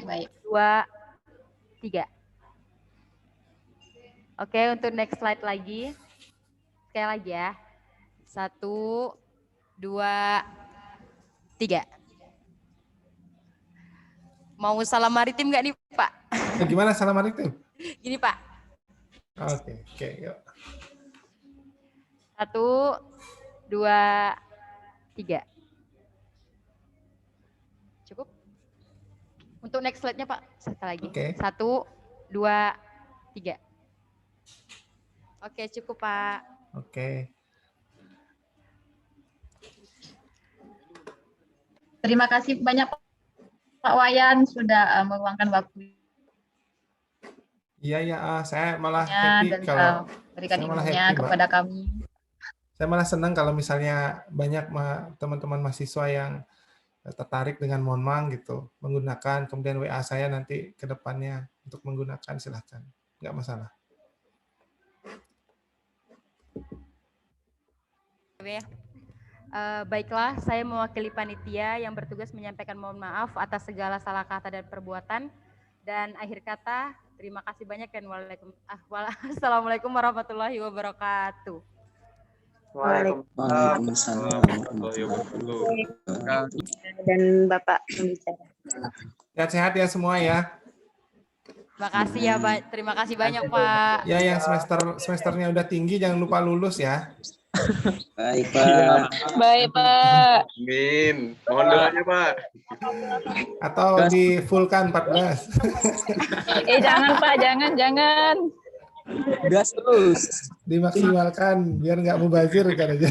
baik. 2, 3. Oke, untuk next slide lagi. Sekali lagi ya. 1, 2, 3. Mau salam maritim nggak nih Pak? Gimana salam maritim? Gini Pak. Oke, yuk. 1, 2, 3. Cukup? Untuk next slide-nya Pak, sekali lagi. 1, 2, 3. Oke, cukup Pak. Oke. Terima kasih banyak Pak Wayan sudah meluangkan waktu. Iya, saya malah happy kalau berikan ilmunya kepada kami. Saya malah senang kalau misalnya banyak teman-teman mahasiswa yang tertarik dengan Monmang gitu, menggunakan, kemudian WA saya nanti ke depannya untuk menggunakan, silahkan, nggak masalah. Baiklah, saya mewakili panitia yang bertugas menyampaikan mohon maaf atas segala salah kata dan perbuatan. Dan akhir kata, terima kasih banyak dan Assalamualaikum warahmatullahi wabarakatuh. Waalaikumsalam warahmatullahi wabarakatuh. Dan Bapak pembicara. Sehat-sehat ya semua ya. Makasih ya, Pak. Terima kasih banyak, Pak. Ya, yang semesternya udah tinggi jangan lupa lulus ya. Baik, Pak. Baik, Pak. Amin. Mohon doanya, Pak. Atau di fullkan 14. Jangan, Pak. Jangan. Gas terus. Dimaksimalkan biar nggak mubazir kan aja.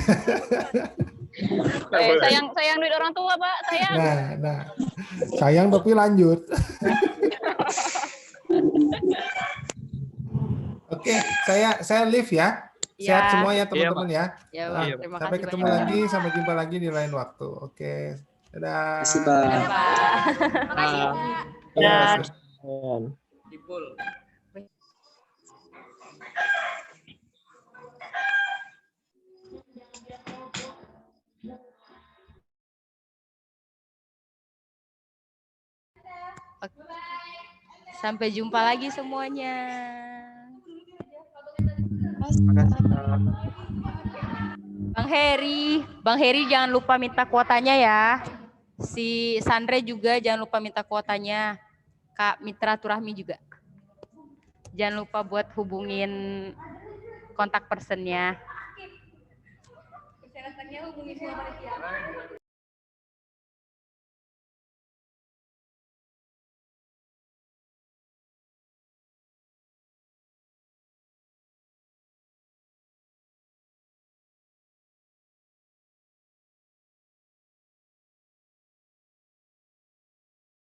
Sayang duit orang tua, Pak. Sayang. Nah. Sayang tapi lanjut. Oke, saya live ya. Sehat semua ya teman-teman ya. Terima Sampai kasih ketemu banyak. lagi, sampai jumpa lagi di lain waktu. Oke. Dadah. Terima kasih, Pak. Makasih, Pak. Ya. Sampai jumpa lagi semuanya. Bang Heri jangan lupa minta kuotanya ya. Si Sandre juga jangan lupa minta kuotanya. Kak Mitra Turahmi juga. Jangan lupa buat hubungin kontak personnya. Persyaratannya hubungi semua panitia.